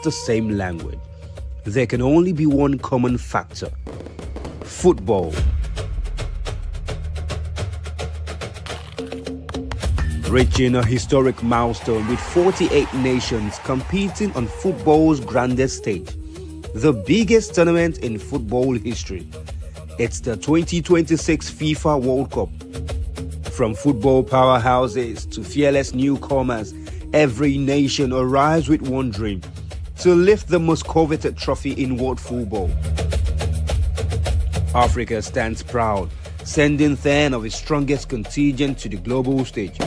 the same language, there can only be one common factor: football. Reaching a historic milestone with 48 nations competing on football's grandest stage, the biggest tournament in football history. It's the 2026 FIFA World Cup. From football powerhouses to fearless newcomers, every nation arrives with one dream: to lift the most coveted trophy in world football. Africa stands proud, sending 10 of its strongest contingent to the global stage.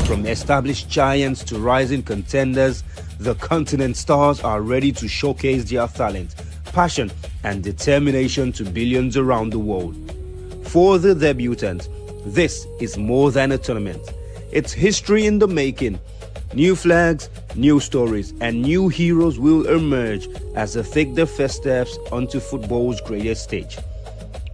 From established giants to rising contenders, the continent stars are ready to showcase their talent, passion, and determination to billions around the world. For the debutants, this is more than a tournament. It's history in the making. New flags, new stories, and new heroes will emerge as they take their first steps onto football's greatest stage.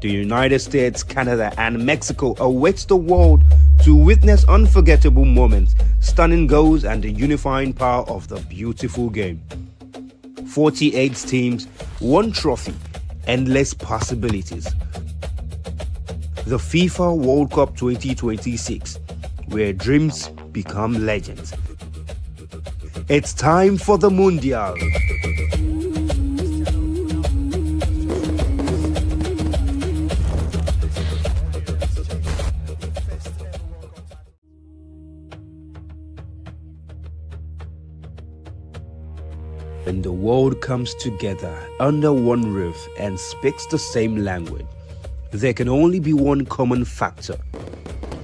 The United States, Canada, and Mexico awaits the world to witness unforgettable moments, stunning goals, and the unifying power of the beautiful game. 48 teams, one trophy, endless possibilities. The FIFA World Cup 2026, where dreams become legends. It's time for the Mundial. When the world comes together under one roof and speaks the same language, there can only be one common factor: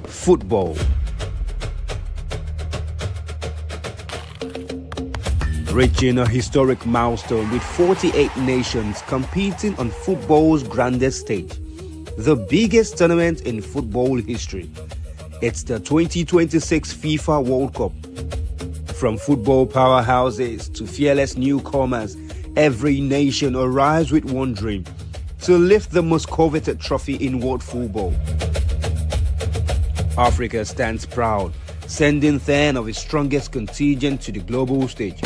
football. Reaching a historic milestone with 48 nations competing on football's grandest stage, the biggest tournament in football history. It's the 2026 FIFA World Cup. From football powerhouses to fearless newcomers, every nation arrives with one dream: to lift the most coveted trophy in world football. Africa stands proud, sending 10 of its strongest contingent to the global stage.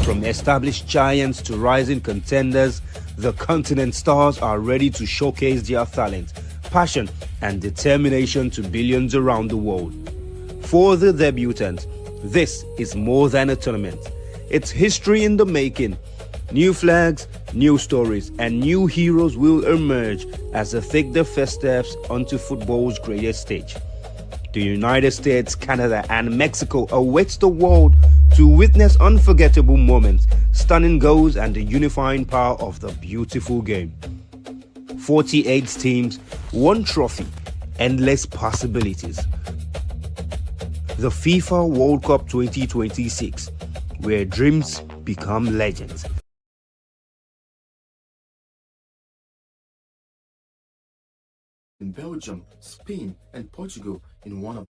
From established giants to rising contenders, the continent stars are ready to showcase their talent, passion, and determination to billions around the world. For the debutants, this is more than a tournament. It's history in the making. New flags, new stories, and new heroes will emerge as they take their first steps onto football's greatest stage. The United States, Canada, and Mexico awaits the world to witness unforgettable moments, stunning goals, and the unifying power of the beautiful game. 48 teams, one trophy, endless possibilities. The FIFA World Cup 2026, where dreams become legends. In Belgium, Spain, and Portugal in one of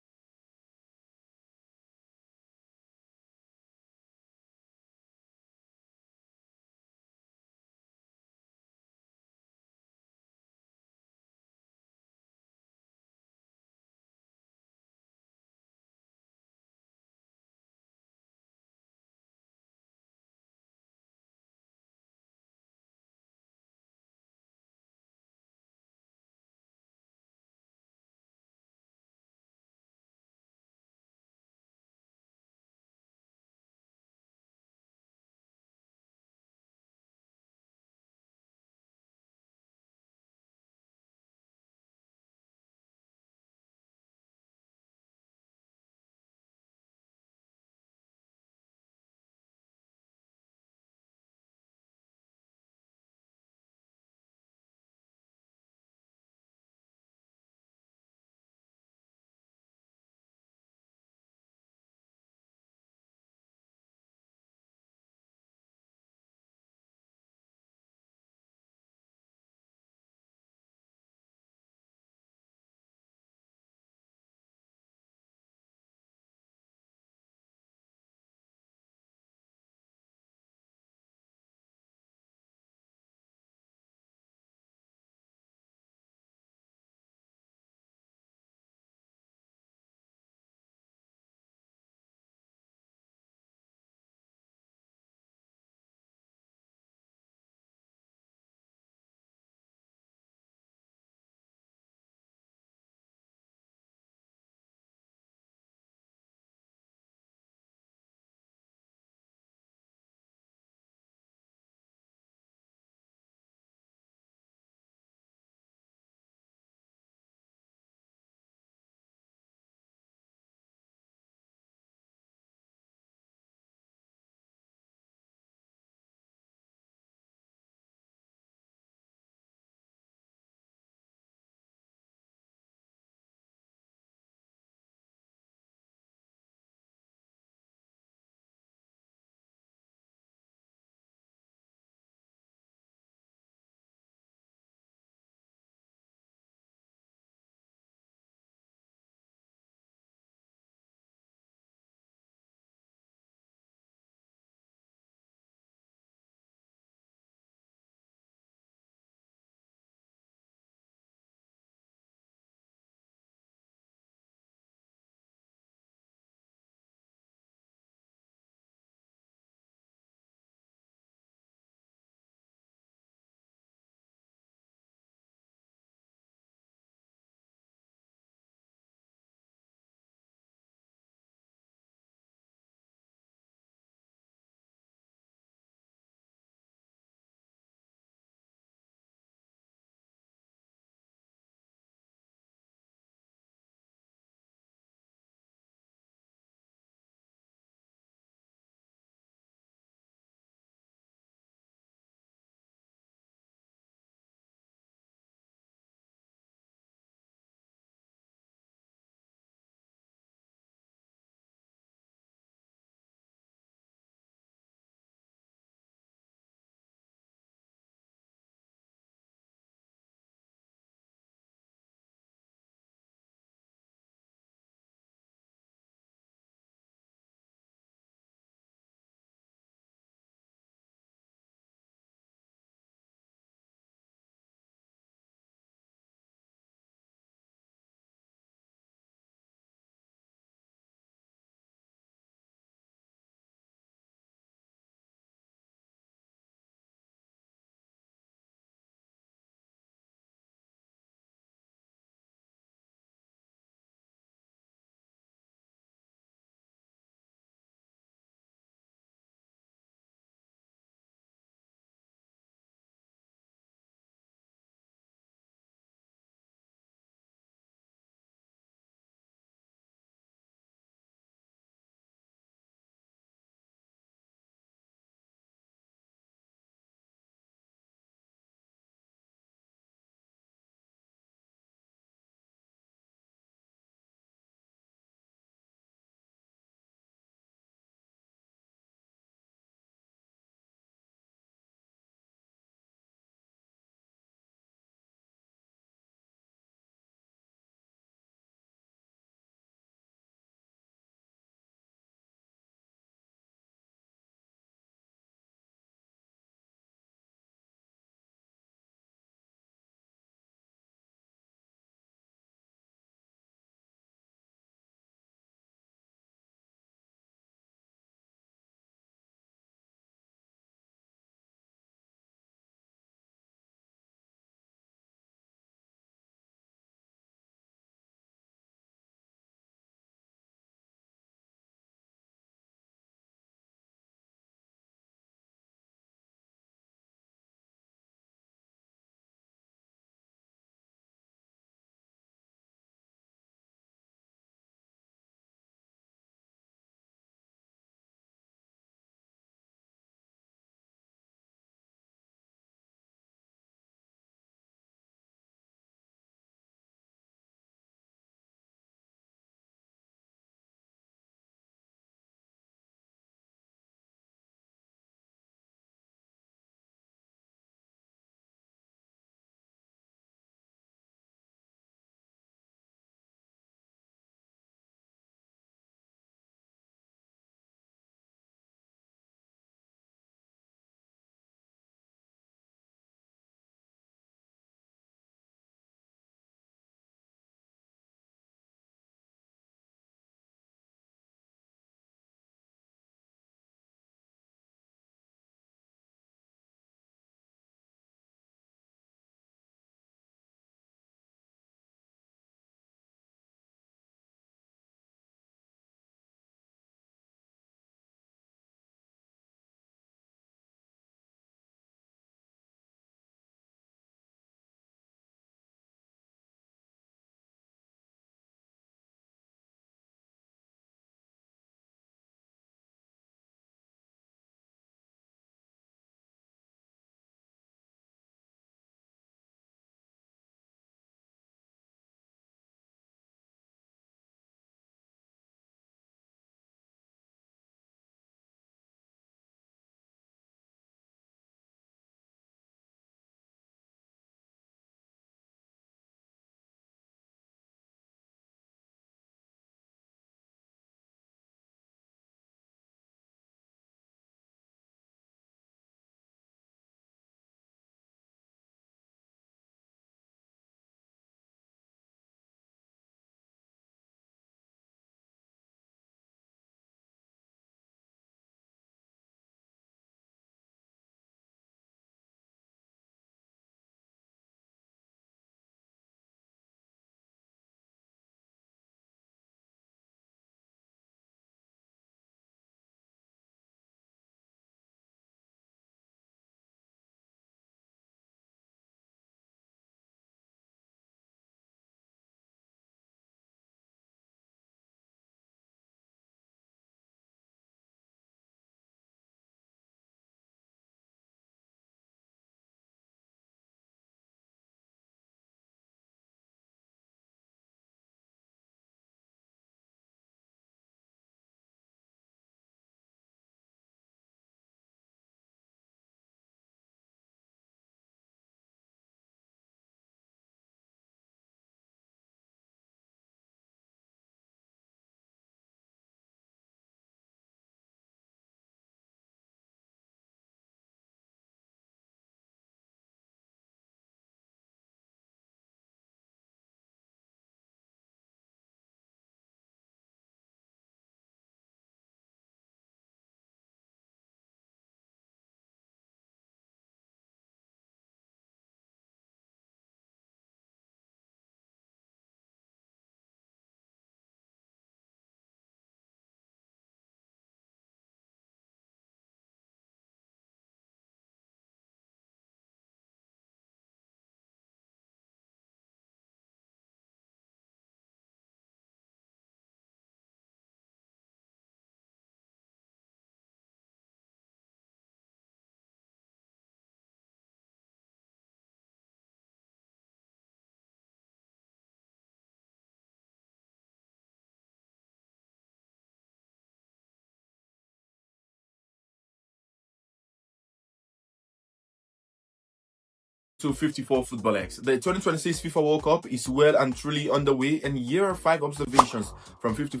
To 54 Football X. The 2026 FIFA World Cup is well and truly underway, and here are 5 observations from 54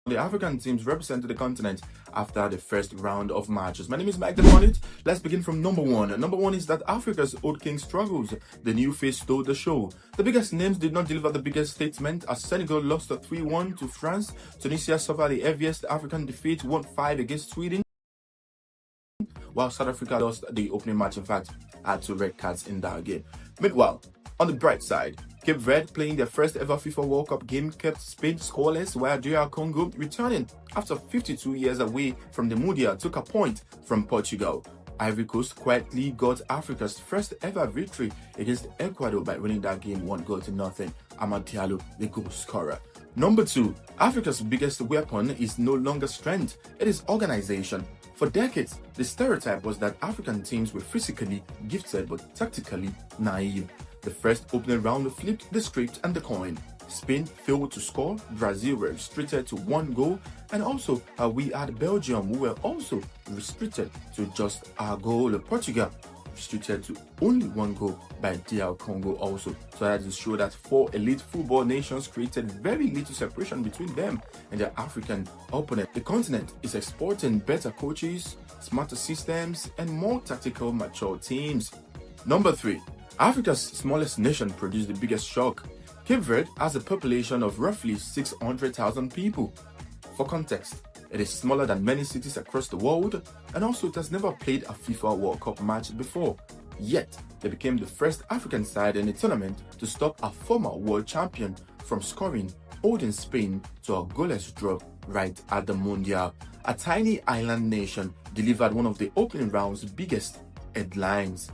the African teams represented the continent after the first round of matches. My name is Mike Defonit. Let's begin from number 1. Number 1 is that Africa's old king struggles. The new face stole the show. The biggest names did not deliver the biggest statement as Senegal lost 3-1 to France. Tunisia suffered the heaviest African defeat 1-5 against Sweden, while South Africa lost the opening match. In fact, had 2 red cards in that game. Meanwhile, on the bright side, Cape Verde, playing their first ever FIFA World Cup game, kept Spain scoreless, while DR Congo, returning after 52 years away from the Mundial, took a point from Portugal. Ivory Coast quietly got Africa's first ever victory against Ecuador by winning that game 1-0. Diallo, the goal scorer. Number 2, Africa's biggest weapon is no longer strength, it is organization. For decades, the stereotype was that African teams were physically gifted but tactically naive. The first opening round flipped the script and the coin. Spain failed to score, Brazil were restricted to 1 goal, and also we had Belgium, who were also restricted to just a goal. Portugal restricted to only 1 goal by DR Congo also. So that is to show that 4 elite football nations created very little separation between them and their African opponent. The continent is exporting better coaches, smarter systems, and more tactical mature teams. Number 3. Africa's smallest nation produced the biggest shock. Cape Verde has a population of roughly 600,000 people. For context, it is smaller than many cities across the world, and also it has never played a FIFA World Cup match before. Yet, they became the first African side in the tournament to stop a former world champion from scoring, holding Spain to a goalless draw right at the Mundial. A tiny island nation delivered one of the opening round's biggest headlines.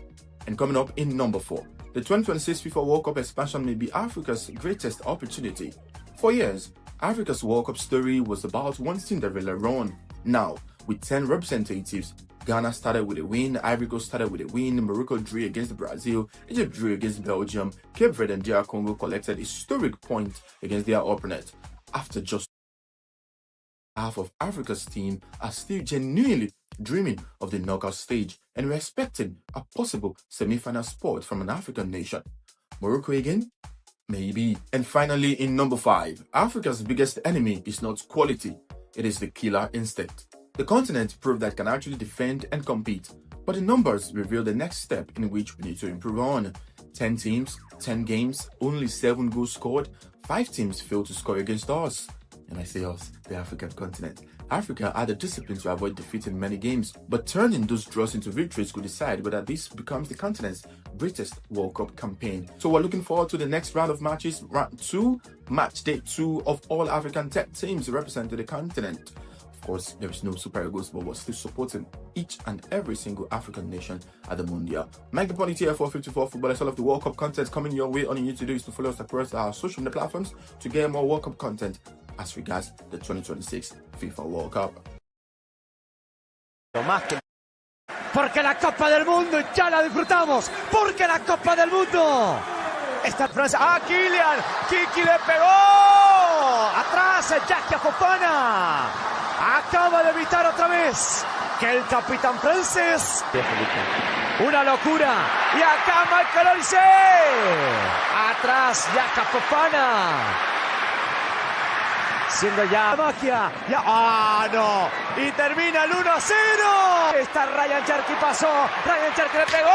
And coming up in number 4, the 2026 FIFA World Cup expansion may be Africa's greatest opportunity. For years, Africa's World Cup story was about one Cinderella run. Now, with 10 representatives, Ghana started with a win, Ivory Coast started with a win, Morocco drew against Brazil, Egypt drew against Belgium, Cape Verde and DR Congo collected historic points against their opponent. After just half of Africa's team are still genuinely dreaming of the knockout stage and we're expecting a possible semi-final spot from an African nation. Morocco again? Maybe. And finally, in number 5, Africa's biggest enemy is not quality, it is the killer instinct. The continent proved that it can actually defend and compete, but the numbers reveal the next step in which we need to improve on. 10 teams, 10 games, only 7 goals scored, 5 teams failed to score against us. And I say us, the African continent. Africa had the discipline to avoid defeat in many games, but turning those draws into victories could decide whether this becomes the continent's greatest World Cup campaign. So we're looking forward to the next round of matches, round 2, match day 2 of all African tech teams representing the continent. Of course, there is no Super Eagles, but we're still supporting each and every single African nation at the Mundial. Mike the Pony here for 54 Football. All of the World Cup content coming your way. All you need to do is to follow us across our social media platforms to get more World Cup content as regards the 2026 FIFA World Cup. Porque la Copa del Mundo ya la disfrutamos. Porque la Copa del Mundo está en Francia. ¡Ah, Kylian! ¡Kiki le pegó! ¡Atrás! ¡Jacques Fofana! Acaba de evitar otra vez que el capitán francés. Una locura. Y acá Michael Olise. Atrás Jacques Fofana. Siendo ya magia. Ya. ¡Ah, no! Y termina el 1-0. Está Ryan Cherky, pasó. Ryan Cherky le pegó.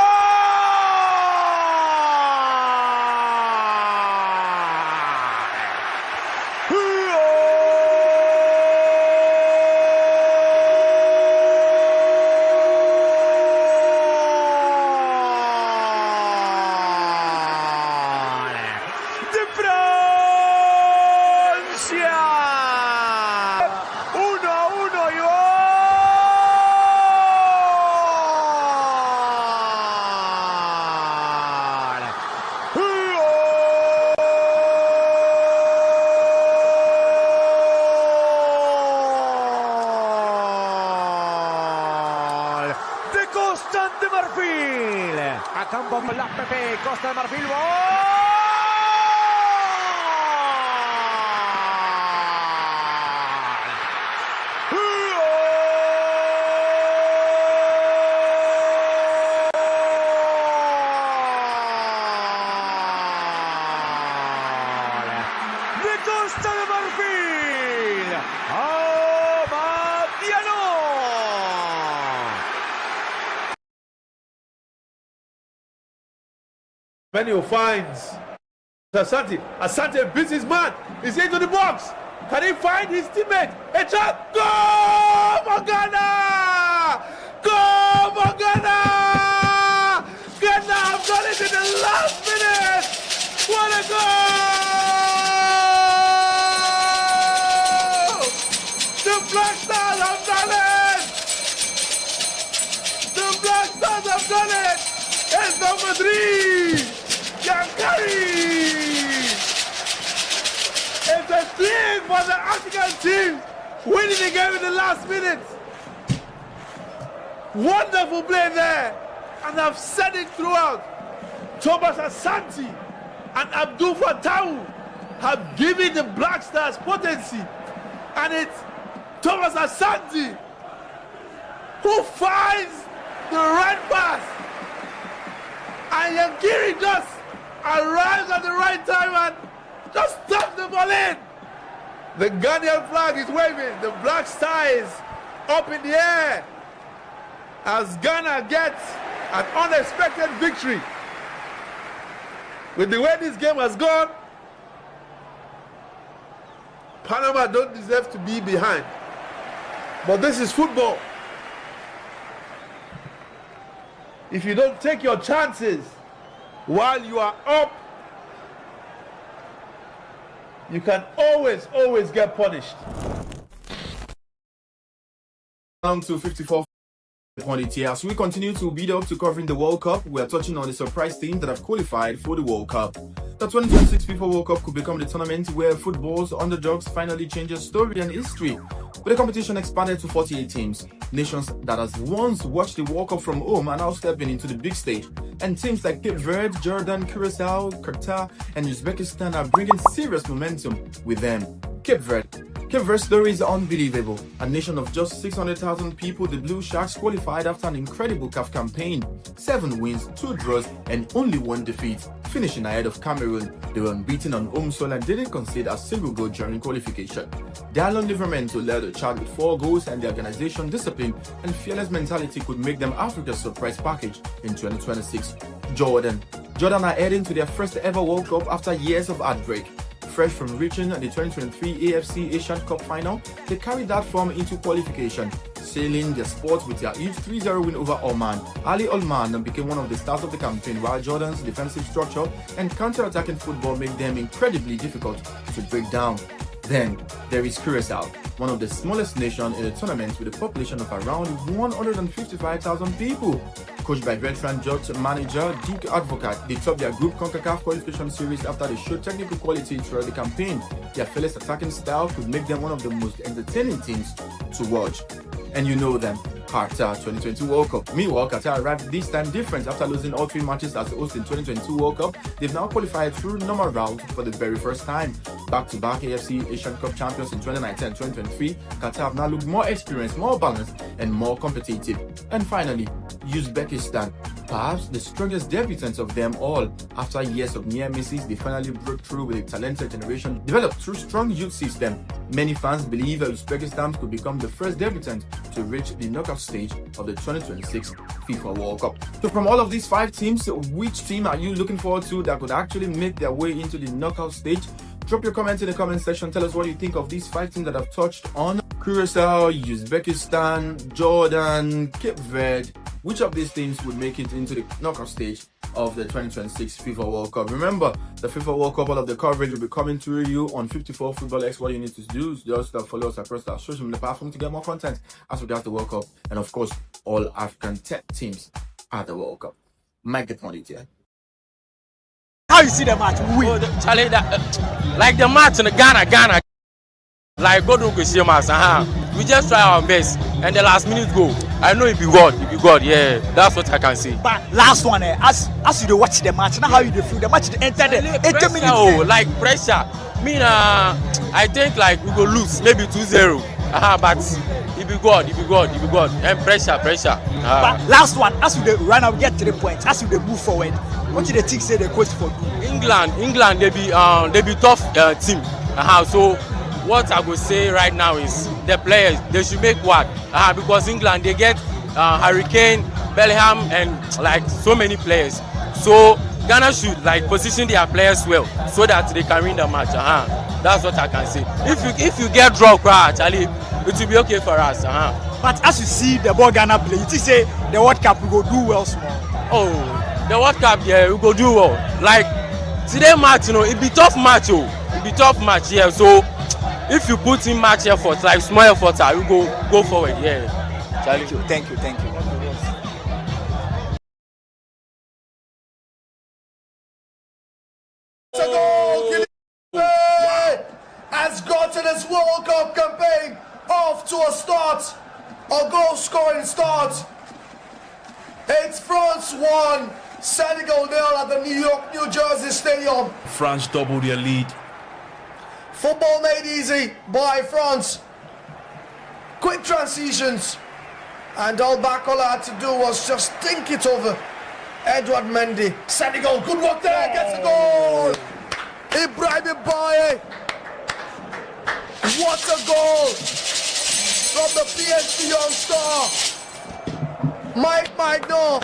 Costa de Marfil. A campo con la PP. Costa de Marfil. Diallo! Benio finds Asante. Asante beats his man. He's into the box. Can he find his teammate? A chance. Go for Ghana! Go for Ghana! Ghana have done it in the last minute. What a goal! The Black Stars have done it. The Black Stars have done it. It's number 3. Yankari! It's a dream for the African team, winning the game in the last minute. Wonderful play there, and I've said it throughout. Thomas Asante and Abdul Fattah have given the Black Stars potency, and it's Thomas Asante who finds the right pass, and Yankari just arrives at the right time and just stuffs the ball in. The Ghanaian flag is waving. The Black Star is up in the air as Ghana gets an unexpected victory. With the way this game has gone, Panama don't deserve to be behind. But this is football. If you don't take your chances while you are up, you can always get punished. Down to 54 point here. As we continue to build up to covering the World Cup, we are touching on the surprise teams that have qualified for the World Cup. The 2026 FIFA World Cup could become the tournament where football's underdogs finally changes story and history. With the competition expanded to 48 teams, nations that has once watched the World Cup from home are now stepping into the big stage. And teams like Cape Verde, Jordan, Curacao, Qatar, and Uzbekistan are bringing serious momentum with them. Cape Verde's story is unbelievable. A nation of just 600,000 people, the Blue Sharks qualified after an incredible CAF campaign. 7 wins, 2 draws, and only 1 defeat. Finishing ahead of Cameroon, they were unbeaten on home soil and didn't concede a single goal during qualification. Diallo Livramento led the charge with 4 goals, and the organization discipline and fearless mentality could make them Africa's surprise package in 2026. Jordan are heading to their first ever World Cup after years of heartbreak. Fresh from reaching the 2023 AFC Asian Cup final, they carried that form into qualification, sailing their sport with their huge 3-0 win over Oman. Ali Olman became one of the stars of the campaign, while Jordan's defensive structure and counter-attacking football made them incredibly difficult to break down. Then there is Curacao, one of the smallest nations in the tournament with a population of around 155,000 people. Coached by veteran Judge manager Dick Advocat, they topped their group CONCACAF qualification series after they showed technical quality throughout the campaign. Their fearless attacking style could make them one of the most entertaining teams to watch. And you know them, Qatar 2022 World Cup. Meanwhile, Qatar arrived this time different after losing all 3 matches as the host in 2022 World Cup. They've now qualified through normal round for the very first time. Back-to-back AFC Asian Cup champions in 2019 and 2023, Qatar have now looked more experienced, more balanced, and more competitive. And finally, Uzbekistan, perhaps the strongest debutants of them all. After years of near misses, they finally broke through with a talented generation developed through strong youth system. Many fans believe Uzbekistan could become the first debutant to reach the knockout stage of the 2026 FIFA World Cup. So from all of these 5 teams, which team are you looking forward to that could actually make their way into the knockout stage? Drop your comments in the comment section. Tell us what you think of these 5 teams that I've touched on. Curacao, Uzbekistan, Jordan, Cape Verde. Which of these teams would make it into the knockout stage of the 2026 FIFA World Cup? Remember, the FIFA World Cup, all of the coverage will be coming to you on 54 Football X. What you need to do is just follow us across our social media platform to get more content as regards the World Cup. And of course, all African tech teams at the World Cup. Mike the point here. How you see the match? We win. Charlie, like the match in Ghana. Like God don't go see us. We just try our best, and the last minute goal. I know it be God. Yeah, that's what I can say. But last one, as you watch the match, now how you feel the match entered the 80 minutes. Oh, like pressure. I think like we go lose maybe 2-0. But it be God. And pressure. But last one, as you run out, get 3 points. As you move forward, what do the team say the coach for? England, they be tough team. So what I would say right now is the players, they should make work. Because England, they get Hurricane, Bellingham, and like so many players. So Ghana should like position their players well so that they can win the match. That's what I can say. If you get draw, actually, it will be okay for us. But as you see the ball Ghana play, you say the World Cup we go do well small. Oh, the World Cup, yeah, we go do well. Like today match, it be tough match, it be tough match, yeah. So if you put in match effort, like small effort, you go forward, yeah. Thank you, thank you, thank you. Has gotten his World Cup campaign off to a start, a goal-scoring start. It's France 1, Senegal 0 at the New Jersey Stadium. France doubled their lead. Football made easy by France. Quick transitions, and all Bakola had to do was just think it over. Edouard Mendy, Senegal, good work there, gets a goal. Ibrahim Baye. What a goal from the PSG young star. Mike Magnon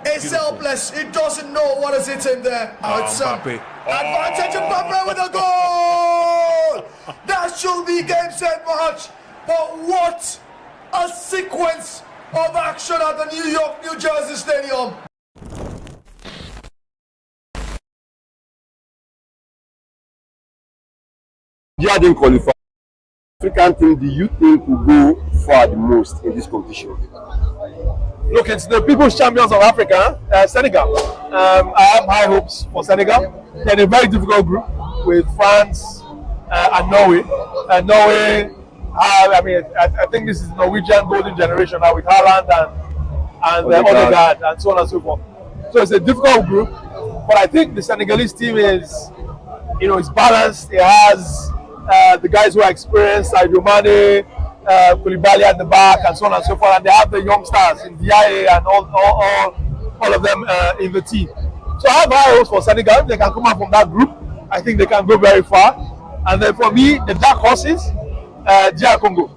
is helpless. He doesn't know what is hitting there. Advantage Mbappe with a goal. That should be game set match. But what a sequence of action at the New Jersey Stadium. Yeah, didn't qualify. African team do you think will go far the most in this competition? Look, it's the People's Champions of Africa, Senegal. I have high hopes for Senegal. They're in a very difficult group with France and Norway. Norway, I think this is the Norwegian golden generation now with Haaland and Odegaard and so on and so forth. So it's a difficult group, but I think the Senegalese team is, it's balanced. It has the guys who are experienced, Sadio Mane, Koulibaly at the back, and so on and so forth. And they have the young stars in Diallo and all of them in the team. So I have high hopes for Senegal. If they can come out from that group, I think they can go very far. And then for me, the dark horses, DR Congo.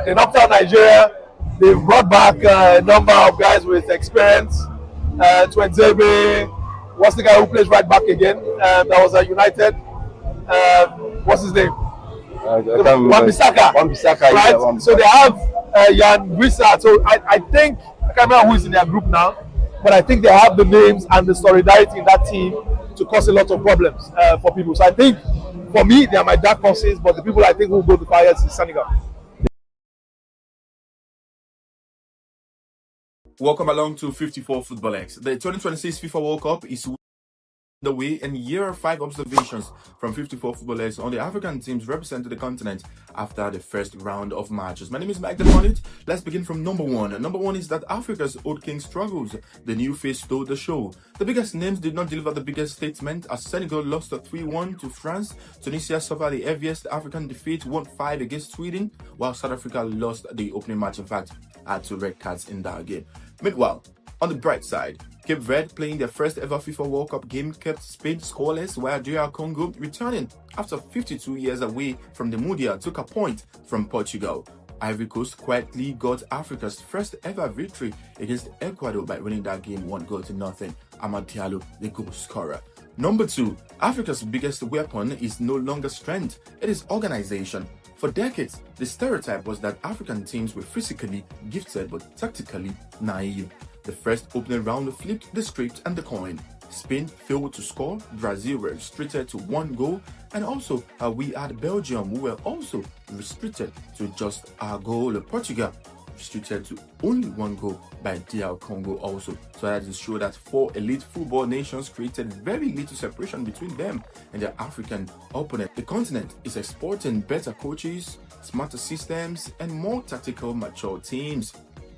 They knocked out Nigeria. They've brought back a number of guys with experience. Twenzebe, what's the guy who plays right back again? That was at United. What's his name? Wan-Bissaka, right? yeah, so they have Jan Wissa. So I think, I can't remember who is in their group now, but I think they have the names and the solidarity in that team to cause a lot of problems for people. So I think, for me, they are my dark horses, but the people I think who will go to fire is Senegal. Welcome along to 54 Football X. The 2026 FIFA World Cup is the way, and here are 5 observations from 54 Football X on the African teams representing the continent after the first round of matches. My name is Mike Deponit. Let's begin from number 1. Number 1 is that Africa's old king struggles. The new face stole the show. The biggest names did not deliver the biggest statement as Senegal lost 3-1 to France. Tunisia suffered the heaviest African defeat, 1-5 against Sweden, while South Africa lost the opening match. In fact, had 2 red cards in that game. Meanwhile, on the bright side, Cape Verde, playing their first ever FIFA World Cup game, kept Spain scoreless, while DR Congo, returning after 52 years away from the Mundial, took a point from Portugal. Ivory Coast quietly got Africa's first ever victory against Ecuador by winning that game 1-0. Amad Diallo, the goal scorer. Number 2, Africa's biggest weapon is no longer strength, it is organization. For decades, the stereotype was that African teams were physically gifted but tactically naive. The first opening round flipped the script and the coin. Spain failed to score, Brazil were restricted to 1 goal, and also we had Belgium, who were also restricted to just a goal. Portugal restricted to only 1 goal by DR Congo also. So that is show that 4 elite football nations created very little separation between them and their African opponent. The continent is exporting better coaches, smarter systems, and more tactical mature teams.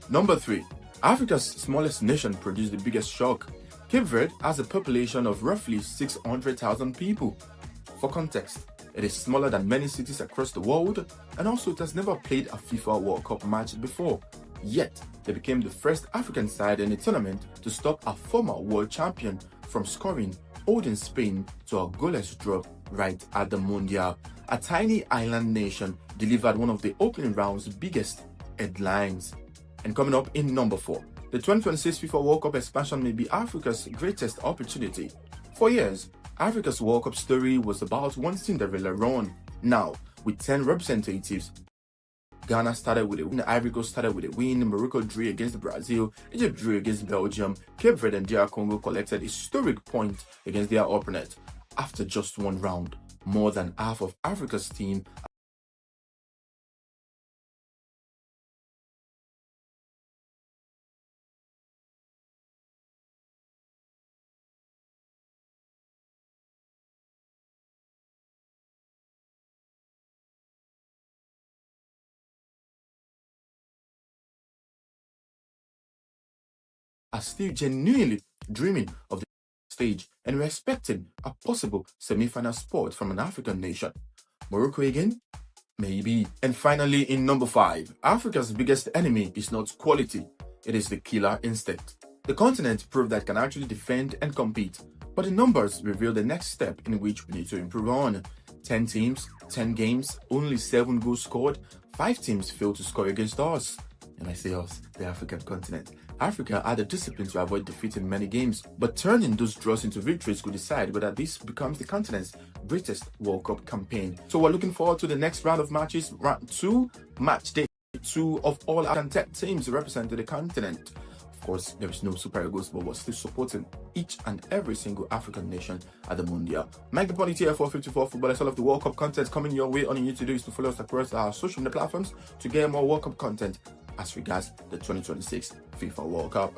Number 3. Africa's smallest nation produced the biggest shock. Cape Verde has a population of roughly 600,000 people. For context, it is smaller than many cities across the world, and also it has never played a FIFA World Cup match before. Yet, they became the first African side in the tournament to stop a former world champion from scoring, holding Spain to a goalless draw right at the Mundial. A tiny island nation delivered one of the opening round's biggest headlines. And coming up in number 4, the 2026 FIFA World Cup expansion may be Africa's greatest opportunity. For years, Africa's World Cup story was about one Cinderella run. Now, with 10 representatives, Ghana started with a win, Ivory Coast started with a win, Morocco drew against Brazil, Egypt drew against Belgium, Cape Verde and DR Congo collected historic points against their opponent. After just one round, more than half of Africa's team are still genuinely dreaming of the stage and we're expecting a possible semi-final spot from an African nation. Morocco again? Maybe. And finally, in number 5, Africa's biggest enemy is not quality, it is the killer instinct. The continent proved that it can actually defend and compete, but the numbers reveal the next step in which we need to improve on. 10 teams, 10 games, only 7 goals scored, 5 teams failed to score against us. And I say us, the African continent. Africa had the discipline to avoid defeat in many games, but turning those draws into victories could decide whether this becomes the continent's greatest World Cup campaign. So we're looking forward to the next round of matches, round 2, match day 2 of all African teams representing the continent. Of course, there is no Super Eagles, but we're still supporting each and every single African nation at the Mundial. Mike the Politier 454 Footballers. All of the World Cup content coming your way. All you need to do is to follow us across our social media platforms to get more World Cup content as regards the 2026 FIFA World Cup.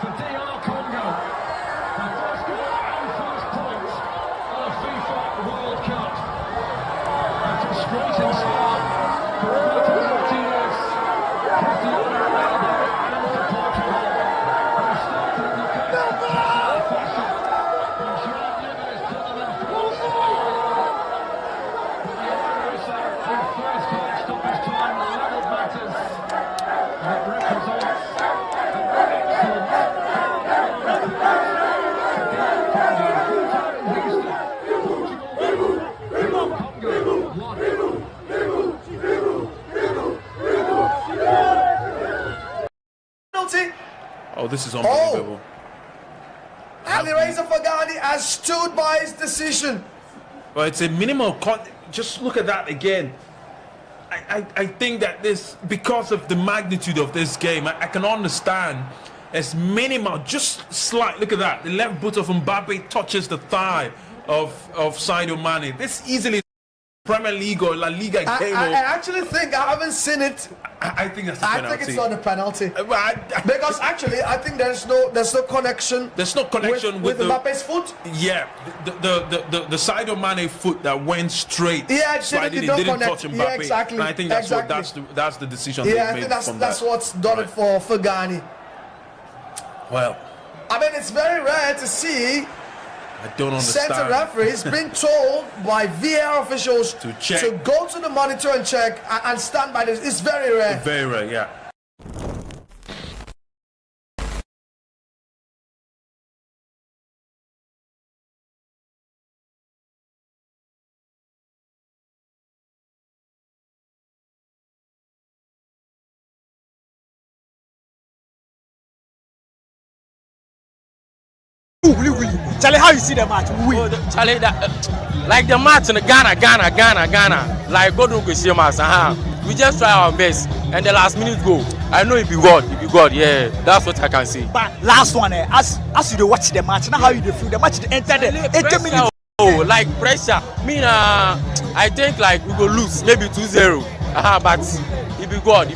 For DR Congo, the first goal and first point of the FIFA World Cup. That's a straight and start for Roberto Martinez, Cristiano Ronaldo, and for Portugal. They started in the best fashion, and João Neves put them in front. But the Irish in first half stoppage time levelled matters. And it represents Oh, this is unbelievable. And Reza Fagani has stood by his decision. Well, it's a minimal just look at that again. I think that this, because of the magnitude of this game, I can understand it's minimal, just slight. Look at that. The left boot of Mbappe touches the thigh of Sadio Mane. This easily Premier League or La Liga game. I actually think, I haven't seen it. I think that's a penalty. I think it's not a penalty. Because actually, I think there's no connection. There's no connection with Mbappe's foot. Yeah, the Sadio Mane foot that went straight. Yeah, it didn't touch Mbappe. Yeah, exactly. And I think that's the decision. Yeah, I think that's what's done it for Fagani. Well, I mean, it's very rare to see I don't understand. Centre referees being told by VAR officials to go to the monitor and check and stand by this. It's very rare. Very rare, yeah. Charlie, how you see the match? We win. Charlie, like the match in Ghana. Like God don't go see us. We just try our best, and the last minute goal. I know it be God. Yeah, that's what I can say. But last one, as you watch the match, now how you feel the match enter the 80 minutes. Oh, like pressure. I think like we go lose maybe 2-0. But it be God.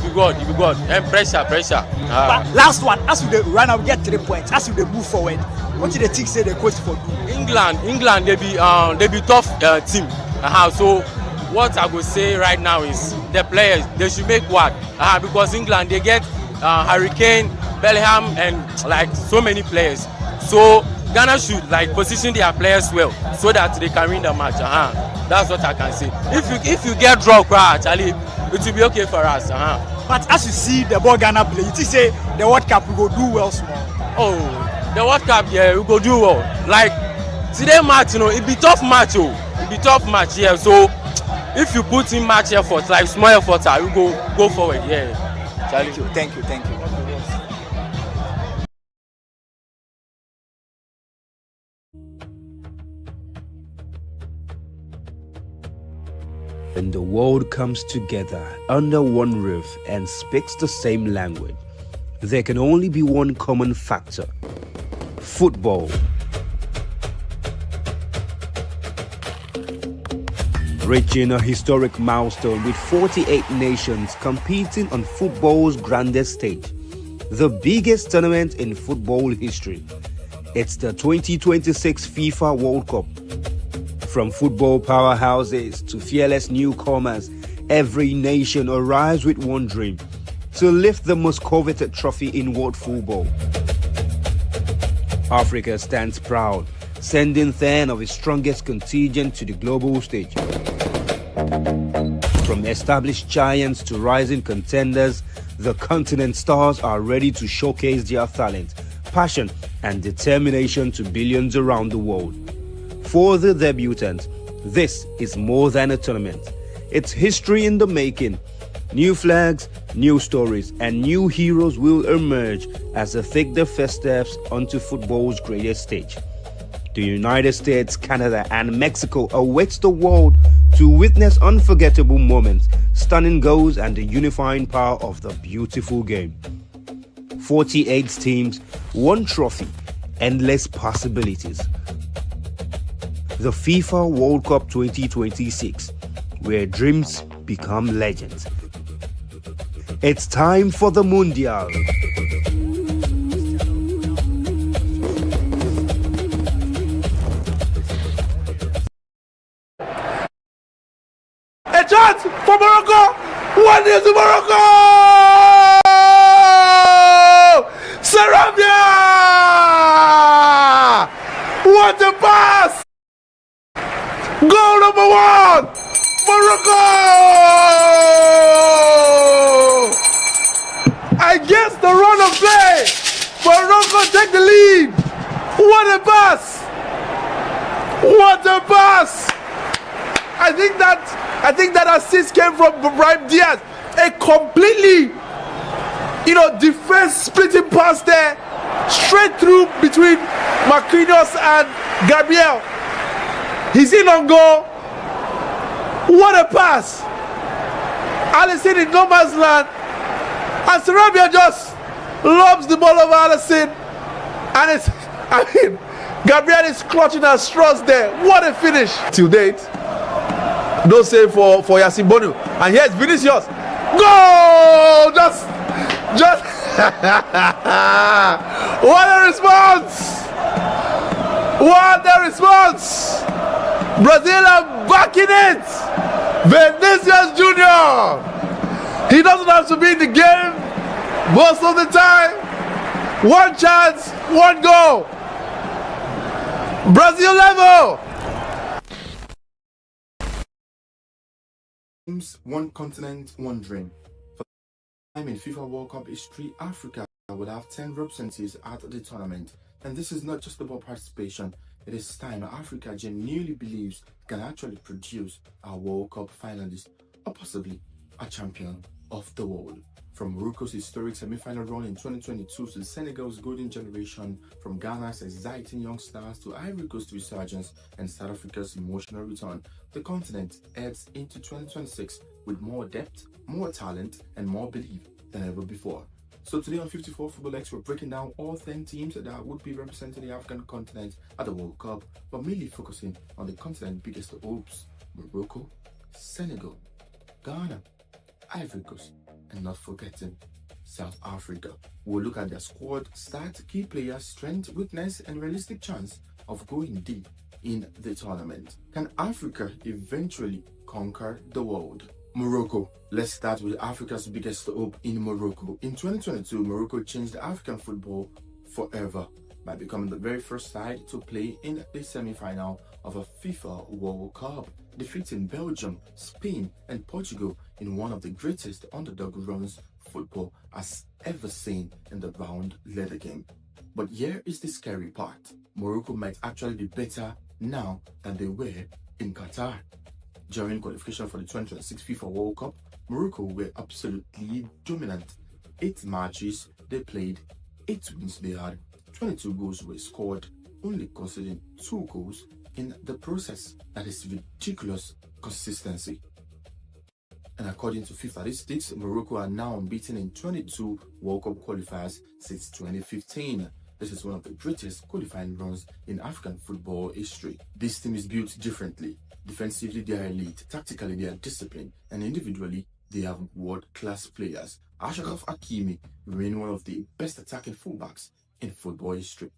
And pressure. But last one, as we run out, we get 3 points. As we move forward, what do the team say the coach for do? England, they be tough team. So what I go say right now is the players they should make work. Because England they get Hurricane, Bellingham, and like so many players. So Ghana should like position their players well so that they can win the match. That's what I can say. If you get draw, actually, it will be okay for us. But as you see the ball Ghana play, you think say the World Cup we go do well small. Oh, the World Cup, yeah, we go do well. Like today match, you know, it be tough match, it be tough match, yeah. So if you put in match effort, like small effort, you go forward, yeah. Thank you. When the world comes together under one roof and speaks the same language, there can only be one common factor: football. Reaching a historic milestone with 48 nations competing on football's grandest stage, the biggest tournament in football history. It's the 2026 FIFA World Cup. From football powerhouses to fearless newcomers, every nation arrives with one dream: to lift the most coveted trophy in world football. Africa stands proud, sending 10 of its strongest contingent to the global stage. From established giants to rising contenders, the continent stars are ready to showcase their talent, passion, and determination to billions around the world. For the debutants, this is more than a tournament. It's history in the making. New flags, new stories, and new heroes will emerge as they take their first steps onto football's greatest stage. The United States, Canada, and Mexico awaits the world to witness unforgettable moments, stunning goals, and the unifying power of the beautiful game. 48 teams, one trophy, endless possibilities. The FIFA World Cup 2026, where dreams become legends. It's time for the Mundial. A chance for Morocco. 1-0 to Morocco. Sarabia. What a pass. Goal number 1. Morocco. Against the run of play, Morocco take the lead. What a pass. What a pass. I think that assist came from Brahim Diaz. A completely, defense splitting pass there, straight through between Marquinhos and Gabriel. He's in on goal. What a pass! Alisson in no man's land, and Sarabia just lobs the ball over Alisson, and Gabriel is clutching at straws there. What a finish! Till date, no save for Yasin Bonu, and here's Vinicius. Goal! Just what a response! What a response! Brazil are backing it. Vinicius Junior. He doesn't have to be in the game most of the time. One chance, one goal. Brazil level. One continent, one dream. For the time in FIFA World Cup history, Africa will have 10 representatives at the tournament. And this is not just about participation. It is time Africa genuinely believes can actually produce a World Cup finalist or possibly a champion of the world. From Morocco's historic semi-final run in 2022 to Senegal's golden generation, from Ghana's exciting young stars to Ivory Coast's resurgence and South Africa's emotional return, the continent heads into 2026 with more depth, more talent, and more belief than ever before. So today on 54 Football X, we're breaking down all 10 teams that would be representing the African continent at the World Cup, but mainly focusing on the continent's biggest hopes: Morocco, Senegal, Ghana, Ivory Coast, and not forgetting South Africa. We'll look at their squad, stats, key players, strength, weakness, and realistic chance of going deep in the tournament. Can Africa eventually conquer the world? Morocco. Let's start with Africa's biggest hope in Morocco. In 2022, Morocco changed African football forever by becoming the very first side to play in the semi-final of a FIFA World Cup, defeating Belgium, Spain and Portugal in one of the greatest underdog runs football has ever seen in the round leather game. But here is the scary part. Morocco might actually be better now than they were in Qatar. During qualification for the 2026 FIFA World Cup, Morocco were absolutely dominant. 8 matches they played, 8 wins they had, 22 goals were scored, only conceding 2 goals in the process. That is ridiculous consistency. And according to FIFA statistics, Morocco are now unbeaten in 22 World Cup qualifiers since 2015. This is one of the greatest qualifying runs in African football history. This team is built differently. Defensively, they are elite. Tactically, they are disciplined. And individually, they have world-class players. Achraf Hakimi remains one of the best attacking fullbacks in football history.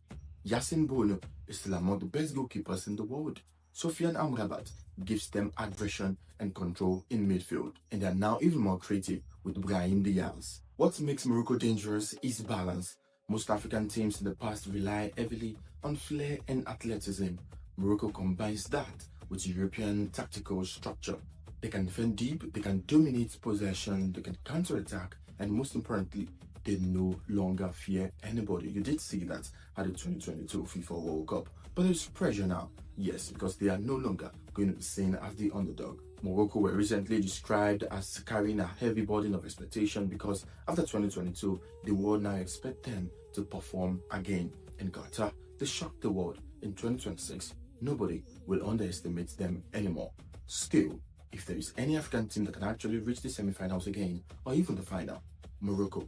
Yassine Bono is still among the best goalkeepers in the world. Sofiane Amrabat gives them aggression and control in midfield. And they are now even more creative with Brahim Diaz. What makes Morocco dangerous is balance. Most African teams in the past rely heavily on flair and athleticism. Morocco combines that with European tactical structure. They can defend deep, they can dominate possession, they can counter-attack, and most importantly, they no longer fear anybody. You did see that at the 2022 FIFA World Cup. But there's pressure now, yes, because they are no longer going to be seen as the underdog. Morocco were recently described as carrying a heavy burden of expectation because after 2022, the world now expect them to perform again. In Qatar, they shocked the world. In 2026, nobody will underestimate them anymore. Still, if there is any African team that can actually reach the semi-finals again, or even the final, Morocco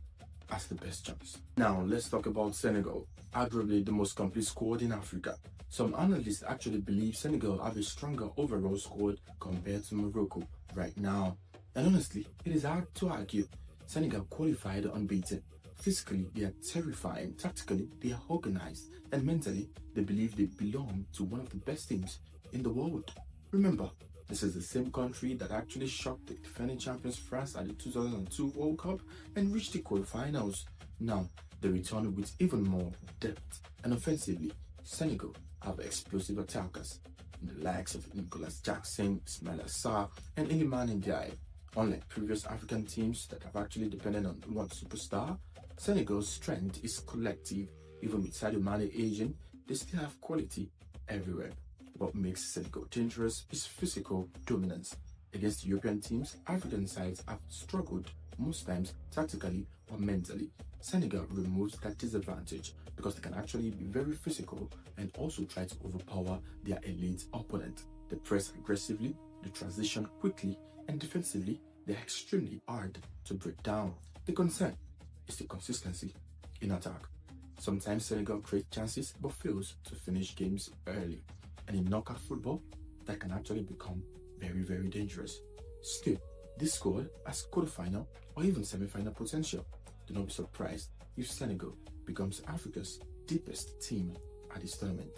has the best chance. Now, let's talk about Senegal, arguably the most complete squad in Africa. Some analysts actually believe Senegal have a stronger overall squad compared to Morocco right now. And honestly, it is hard to argue. Senegal qualified unbeaten. Physically, they are terrifying. Tactically, they are organized. And mentally, they believe they belong to one of the best teams in the world. Remember, this is the same country that actually shocked the defending champions France at the 2002 World Cup and reached the quarterfinals. Now, they return with even more depth. And offensively, Senegal have explosive attackers in the likes of Nicolas Jackson, Ismail Assar, and Iliman Ndiaye. Unlike previous African teams that have actually depended on one superstar, Senegal's strength is collective. Even with Sadio Mane aging, they still have quality everywhere. What makes Senegal dangerous is physical dominance. Against European teams, African sides have struggled most times tactically or mentally. Senegal removes that disadvantage because they can actually be very physical and also try to overpower their elite opponent. They press aggressively, they transition quickly, and defensively, they're extremely hard to break down. The concern is the consistency in attack. Sometimes Senegal creates chances but fails to finish games early. And in knockout football, that can actually become very, very dangerous. Still, this squad has quarterfinal or even semi-final potential. Do not be surprised if Senegal becomes Africa's deepest team at this tournament.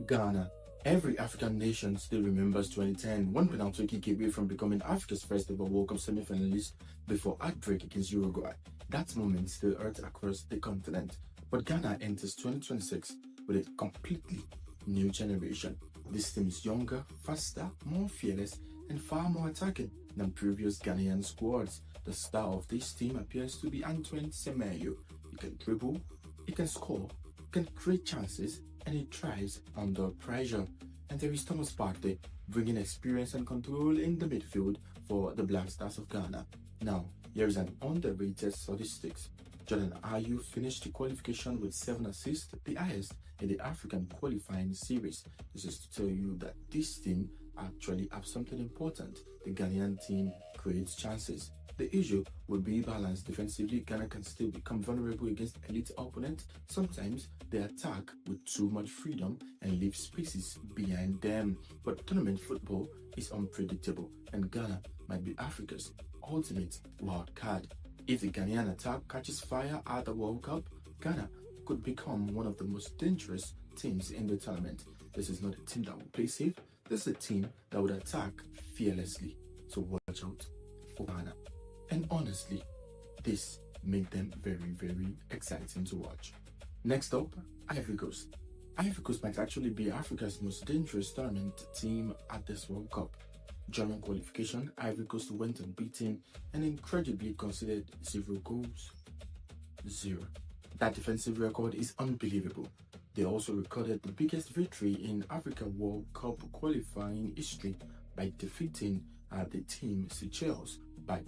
Ghana. Every African nation still remembers 2010, one penalty kick away from becoming Africa's first ever World Cup semi-finalist before heartbreak against Uruguay. That moment still hurts across the continent. But Ghana enters 2026 with a completely new generation. This team is younger, faster, more fearless, and far more attacking than previous Ghanaian squads. The star of this team appears to be Antoine Semenyo. He can dribble, he can score, he can create chances, and he thrives under pressure. And there is Thomas Partey, bringing experience and control in the midfield for the Black Stars of Ghana. Now, here is an underrated statistics. Jordan Ayew finished the qualification with 7 assists, the highest in the African qualifying series. This is to tell you that this team actually have something important. The Ghanaian team creates chances. The issue will be balance. Defensively, Ghana can still become vulnerable against elite opponents. Sometimes they attack with too much freedom and leave spaces behind them. But tournament football is unpredictable, and Ghana might be Africa's ultimate wild card. If the Ghanaian attack catches fire at the World Cup, Ghana could become one of the most dangerous teams in the tournament. This is not a team that will play safe. This is a team that would attack fearlessly. So watch out Ghana. And honestly, this made them very, very exciting to watch. Next up, Ivory Coast. Ivory Coast might actually be Africa's most dangerous tournament team at this World Cup. During qualification, Ivory Coast went unbeaten and incredibly conceded 0 goals. 0. That defensive record is unbelievable. They also recorded the biggest victory in Africa World Cup qualifying history by defeating the team Seychelles by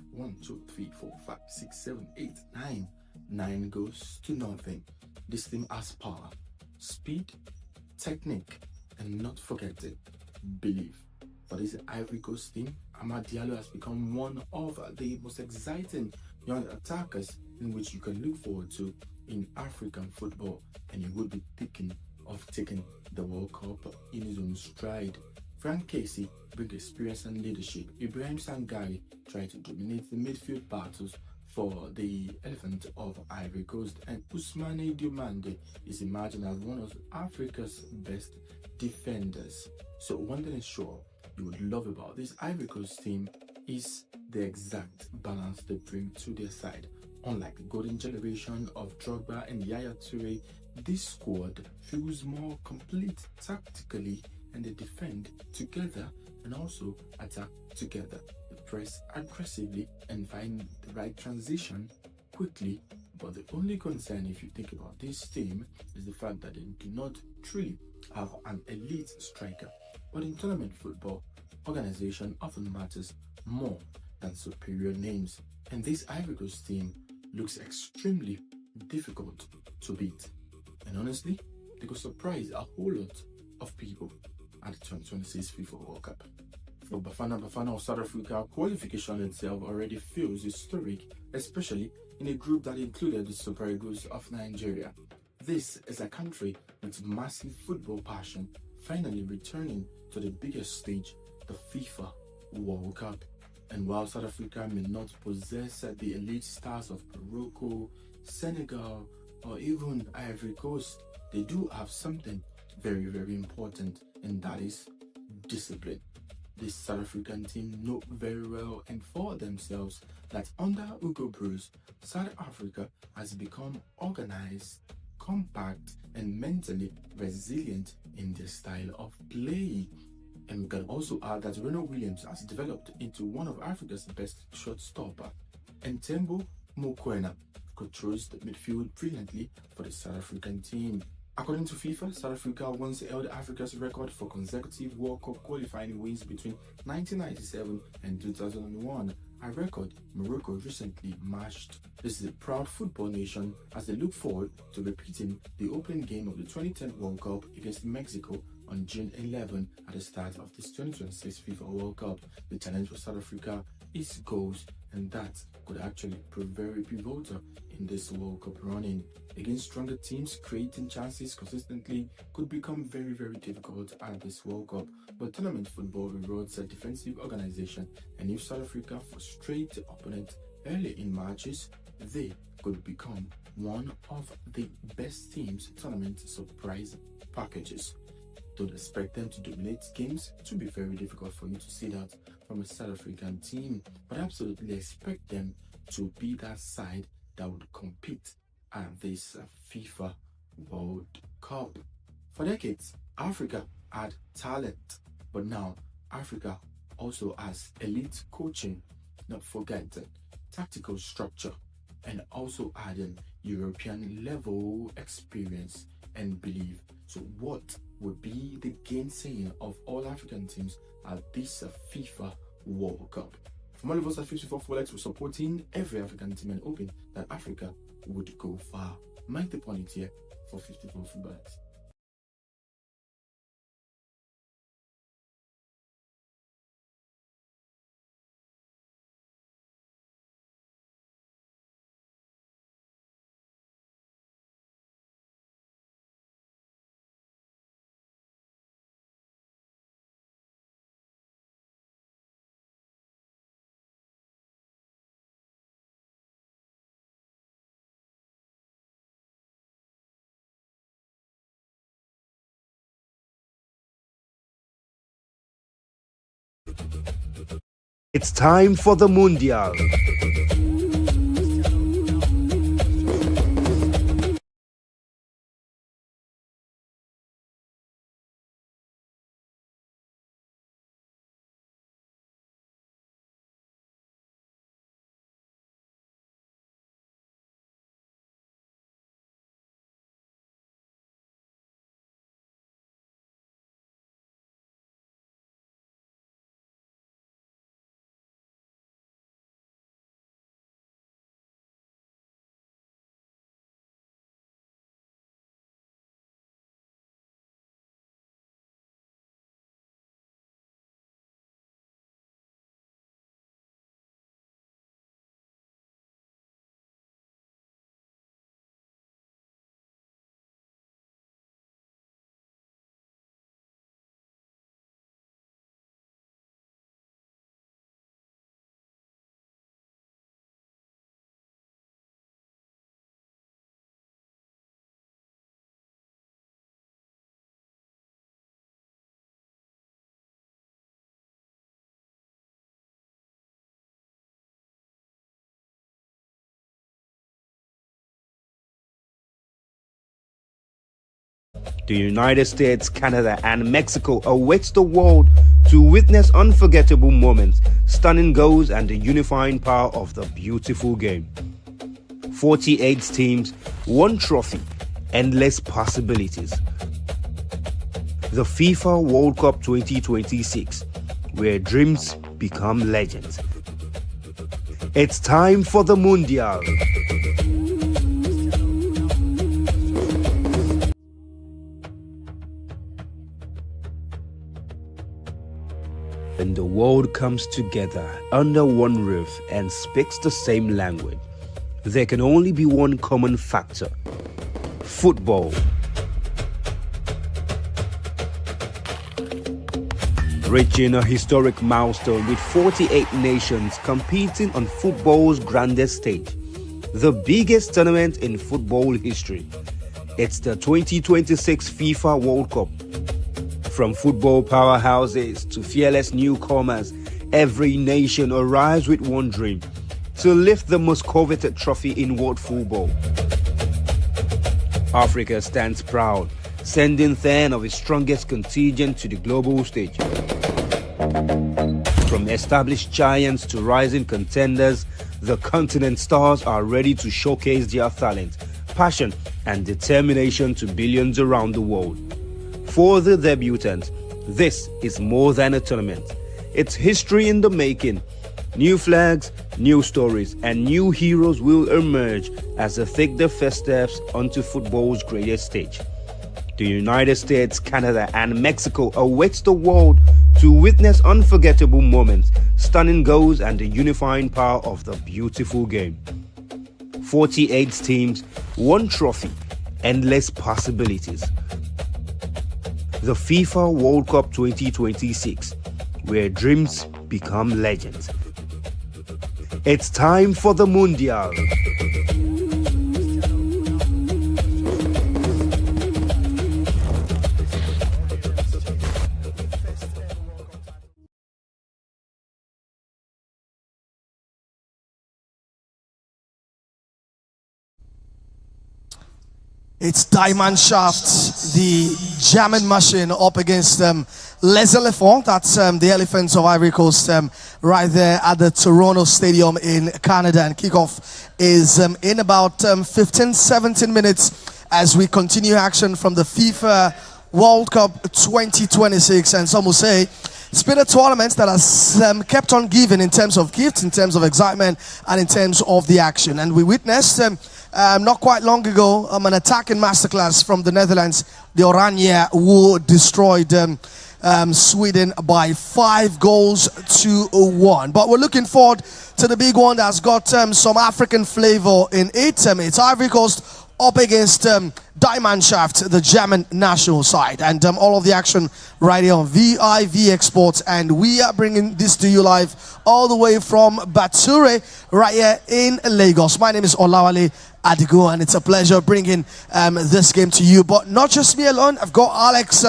9 goals to nothing. This team has power, speed, technique, and not forgetting belief. For this Ivory Coast team, Diallo has become one of the most exciting young attackers in which you can look forward to in African football, and he would be thinking of taking the World Cup in his own stride. Frank Casey brings experience and leadership. Ibrahim Sangare tried to dominate the midfield battles for the Elephant of Ivory Coast, and Ousmane Diomande is imagined as one of Africa's best defenders. So one thing is sure you would love about this Ivory Coast team is the exact balance they bring to their side. Unlike the golden generation of Drogba and Yaya Toure, this squad feels more complete tactically, and they defend together and also attack together. They press aggressively and find the right transition quickly. But the only concern, if you think about this team, is the fact that they do not truly have an elite striker. But in tournament football, organization often matters more than superior names, and this Ivory Coast team looks extremely difficult to beat. And honestly, they could surprise a whole lot of people at the 2026 FIFA World Cup. For Bafana of South Africa, qualification itself already feels historic, especially in a group that included the Super Eagles of Nigeria. This is a country with massive football passion, finally returning to the biggest stage, the FIFA World Cup. And while South Africa may not possess the elite stars of Morocco, Senegal, or even Ivory Coast, they do have something very, very important, and that is discipline. This South African team know very well and for themselves that under Hugo Broos, South Africa has become organized, compact, and mentally resilient in their style of play. And we can also add that Reno Williams has developed into one of Africa's best shortstopper, and Tembo Mokoena controls the midfield brilliantly for the South African team. According to FIFA, South Africa once held Africa's record for consecutive World Cup qualifying wins between 1997 and 2001, a record Morocco recently matched. This is a proud football nation as they look forward to repeating the opening game of the 2010 World Cup against Mexico on June 11 at the start of this 2026 FIFA World Cup. The challenge for South Africa is goals, and that could actually prove very pivotal in this World Cup running. Against stronger teams, creating chances consistently could become very, very difficult at this World Cup. But tournament football rewards a defensive organization, and if South Africa frustrate opponents early in matches, they could become one of the best teams tournament surprise packages. Don't expect them to dominate games. It will be very difficult for you to see that from a South African team, but absolutely expect them to be that side that would compete at this FIFA World Cup. For decades, Africa had talent, but now Africa also has elite coaching, not forgetting tactical structure, and also adding European level experience and belief. So what would be the gainsaying of all African teams at this FIFA World Cup? From all of us at 54 Football, we're supporting every African team and hoping that Africa would go far. Mike the Point here for 54 Football. It's time for the Mundial. The United States, Canada, and Mexico awaits the world to witness unforgettable moments, stunning goals, and the unifying power of the beautiful game. 48 teams, one trophy, endless possibilities. The FIFA World Cup 2026, where dreams become legends. It's time for the Mundial. When the world comes together under one roof and speaks the same language, there can only be one common factor: football. Reaching a historic milestone with 48 nations competing on football's grandest stage, the biggest tournament in football history. It's the 2026 FIFA World Cup. From football powerhouses to fearless newcomers, every nation arrives with one dream: to lift the most coveted trophy in world football. Africa stands proud, sending 10 of its strongest contingent to the global stage. From established giants to rising contenders, the continent stars are ready to showcase their talent, passion, and determination to billions around the world. For the debutants, this is more than a tournament. It's history in the making. New flags, new stories, and new heroes will emerge as they take their first steps onto football's greatest stage. The United States, Canada, and Mexico awaits the world to witness unforgettable moments, stunning goals, and the unifying power of the beautiful game. 48 teams, one trophy, endless possibilities. The FIFA World Cup 2026, where dreams become legends. It's time for the Mundial. It's Diamond Shaft, the German machine, up against Les Elephants. That's the Elephants of Ivory Coast, right there at the Toronto Stadium in Canada. And kickoff is in about 15-17 minutes as we continue action from the FIFA World Cup 2026. And some will say it's been a tournament that has kept on giving in terms of gifts, in terms of excitement, and in terms of the action. And we witnessed not quite long ago an attacking masterclass from the Netherlands, the Oranje, who destroyed Sweden by 5-1. But we're looking forward to the big one that's got some African flavor in it. It's Ivory Coast up against Diamond the German national side, and all of the action right here on vivxsports, and we are bringing this to you live all the way from Bature right here in Lagos. My name is Olawale Adigo, and it's a pleasure bringing this game to you. But not just me alone, I've got Alex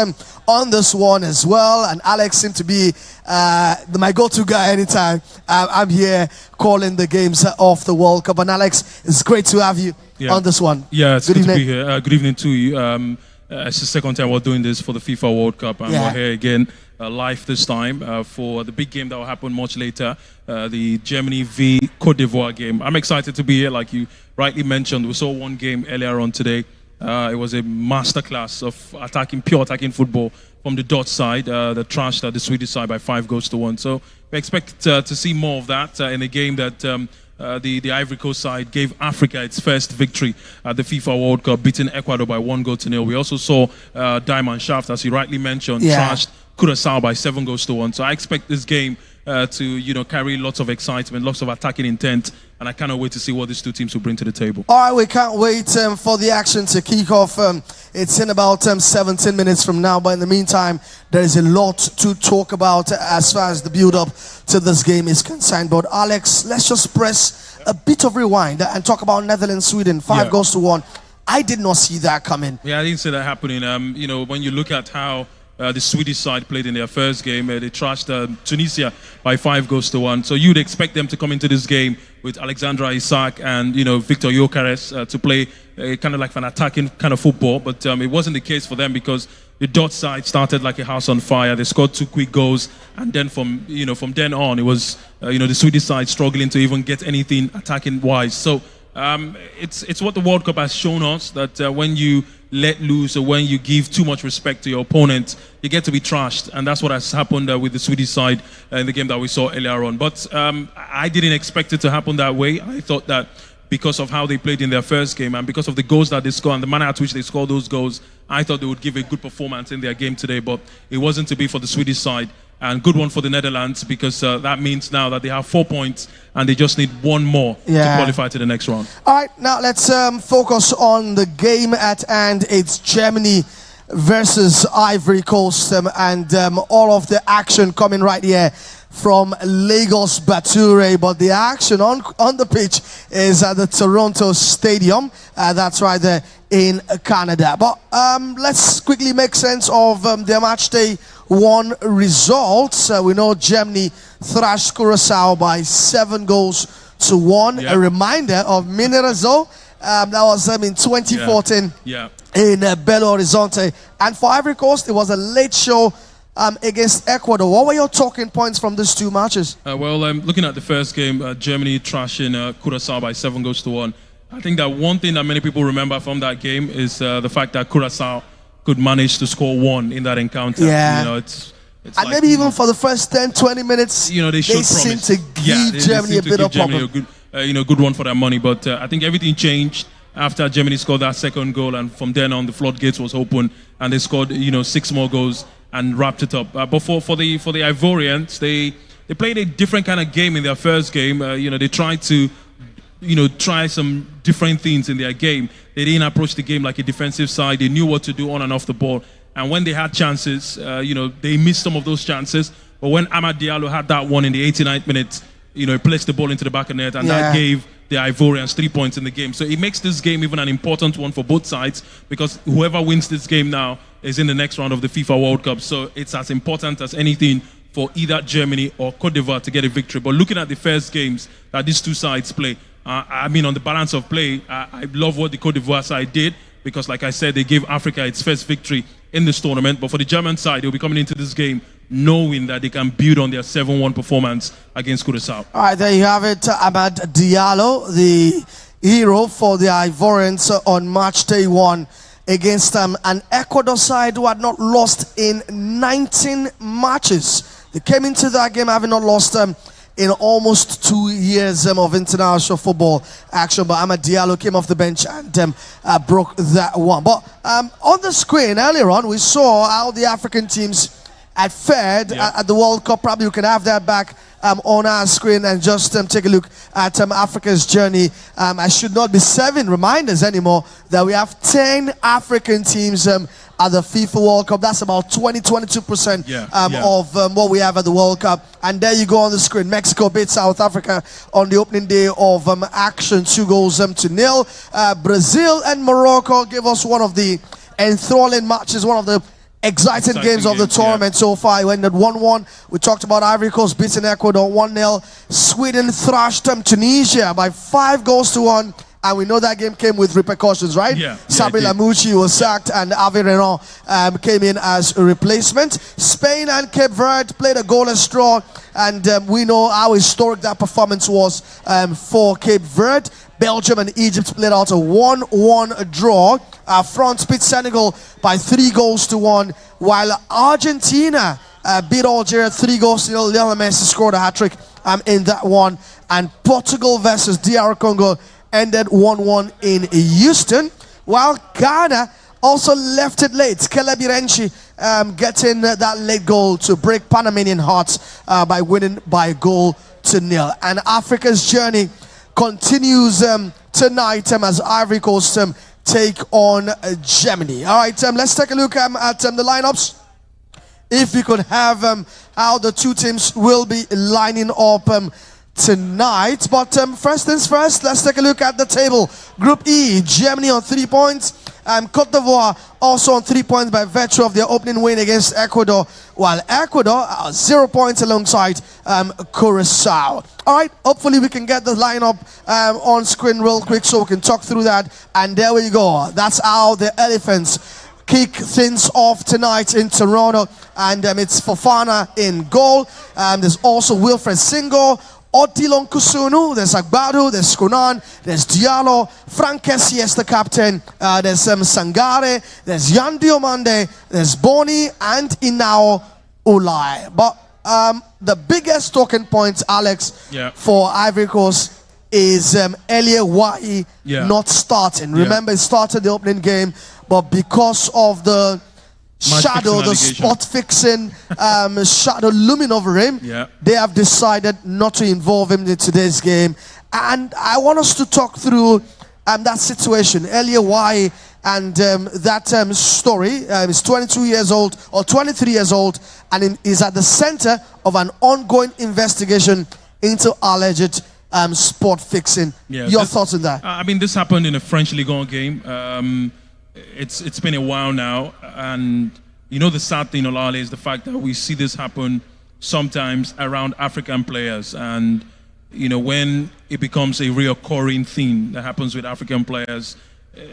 on this one as well, and Alex seems to be my go-to guy anytime I'm here calling the games of the World Cup. And Alex, it's great to have you on this one. Yeah, it's good to be here. Good evening to you. It's the second time we're doing this for the FIFA World Cup, and we're here again live this time for the big game that will happen much later, the Germany v Cote d'Ivoire game. I'm excited to be here, like you rightly mentioned. We saw one game earlier on today. It was a masterclass of pure attacking football from the Dutch side. They trashed the Swedish side by 5-1. So we expect to see more of that in a game that the Ivory Coast side gave Africa its first victory at the FIFA World Cup, beating Ecuador by 1-0. We also saw Diamond Shaft, as you rightly mentioned, trashed Curaçao by 7-1. So I expect this game to carry lots of excitement, lots of attacking intent, and I cannot wait to see what these two teams will bring to the table. All right, we can't wait for the action to kick off. It's in about 17 minutes from now, but in the meantime, there is a lot to talk about as far as the build-up to this game is concerned. But Alex, let's just press a bit of rewind and talk about Netherlands-Sweden, 5-1. I did not see that coming. Yeah, I didn't see that happening. When you look at how the Swedish side played in their first game, they trashed Tunisia by 5-1. So you'd expect them to come into this game with Alexandra Isak and Victor Gyökeres to play kind of like an attacking kind of football, but it wasn't the case for them because the Dutch side started like a house on fire. They scored 2 quick goals, and then from then on it was the Swedish side struggling to even get anything attacking wise. So it's what the World Cup has shown us, that when you let loose or when you give too much respect to your opponent, you get to be trashed, and that's what has happened with the Swedish side in the game that we saw earlier on. But I didn't expect it to happen that way. I thought that because of how they played in their first game and because of the goals that they scored and the manner at which they scored those goals, I thought they would give a good performance in their game today, but it wasn't to be for the Swedish side. And good one for the Netherlands, because that means now that they have 4 points and they just need one more to qualify to the next round. All right, now let's focus on the game at hand. It's Germany versus Ivory Coast, and all of the action coming right here from Lagos Bature. But the action on the pitch is at the Toronto Stadium. That's right there in Canada. But let's quickly make sense of their match day 1 results. We know Germany thrashed Curaçao by 7-1. A reminder of Mineirazo, that was in 2014 in Belo Horizonte. And for Ivory Coast, it was a late show against Ecuador. What were your talking points from these two matches? Looking at the first game, Germany trashing Curaçao by 7-1. I think that one thing that many people remember from that game is the fact that Curaçao could manage to score 1 in that encounter. It's and like, maybe even for the first 10-20 minutes, they seem to give Germany a bit of problem. Good one for their money. But I think everything changed after Germany scored that second goal, and from then on the floodgates was open, and they scored 6 more goals and wrapped it up. But for the Ivorians, they played a different kind of game in their first game. They tried to try some different things in their game. They didn't approach the game like a defensive side. They knew what to do on and off the ball. And when they had chances, they missed some of those chances. But when Amad Diallo had that one in the 89th minute, he placed the ball into the back of the net, and that gave the Ivorians 3 points in the game. So it makes this game even an important one for both sides, because whoever wins this game now is in the next round of the FIFA World Cup. So it's as important as anything for either Germany or Cote d'Ivoire to get a victory. But looking at the first games that these two sides play, on the balance of play, I love what the Cote d'Ivoire side did, because like I said, they gave Africa its first victory in this tournament. But for the German side, they'll be coming into this game knowing that they can build on their 7-1 performance against Curaçao. All right, there you have it. Amad Diallo, the hero for the Ivorians on match day 1 against an Ecuador side who had not lost in 19 matches. They came into that game having not lost in almost 2 years of international football action. But Amad Diallo came off the bench and broke that one. But on the screen earlier on, we saw how the African teams had fared at the World Cup. Probably you can have that back on our screen and just take a look at Africa's journey. I should not be serving reminders anymore that we have 10 African teams at the FIFA World Cup. That's about 22% of what we have at the World Cup. And there you go on the screen. Mexico beat South Africa on the opening day of action, 2-0. Brazil and Morocco gave us one of the enthralling matches, one of the exciting games of the tournament so far. It ended 1-1. We talked about Ivory Coast beating Ecuador 1-0. Sweden thrashed Tunisia by 5-1. And we know that game came with repercussions, right? Sabri Lamouchi was sacked and Hervé Renard came in as a replacement. Spain and Cape Verde played a goalless draw, and we know how historic that performance was for Cape Verde. Belgium and Egypt played out a 1-1 draw. France beat Senegal by 3-1, while Argentina beat Algeria 3-0. Lionel Messi scored a hat-trick in that one. And Portugal versus DR Congo ended 1-1 in Houston, while Ghana also left it late. Caleb Irenchi getting that late goal to break Panamanian hearts by winning by 1-0. And Africa's journey continues tonight as Ivory Coast take on Germany. All right, let's take a look at the lineups. If we could have how the two teams will be lining up tonight. But first things first, let's take a look at the table. Group E, Germany on 3 points. Cote d'Ivoire also on 3 points by virtue of their opening win against Ecuador, while Ecuador 0 points alongside Curacao. All right, hopefully we can get the lineup on screen real quick so we can talk through that. And there we go. That's how the Elephants kick things off tonight in Toronto. And it's Fofana in goal. There's also Wilfred Singo, Odilon Kusunu, there's Agbadu, there's Konan, there's Diallo, Frank Kessie is the captain, there's Sangare, there's Yan Diomande, there's Boni, and Inao Ulai. But the biggest talking point, Alex, for Ivory Coast is Elie Wahi not starting. Remember, he started the opening game, but because of the shadow, the spot fixing shadow looming over him, they have decided not to involve him in today's game. And I want us to talk through that situation. Elie Wahi and that story. He's 22 years old or 23 years old, and is at the center of an ongoing investigation into alleged spot fixing. Your thoughts on that? I mean, this happened in a French Ligue 1 game. It's been a while now, and you know the sad thing, Olale, is the fact that we see this happen sometimes around African players, and you know when it becomes a reoccurring theme that happens with African players,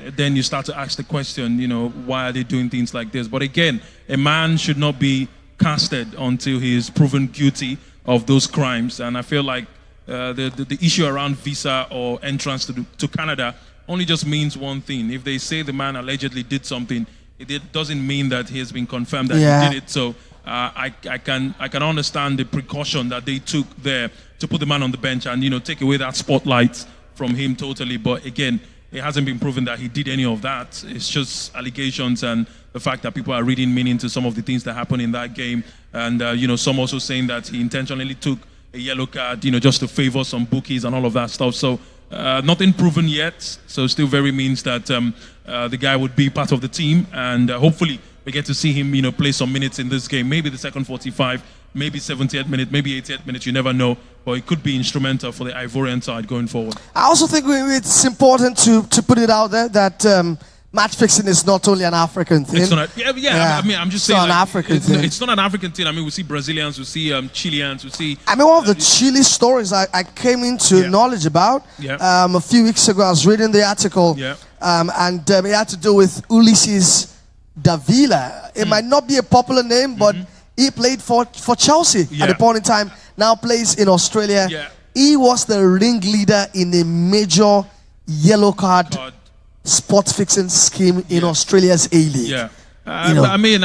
then you start to ask the question, you know, why are they doing things like this? But again, a man should not be casted until he is proven guilty of those crimes, and I feel like the issue around visa or entrance to Canada only just means one thing. If they say the man allegedly did something, it doesn't mean that he has been confirmed that he did it. So I can understand the precaution that they took there to put the man on the bench and, you know, take away that spotlight from him totally. But again, it hasn't been proven that he did any of that. It's just allegations and the fact that people are reading meaning to some of the things that happened in that game. And, you know, some also saying that he intentionally took a yellow card, you know, just to favor some bookies and all of that stuff. So nothing proven yet, so still very means that the guy would be part of the team, and hopefully we get to see him, you know, play some minutes in this game. Maybe the second 45, maybe 70th minute, maybe 80th minute. You never know, but it could be instrumental for the Ivorian side going forward. I also think it's important to put it out there that match fixing is not only an African thing. It's not. I mean, I'm just saying. It's not an African thing. It's not an African thing. I mean, we see Brazilians, we see Chileans, we see. I mean, one of the Chile stories I came into knowledge about a few weeks ago. I was reading the article, and it had to do with Ulises Davila. It might not be a popular name, but he played for Chelsea at the point in time. Now plays in Australia. He was the ringleader in a major yellow card spot fixing scheme in Australia's A-League. I mean,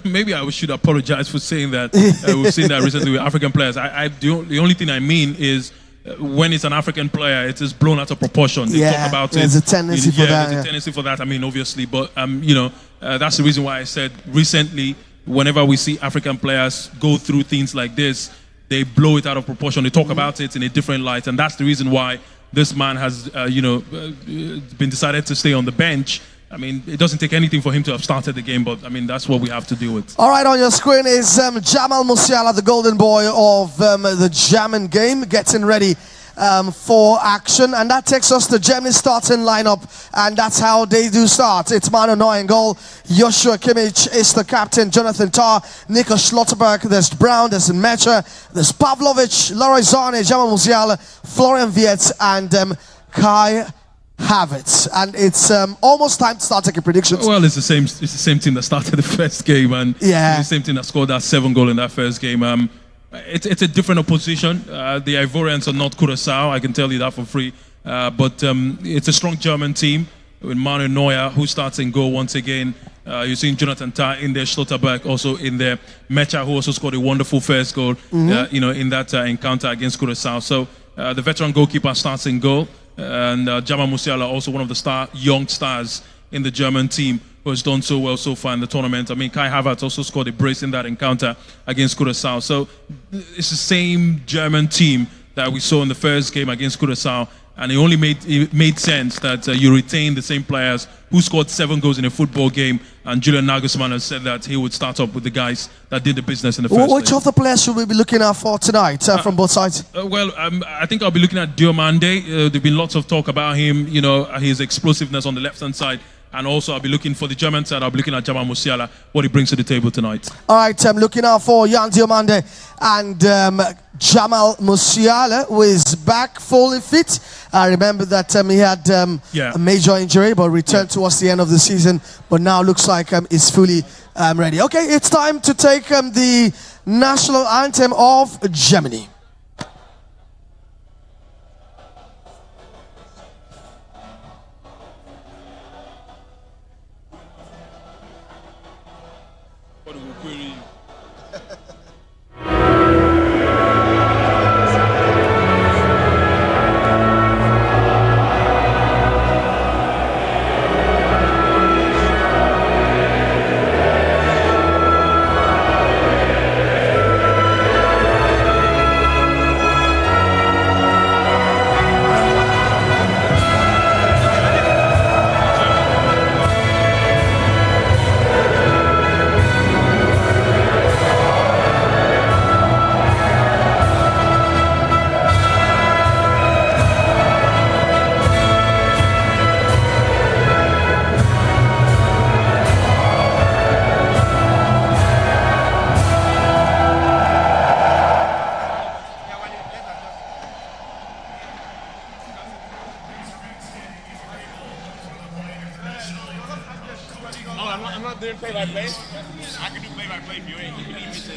maybe I should apologize for saying that. We've seen that recently with African players. The only thing I mean is when it's an African player, it is blown out of proportion. They talk about there's a tendency for that. There's a tendency for that. I mean, obviously, but you know, that's the reason why I said recently, whenever we see African players go through things like this, they blow it out of proportion. They talk about it in a different light, and that's the reason why this man has, been decided to stay on the bench. I mean, it doesn't take anything for him to have started the game, but I mean, that's what we have to deal with. All right, on your screen is Jamal Musiala, the golden boy of the German game, getting ready for action, and that takes us to Germany's starting lineup, and that's how they do start. It's Manuel Neuer in goal, Joshua Kimmich is the captain, Jonathan Tah, Nico Schlotterberg, there's Brown, there's Mecha, there's Pavlovic, Leroy Sané, Jamal Musiala, Florian Wirtz, and Kai Havertz. And it's almost time to start taking predictions. Well, it's the same team that started the first game, and yeah, it's the same team that scored that 7 goal in that first game. It's a different opposition. The Ivorians are not Curacao, I can tell you that for free. But it's a strong German team with Manuel Neuer, who starts in goal once again. You're seeing Jonathan Tah in there, Schlotterberg also in there, Mecha, who also scored a wonderful first goal, in that encounter against Curacao. So the veteran goalkeeper starts in goal, and Jamal Musiala, also one of the young stars in the German team, who has done so well so far in the tournament. I mean, Kai Havertz also scored a brace in that encounter against Curacao. So it's the same German team that we saw in the first game against Curacao, and it only made sense that you retain the same players who scored 7 goals in a football game, and Julian Nagelsmann has said that he would start up with the guys that did the business in the first Which of the players should we be looking out for tonight from both sides? I think I'll be looking at Diomande. There's been lots of talk about him, his explosiveness on the left-hand side. And also, I'll be looking for the German side. I'll be looking at Jamal Musiala, what he brings to the table tonight. All right, I'm looking out for Jan Diomande and Jamal Musiala, who is back fully fit. I remember that he had a major injury, but returned towards the end of the season. But now looks like he's fully ready. Okay, it's time to take the national anthem of Germany. I'm not doing play-by-play. I can do play-by-play if you ain't. You can even say.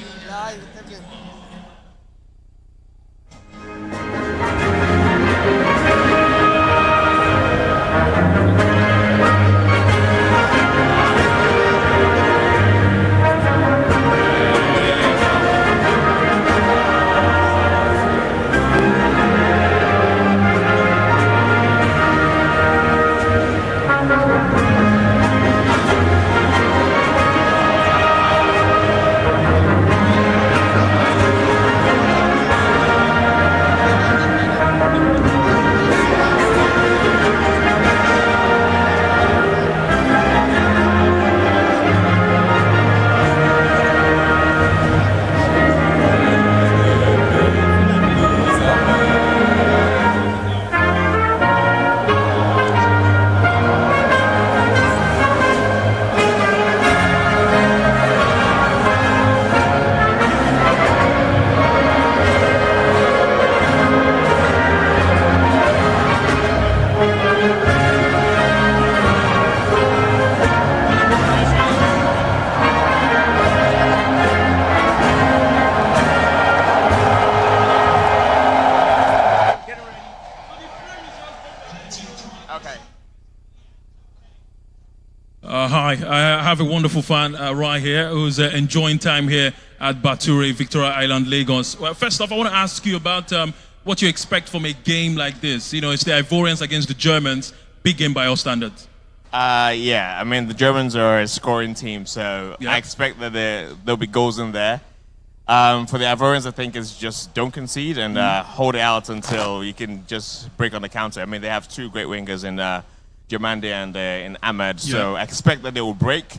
Hi, I have a wonderful fan right here who's enjoying time here at Bature, Victoria Island, Lagos. Well, first off, I want to ask you about what you expect from a game like this. You know, it's the Ivorians against the Germans. Big game by all standards. Yeah, I mean, the Germans are a scoring team, so I expect that there'll be goals in there. For the Ivorians, I think it's just don't concede and hold it out until you can just break on the counter. I mean, they have two great wingers in Diamande and in Ahmed, so I expect that they will break,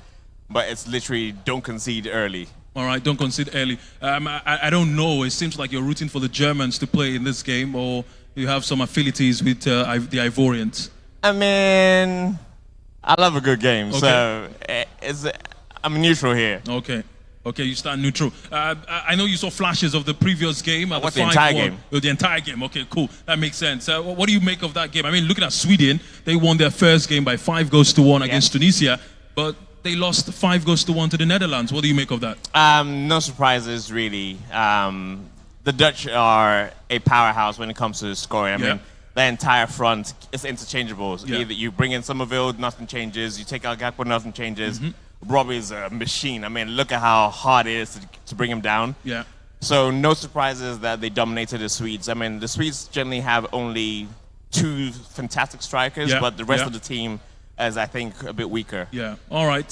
but it's literally don't concede early. All right, don't concede early. I don't know. It seems like you're rooting for the Germans to play in this game, or you have some affinities with the Ivorians. I mean, I love a good game, Okay. so I'm neutral here. Okay. Okay, you stand neutral. I know you saw flashes of the previous game. What, the entire game? Oh, the entire game. Okay, cool. That makes sense. What do you make of that game? I mean, looking at Sweden, they won their first game by 5-1 against Tunisia, but they lost 5-1 to the Netherlands. What do you make of that? No surprises, really. The Dutch are a powerhouse when it comes to scoring. I mean, their entire front is interchangeable. Either you bring in Somerville, nothing changes. You take out Gakpo, nothing changes. Robbie is a machine. I mean, look at how hard it is to bring him down. Yeah. So no surprises that they dominated the Swedes. I mean, the Swedes generally have only 2 fantastic strikers, but the rest of the team is, I think, a bit weaker. Yeah. All right.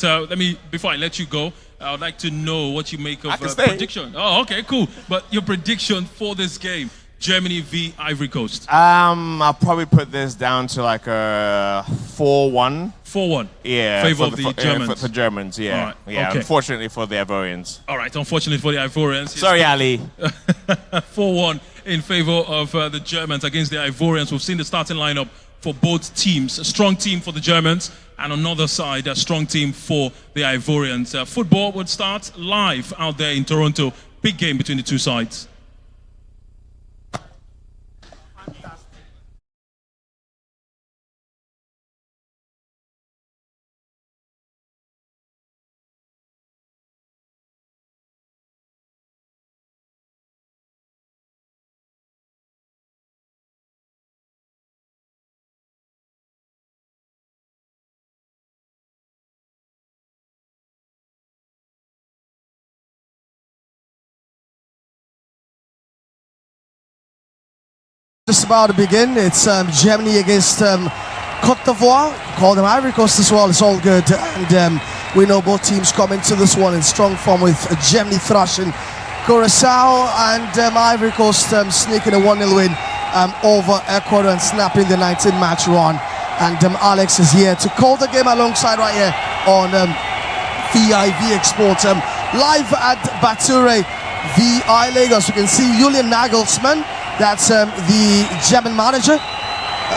Before I let you go, I would like to know what you make of prediction. Oh, okay, cool. But your prediction for this game, Germany v Ivory Coast. I'll probably put this down to like a 4-1. 4-1. Yeah. Favor of the Germans. For Germans, yeah. All right. Yeah. Okay. Unfortunately for the Ivorians. All right. Unfortunately for the Ivorians. Sorry, Ali. 4-1 in favor of the Germans against the Ivorians. We've seen the starting lineup for both teams. A strong team for the Germans, and on the other side, a strong team for the Ivorians. Football would start live out there in Toronto. Big game between the two sides. Just about to begin. It's Germany against Cote d'Ivoire. Call them Ivory Coast as well. It's all good. And we know both teams come into this one in strong form, with Germany thrashing Curacao and Ivory Coast sneaking a 1-0 win over Ecuador and snapping the 19-match run. And Alex is here to call the game alongside right here on vivxsports. Live at Bature VI Lagos. You can see Julian Nagelsmann. That's the German manager,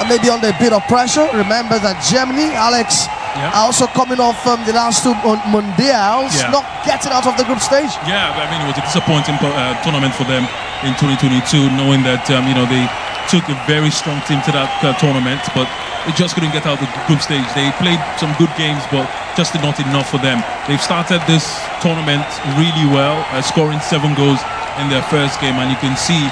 maybe under a bit of pressure. Remember that Germany, Alex, also coming off the last 2 Mundials, not getting out of the group stage. Yeah, I mean, it was a disappointing tournament for them in 2022, knowing that, they took a very strong team to that tournament, but they just couldn't get out of the group stage. They played some good games, but just not enough for them. They've started this tournament really well, scoring 7 goals in their first game, and you can see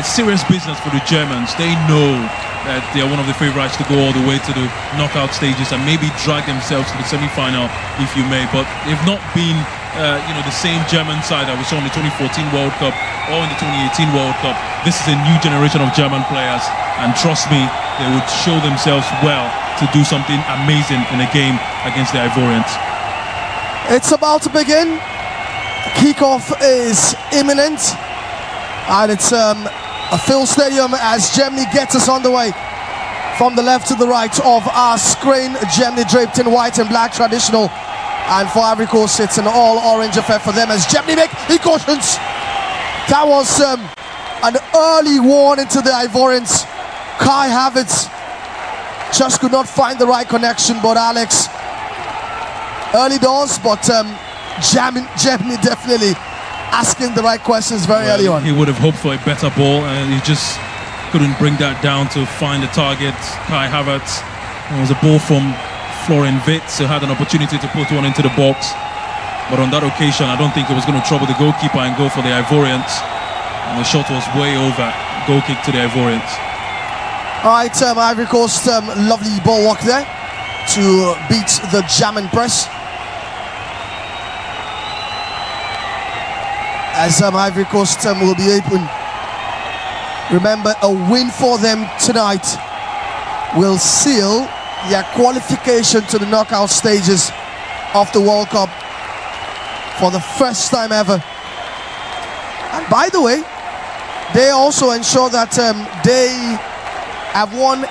serious business for the Germans. They know that they are one of the favourites to go all the way to the knockout stages and maybe drag themselves to the semi-final, if you may. But they've not been, the same German side that we saw in the 2014 World Cup or in the 2018 World Cup. This is a new generation of German players, and trust me, they would show themselves well to do something amazing in a game against the Ivorians. It's about to begin. Kickoff is imminent, and it's a filled stadium as Germany gets us on the way. From the left to the right of our screen, Germany draped in white and black traditional, and for Ivory Coast it's an all-orange affair for them as Germany make precautions. That was an early warning to the Ivorians. Kai Havertz just could not find the right connection, but Alex, early doors, but Germany definitely asking the right questions very early on. He would have hoped for a better ball, and he just couldn't bring that down to find the target. Kai Havertz. It was a ball from Florian Wirtz, who had an opportunity to put one into the box, but on that occasion I don't think it was going to trouble the goalkeeper and go for the Ivorians, and the shot was way over. Goal kick to the Ivorians. Alright, Ivory Coast, lovely ball walk there to beat the German press. As Ivory Coast will be open. Remember, a win for them tonight will seal their qualification to the knockout stages of the World Cup for the first time ever. And by the way, they also ensure that they have won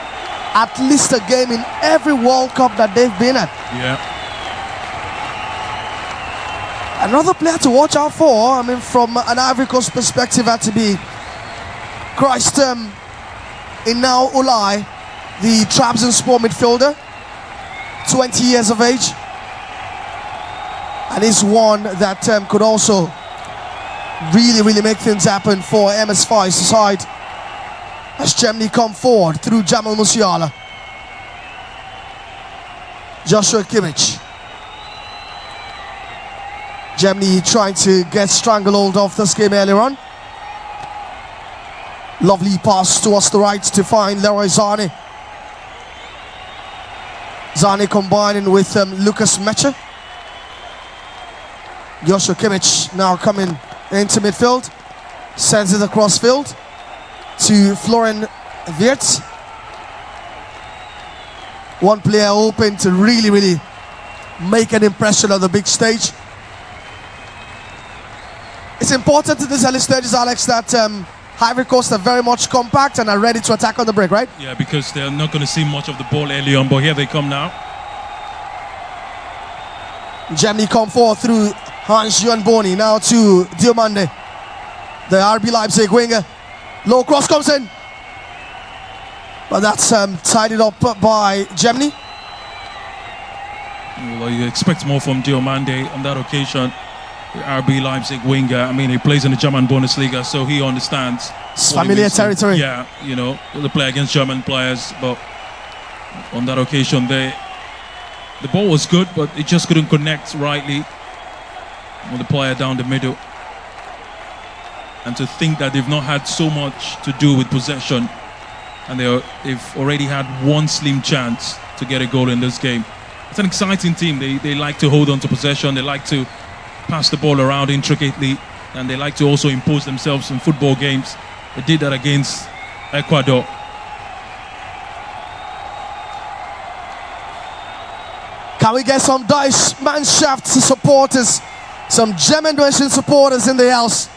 at least a game in every World Cup that they've been at. Yeah. Another player to watch out for, I mean, from an Ivory Coast perspective, had to be Christ Inau Ulai, the Trabzonspor midfielder, 20 years of age. And he's one that could also really make things happen for MS5's side as Germany come forward through Jamal Musiala. Joshua Kimmich. Germany trying to get stranglehold of this game earlier on. Lovely pass towards the right to find Leroy Zane. Zane combining with Lucas Mecha. Joshua Kimmich now coming into midfield. Sends it across field to Florian Wirtz. One player open to really make an impression on the big stage. It's important in these early stages, Alex, that Ivory Coast are very much compact and are ready to attack on the break, right? Yeah, because they're not going to see much of the ball early on, but here they come now. Germany come forward through Hans-Johan Boni, now to Diomande. The RB Leipzig winger. Low cross comes in. But that's tidied up by Germany. Well, you expect more from Diomande on that occasion. The RB Leipzig winger. I mean, he plays in the German Bundesliga, so he understands. It's familiar territory. Yeah, you know, they play against German players, but on that occasion, the ball was good, but it just couldn't connect rightly with the player down the middle. And to think that they've not had so much to do with possession, and they've already had one slim chance to get a goal in this game. It's an exciting team. They like to hold on to possession. They like to pass the ball around intricately, and they like to also impose themselves in football games. They did that against Ecuador. Can we get some Deutsche Mannschaft supporters, some German Deutschen supporters in the house?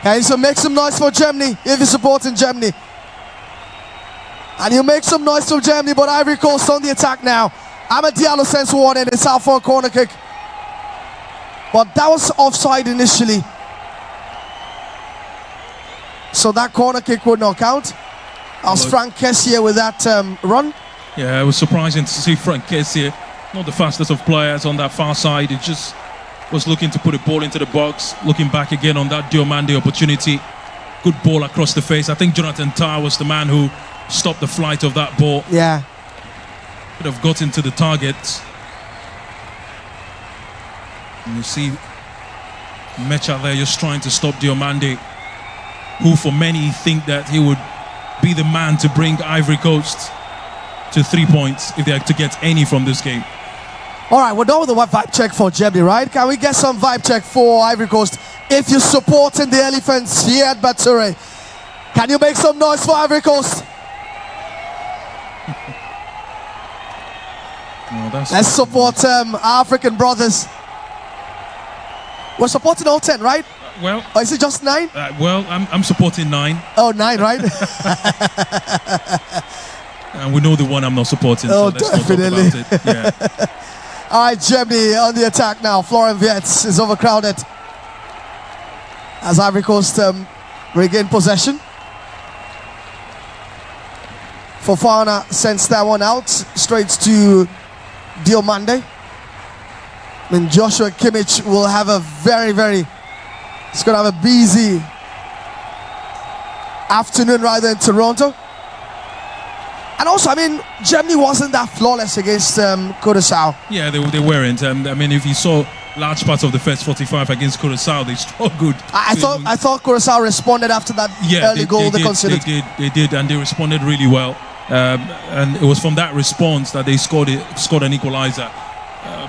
Can you make some noise for Germany if you're supporting Germany? And you make some noise for Germany, but Ivory Coast on the attack now. Ahmed Diallo sends one in, it's out for a corner kick. But that was offside initially. So that corner kick would not count. As Frank Kessier with that run. Yeah, it was surprising to see Frank Kessier, not the fastest of players on that far side. He just was looking to put a ball into the box, looking back again on that Diomande opportunity. Good ball across the face. I think Jonathan Tah was the man who stopped the flight of that ball. Yeah. Could have got into the target. And you see Mecha there just trying to stop Diomande, who for many think that he would be the man to bring Ivory Coast to 3 points if they are to get any from this game. All right, we're done with the vibe check for Germany, right? Can we get some vibe check for Ivory Coast? If you're supporting the Elephants here at Bature, can you make some noise for Ivory Coast? Let's support our African brothers. We're supporting all 10, right? Well, or is it just 9? Well, I'm supporting 9. Oh, 9, right? And we know the one I'm not supporting, so let's definitely. not talk about it. Yeah. All right, Germany on the attack now. Florian Wirtz is overcrowded as Ivory Coast regain possession. Fofana sends that one out straight to Diomande. And Joshua Kimmich will have a he's going to have a busy afternoon right there in Toronto. And also, I mean, Germany wasn't that flawless against Curaçao. Yeah, they weren't. I mean, if you saw large parts of the first 45 against Curaçao, they struggled. I thought Curaçao responded after that early goal they conceded. They did, and they responded really well. And it was from that response that they scored an equalizer.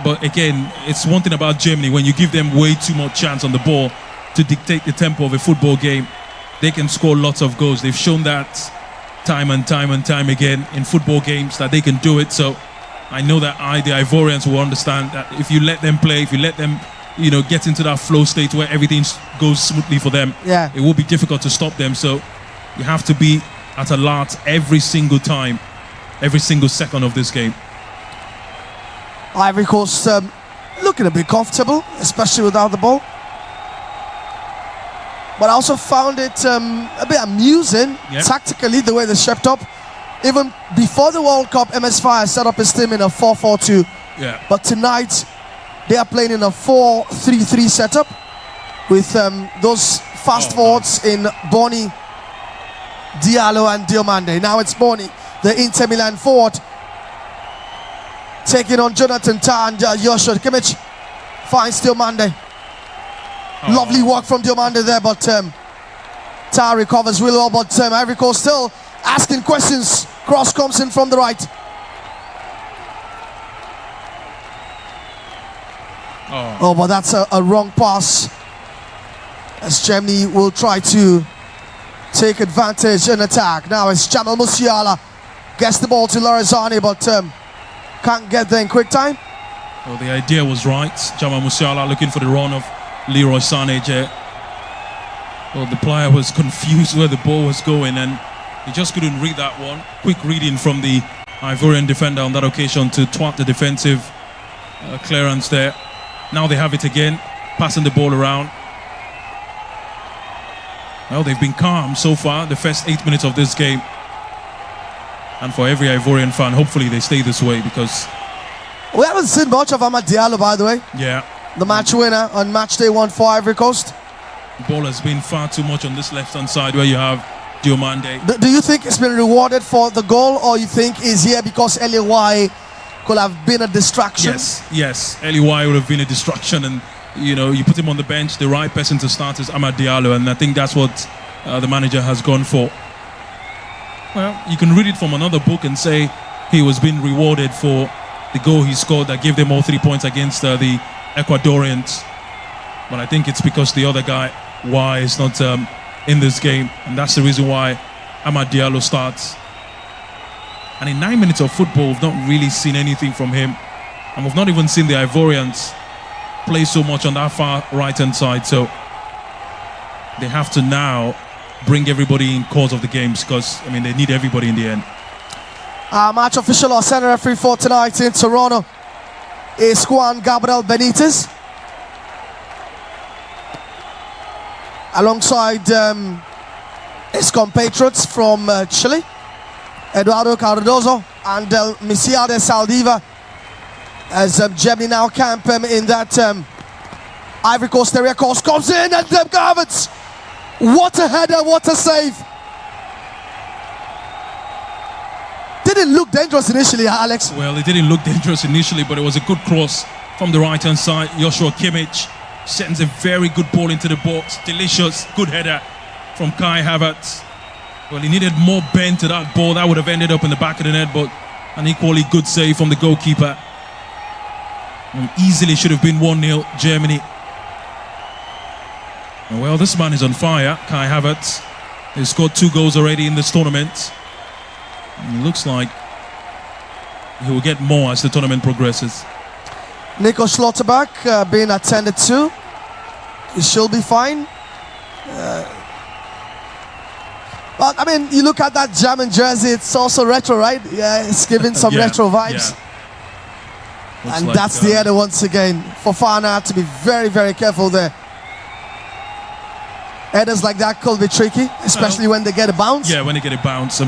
But again, it's one thing about Germany, when you give them way too much chance on the ball to dictate the tempo of a football game, they can score lots of goals. They've shown that time and time again in football games that they can do it. So I know that the Ivorians will understand that if you let them play, if you let them get into that flow state where everything goes smoothly for them, Yeah. it will be difficult to stop them. So you have to be at alert every single time, every single second of this game. Ivory Coast looking a bit comfortable, especially without the ball. But I also found it a bit amusing, tactically, the way they stepped up. Even before the World Cup, MS5 set up his team in a 4-4-2. Yeah. But tonight, they are playing in a 4-3-3 setup with those fast forwards in Boni, Diallo and Diomande. Now it's Boni, the Inter Milan forward, taking on Jonathan Tah and Joshua Kimmich. Finds Diomande. Lovely work from Diomande there, but Tah recovers really well. But Ivory Coast still asking questions. Cross comes in from the right. Oh, but that's a wrong pass, as Germany will try to take advantage and attack. Now it's Jamal Musiala, gets the ball to Lorenzo, but can't get there in quick time. Well, the idea was right. Jamal Musiala looking for the run of Leroy Sané. Well, the player was confused where the ball was going, and he just couldn't read that one. Quick reading from the Ivorian defender on that occasion to twat the defensive clearance there. Now they have it again, passing the ball around. Well, they've been calm so far, the first 8 minutes of this game. And for every Ivorian fan, hopefully they stay this way, because... We haven't seen much of Amad Diallo, by the way. Yeah. The match winner on match day 1 for Ivory Coast. The ball has been far too much on this left-hand side where you have Diomande. Do you think it's been rewarded for the goal, or you think he's here because Eliwai could have been a distraction? Yes. Eliwai would have been a distraction, and you put him on the bench. The right person to start is Amad Diallo, and I think that's what the manager has gone for. Well, you can read it from another book and say he was being rewarded for the goal he scored that gave them all 3 points against the Ecuadorians. But I think it's because the other guy, Y, is not in this game, and that's the reason why Amad Diallo starts. And in 9 minutes of football, we've not really seen anything from him, and we've not even seen the Ivorians play so much on that far right-hand side. So they have to now bring everybody in course of the games, because they need everybody in the end. Match official or center referee for tonight in Toronto is Juan Gabriel Benitez, alongside his compatriots from Chile, Eduardo Cardozo and Del Misia de Saldiva, as Germany now camp in that Ivory Coast area. Course comes in, and Havertz, what a header, what a save. Didn't look dangerous initially, Alex. Well, it didn't look dangerous initially, but it was a good cross from the right-hand side. Joshua Kimmich sends a very good ball into the box. Delicious, good header from Kai Havertz. Well, he needed more bend to that ball. That would have ended up in the back of the net, but an equally good save from the goalkeeper. And easily should have been 1-0 Germany. And well, this man is on fire, Kai Havertz. He's scored 2 goals already in this tournament. And it looks like he will get more as the tournament progresses. Nico Schlotterbeck being attended to. He should be fine. But you look at that German jersey, it's also retro, right? Yeah, it's giving some retro vibes. Yeah. And that's the header once again. Fofana to be very, very careful there. Headers like that could be tricky, especially when they get a bounce. Yeah, when they get a bounce.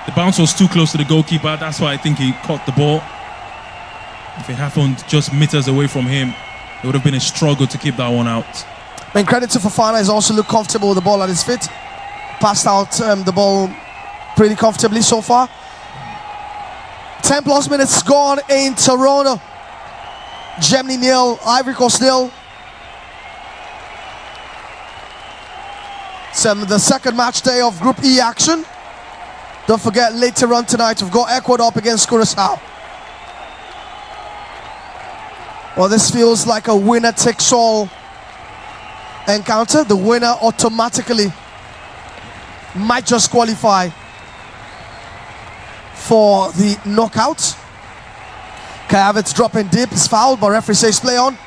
The bounce was too close to the goalkeeper. That's why I think he caught the ball. If it happened just meters away from him, it would have been a struggle to keep that one out. Credit to Fofana, he's also looked comfortable with the ball at his feet. Passed out the ball pretty comfortably so far. 10 plus minutes gone in Toronto. Germany 0, Ivory Coast 0. The second match day of Group E action. Don't forget, later on tonight we've got Ecuador up against Curaçao. Well, this feels like a winner-takes-all encounter. The winner automatically might just qualify for the knockout. Kai Havertz dropping deep, is fouled, but referee says play on.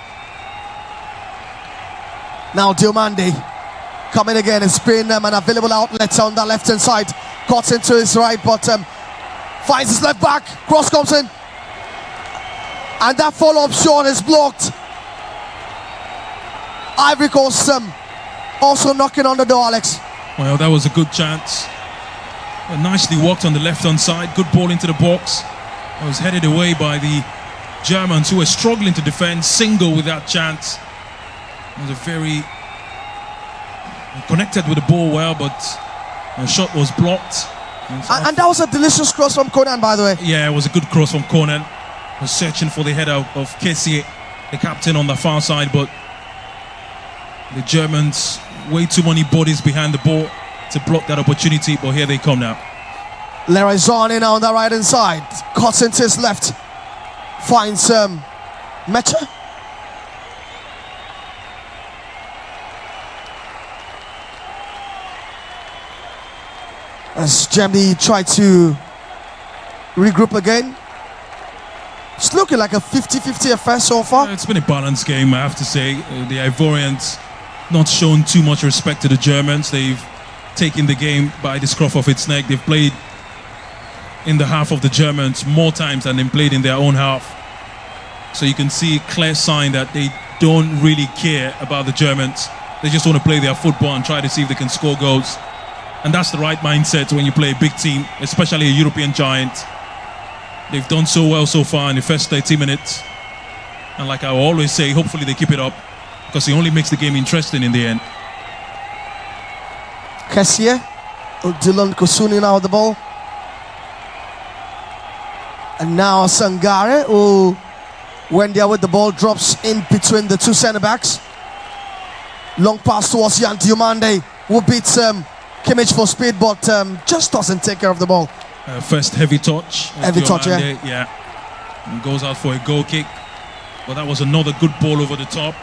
Now Diomande coming again. It's been an available outlet on the left hand side. Cuts into his right, but finds his left back. Cross comes in, and that follow-up shot is blocked. Ivory Coast also knocking on the door, Alex. Well, that was a good chance. Nicely walked on the left-hand side. Good ball into the box. It was headed away by the Germans, who were struggling to defend. Single with that chance. It was a very connected with the ball well, but the shot was blocked. And that was a delicious cross from Conan, by the way. Yeah, it was a good cross from Conan. Was searching for the header of Kessie, the captain, on the far side, but the Germans, way too many bodies behind the ball to block that opportunity, but here they come now. Leroy Zane now on the right hand side. Cuts into his left. Finds Mecha. As Germany try to regroup again. It's looking like a 50-50 affair so far. It's been a balanced game, I have to say. The Ivorians not shown too much respect to the Germans. They've taken the game by the scruff of its neck. They've played in the half of the Germans more times than they played in their own half. So you can see a clear sign that they don't really care about the Germans. They just want to play their football and try to see if they can score goals. And that's the right mindset when you play a big team, especially a European giant. They've done so well so far in the first 30 minutes. And like I always say, hopefully they keep it up, because it only makes the game interesting in the end. Kessie, Dylan Kusuni now with the ball. And now Sangare, who when they're with the ball, drops in between the two centre-backs. Long pass towards Jan Diomande, who beats Kimmich for speed, but just doesn't take care of the ball. First heavy touch. Heavy touch, yeah. Yeah. And goes out for a goal kick. But that was another good ball over the top,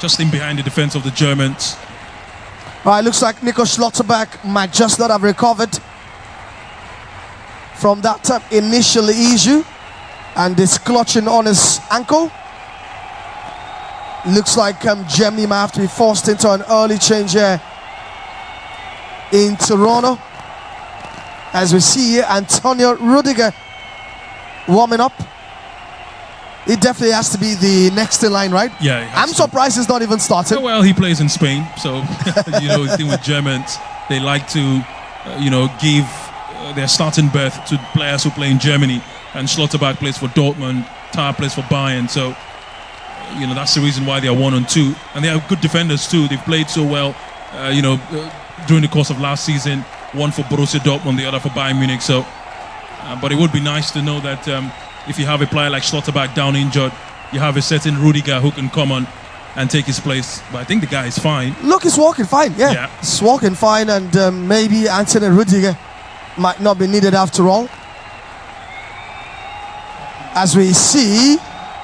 just in behind the defence of the Germans. Right, looks like Nico Schlotterbeck might just not have recovered from that initial issue, and is clutching on his ankle. Looks like Germany might have to be forced into an early change here in Toronto. As we see here, Antonio Rudiger warming up. It definitely has to be the next in line, right? Yeah. I'm surprised he's not even started. Yeah, well, he plays in Spain, so the thing with Germans, they like to, give their starting berth to players who play in Germany. And Schlotterbeck plays for Dortmund, Tah plays for Bayern, so that's the reason why they are 1 and 2. And they are good defenders too. They've played so well, during the course of last season. One for Borussia Dortmund, the other for Bayern Munich. So, but it would be nice to know that if you have a player like Schlotterbeck down injured, you have a certain Rudiger who can come on and take his place. But I think the guy is fine. Look, he's walking fine. Yeah. He's walking fine, and maybe Antonio Rudiger might not be needed after all. As we see,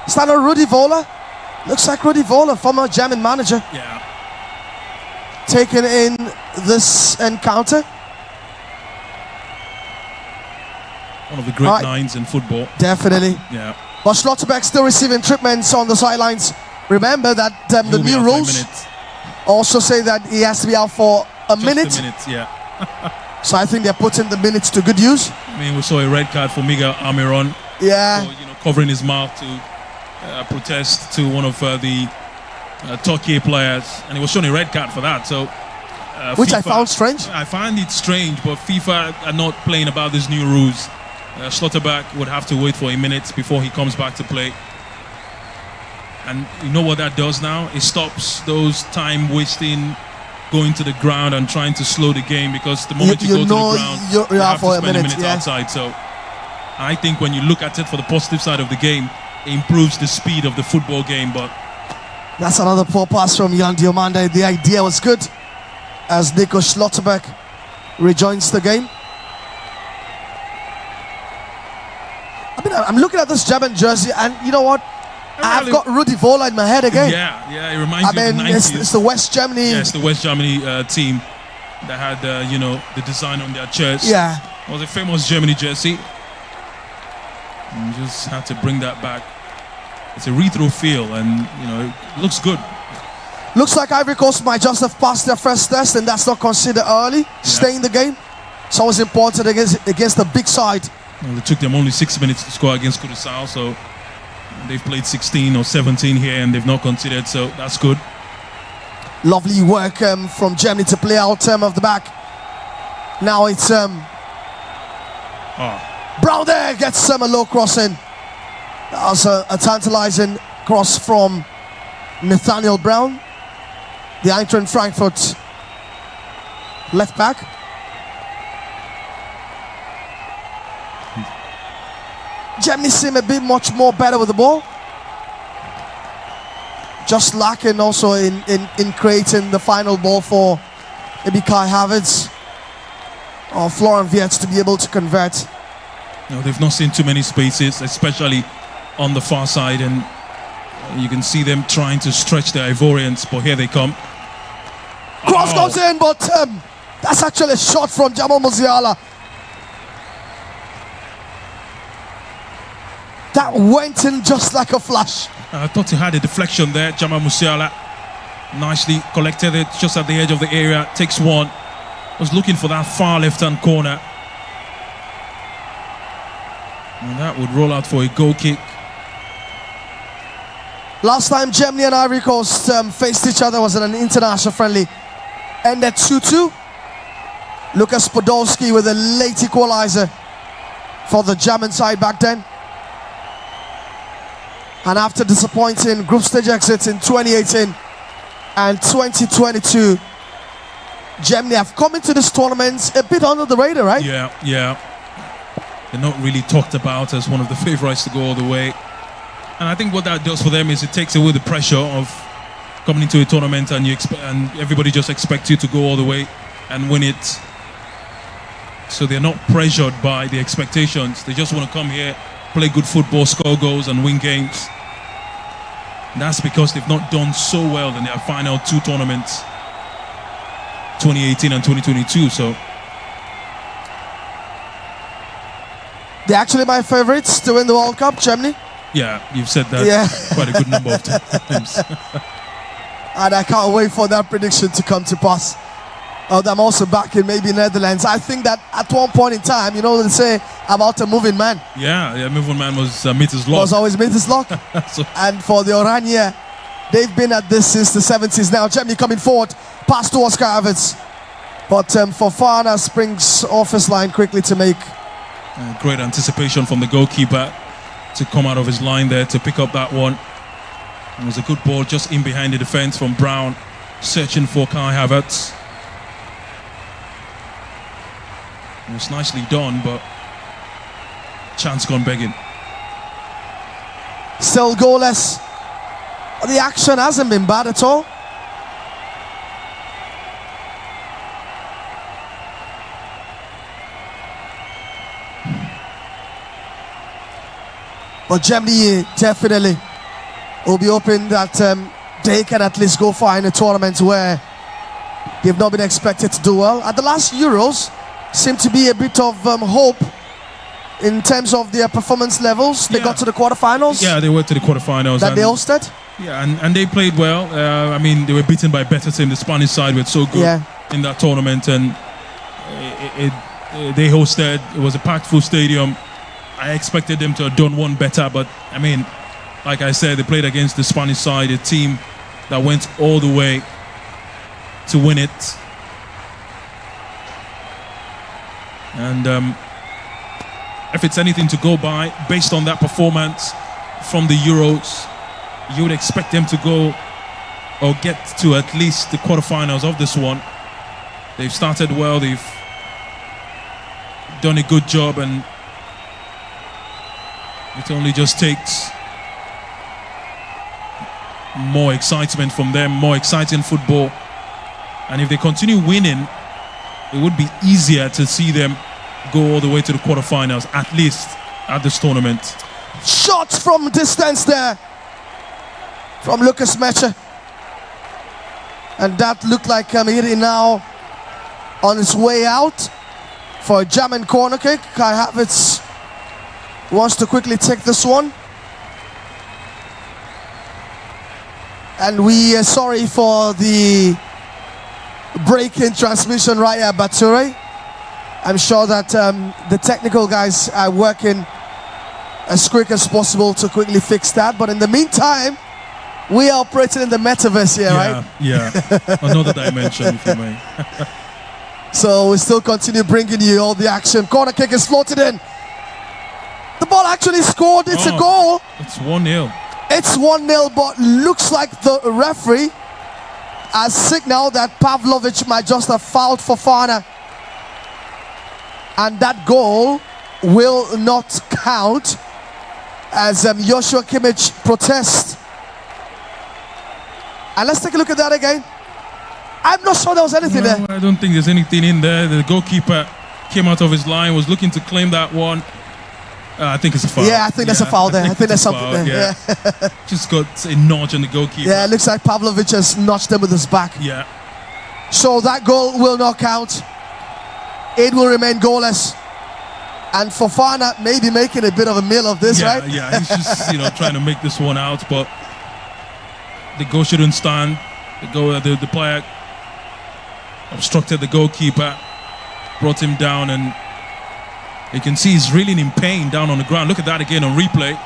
Stano Rudi Vola. Looks like Rudi Vola, former German manager. Yeah. Taking in this encounter. One of the great nines in football. Definitely. Yeah. But Schlotterbeck still receiving treatments on the sidelines. Remember that the new rules also say that he has to be out for a minute. A minute, yeah. So I think they're putting the minutes to good use. I mean, we saw a red card for Miguel Almiron. Yeah. For, covering his mouth to protest to one of the Turkey players, and he was shown a red card for that. So, which FIFA, I found strange. I find it strange, but FIFA are not playing about these new rules. Schlotterbeck would have to wait for a minute before he comes back to play. And you know what that does now? It stops those time wasting going to the ground and trying to slow the game, because the moment you go to the ground, you have to spend a minute outside. So I think when you look at it for the positive side of the game, it improves the speed of the football game. But that's another poor pass from Jan Diomande. The idea was good as Nico Schlotterbeck rejoins the game. I mean, I'm looking at this German jersey, and you know what? I've got Rudi Vola in my head again. Yeah, it reminds me of the 90s. It's the West Germany. Yeah, it's the West Germany team that had, the design on their chest. Yeah. It was a famous Germany jersey. And you just had to bring that back. It's a retro feel, and, it looks good. Looks like Ivory Coast might just have passed their first test, and that's not considered early. Stay in the game. It's always important against the big side. Well, it took them only 6 minutes to score against Curaçao, so they've played 16 or 17 here and they've not conceded, so that's good. Lovely work from Germany to play out of the back. Now it's Brown there gets a low cross in. That was a tantalizing cross from Nathaniel Brown, the Eintracht Frankfurt left back. Germany seem a bit much more better with the ball. Just lacking also in creating the final ball for maybe Kai Havertz or Florian Wirtz to be able to convert. No, they've not seen too many spaces, especially on the far side, and you can see them trying to stretch the Ivorians, but here they come. Cross comes in, but that's actually a shot from Jamal Musiala. That went in just like a flash. I thought he had a deflection there. Jamal Musiala nicely collected it just at the edge of the area. Takes one. Was looking for that far left-hand corner. And that would roll out for a goal kick. Last time Germany and Ivory Coast faced each other was in an international friendly. Ended 2-2. Lukas Podolski with a late equalizer for the German side back then. And after disappointing group stage exits in 2018 and 2022, Germany have come into this tournament a bit under the radar, right? Yeah. They're not really talked about as one of the favourites to go all the way. And I think what that does for them is it takes away the pressure of coming into a tournament and and everybody just expects you to go all the way and win it. So they're not pressured by the expectations. They just want to come here, play good football, score goals and win games. And that's because they've not done so well in their final two tournaments, 2018 and 2022. So they're actually my favourites to win the World Cup, Germany. Yeah, you've said that quite a good number of times. And I can't wait for that prediction to come to pass. I'm also back in maybe Netherlands. I think that at one point in time, you know what they say about a moving man. Yeah, moving man was Mitters Lock. Was always Mitters Lock. And for the Oranje, they've been at this since the 70s now. Germany coming forward, pass to Oscar Havertz. But Fofana springs off his line quickly to make. Great anticipation from the goalkeeper to come out of his line there to pick up that one. It was a good ball just in behind the defence from Brown, searching for Kai Havertz. It was nicely done, but chance gone begging. Still goalless. The action hasn't been bad at all. But Germany definitely will be hoping that they can at least go far in a tournament where they've not been expected to do well. At the last Euros, seemed to be a bit of hope in terms of their performance levels. They got to the quarterfinals. Yeah, they went to the quarterfinals. That they hosted. Yeah, and they played well. I mean, they were beaten by a better team. The Spanish side were so good in that tournament, and they hosted. It was a packed full stadium. I expected them to have done one better, but I mean, like I said, they played against the Spanish side, a team that went all the way to win it. And if it's anything to go by, based on that performance from the Euros, you would expect them to go or get to at least the quarterfinals of this one. They've started well, they've done a good job, and it only just takes more excitement from them, more exciting football. And if they continue winning, it would be easier to see them go all the way to the quarterfinals, at least at this tournament. Shots from distance there from Lucas Meche. And that looked like Kamiri now on its way out for a German corner kick. Kai Havertz wants to quickly take this one. And we are sorry for the break in transmission right at Bature. I'm sure that the technical guys are working as quick as possible to quickly fix that. But in the meantime, we are operating in the metaverse here, right? Yeah, another dimension, if you may. So we still continue bringing you all the action. Corner kick is floated in. The ball actually scored. It's a goal. It's 1-0. It's 1-0, but looks like the referee has signaled that Pavlovic might just have fouled Fofana. And that goal will not count as Joshua Kimmich protests. And let's take a look at that again. I'm not sure there was anything there. I don't think there's anything in there. The goalkeeper came out of his line, was looking to claim that one. I think it's a foul. Yeah, I think there's a foul there. I think there's something there. Yeah. Just got a nudge on the goalkeeper. Yeah, it looks like Pavlovic has notched him with his back. Yeah. So that goal will not count. It will remain goalless. And Fofana may be making a bit of a meal of this, right? Yeah, he's just trying to make this one out, but the goal shouldn't stand. The player obstructed the goalkeeper, brought him down, and you can see he's really in pain down on the ground. Look at that again on replay.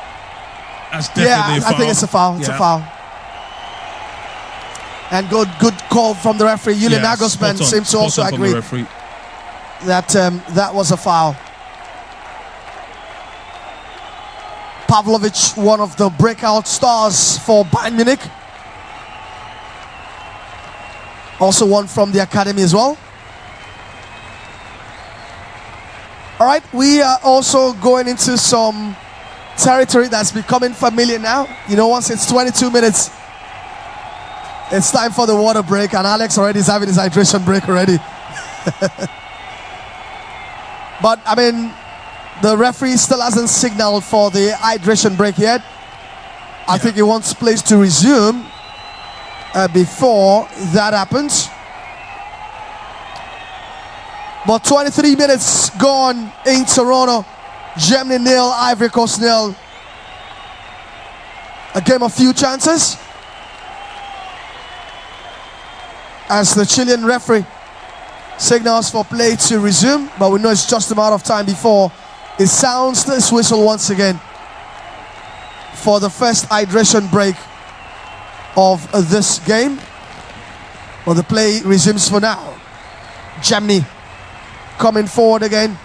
That's definitely a foul. I think it's a foul. It's a foul. And good call from the referee. Julian Nagelsmann seems to also agree that that was a foul. Pavlovic, one of the breakout stars for Bayern Munich. Also one from the academy as well. All right, we are also going into some territory that's becoming familiar now. Once it's 22 minutes, it's time for the water break, and Alex already is having his hydration break already. But, I mean, the referee still hasn't signaled for the hydration break yet. I think he wants plays to resume before that happens. But 23 minutes gone in Toronto. Germany 0, Ivory Coast 0. A game of few chances. As the Chilean referee signals for play to resume, but we know it's just a matter of time before it sounds this whistle once again for the first hydration break of this game. Well, the play resumes for now. Germany coming forward again.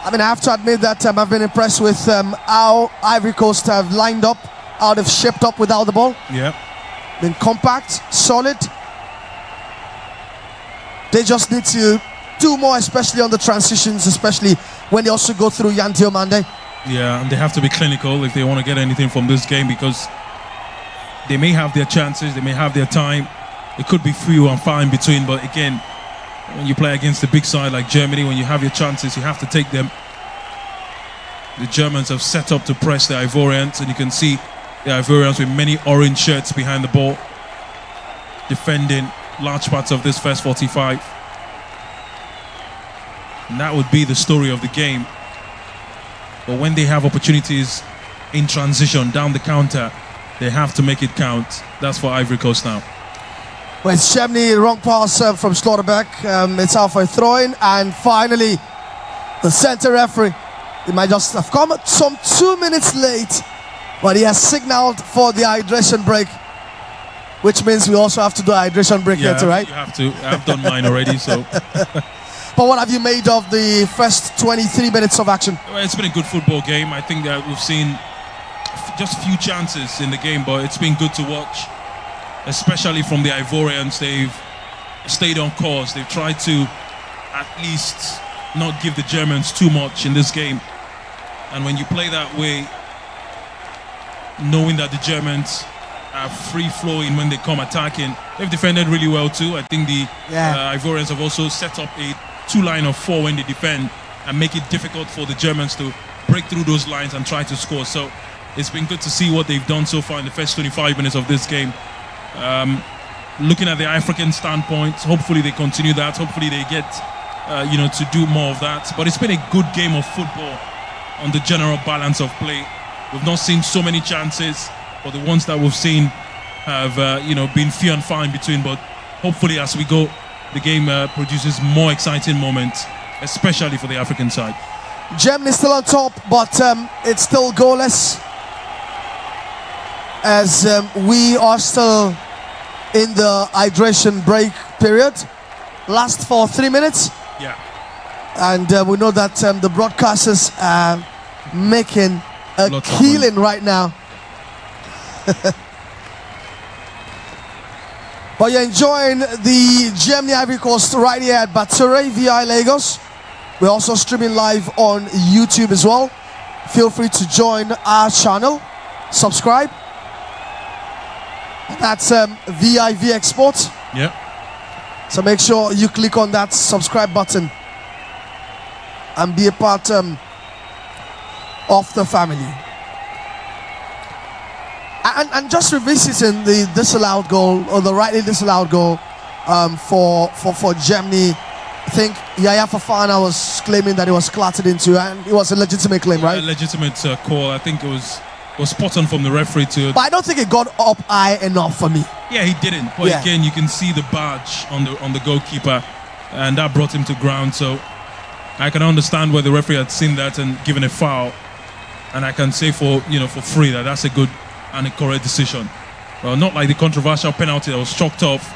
I mean, I have to admit that I've been impressed with how Ivory Coast have lined up, how they've shaped up without the ball. Yeah. Been compact, solid. They just need to do more, especially on the transitions, especially when they also go through Yan Diomande. Yeah, and they have to be clinical if they want to get anything from this game, because they may have their chances, they may have their time. It could be few and far in between, but again, when you play against a big side like Germany, when you have your chances, you have to take them. The Germans have set up to press the Ivorians, and you can see the Ivorians with many orange shirts behind the ball, defending large parts of this first 45. And that would be the story of the game. But when they have opportunities in transition, down the counter, they have to make it count. That's for Ivory Coast now. Well, it's Germany, wrong pass from Slaughterbeck. It's out for a throw-in. And finally, the center referee, he might just have come some 2 minutes late, but he has signaled for the hydration break, which means we also have to do a hydration break here too, right? You have to. I've done mine already, so. But what have you made of the first 23 minutes of action? Well, it's been a good football game. I think that we've seen just few chances in the game, but it's been good to watch, especially from the Ivorians. They've stayed on course. They've tried to at least not give the Germans too much in this game. And when you play that way, knowing that the Germans are free-flowing when they come attacking, they've defended really well too. I think the Ivorians have also set up a two-line of four when they defend and make it difficult for the Germans to break through those lines and try to score. So it's been good to see what they've done so far in the first 25 minutes of this game. Looking at the African standpoint, hopefully they continue that. Hopefully they get to do more of that. But it's been a good game of football on the general balance of play. We've not seen so many chances, but the ones that we've seen have, been few and far in between. But hopefully, as we go, the game produces more exciting moments, especially for the African side. Germany still on top, but it's still goalless as we are still in the hydration break period. Last for 3 minutes. Yeah. And we know that the broadcasters are making a killing right now. But you're enjoying the Germany Ivory Coast right here at Bature via Lagos. We're also streaming live on YouTube as well. Feel free to join our channel, subscribe. That's via vivxsports. Yeah. So make sure you click on that subscribe button and be a part of the family. And just revisiting the disallowed goal, or the rightly disallowed goal for Germany. I think Yaya Fofana was claiming that it was clattered into, and it was a legitimate claim, right? A legitimate call. I think it was spot on from the referee to. But I don't think it got up high enough for me. Yeah, he didn't. But again, you can see the badge on the goalkeeper, and that brought him to ground. So I can understand where the referee had seen that and given a foul, and I can say for free that's a good and a correct decision. Well, not like the controversial penalty that was chalked off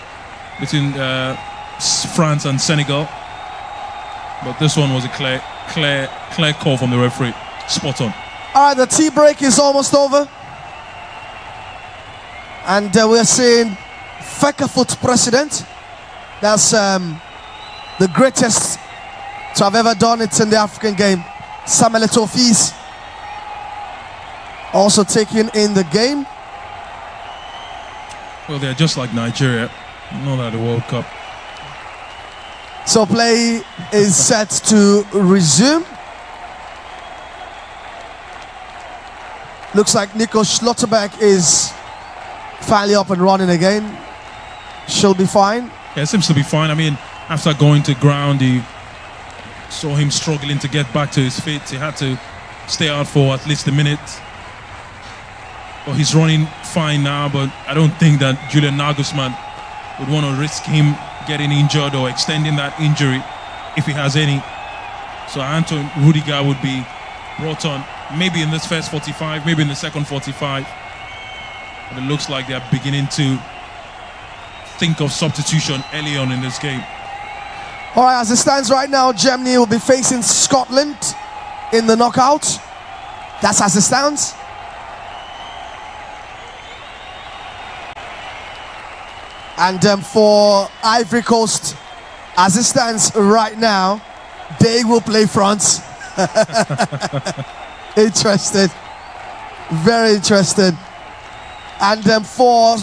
between France and Senegal, but this one was a clear call from the referee. Spot on. All right, the tea break is almost over, and we're seeing Fecafoot president. That's the greatest to have ever done it in the African game. Samuel Eto'o also taking in the game. Well, they're just like Nigeria, not at the World Cup. So play is set to resume. Looks like Nico Schlotterbeck is finally up and running again. She'll be fine. Yeah, it seems to be fine. I mean, after going to ground, you saw him struggling to get back to his feet. He had to stay out for at least a minute. Well, he's running fine now, but I don't think that Julian Nagelsmann would want to risk him getting injured or extending that injury if he has any. So Anton Rudiger would be brought on maybe in this first 45, maybe in the second 45. But it looks like they're beginning to think of substitution early on in this game. All right, as it stands right now, Germany will be facing Scotland in the knockout. That's as it stands. And for Ivory Coast, as it stands right now, they will play France. Interested. Very interested. And for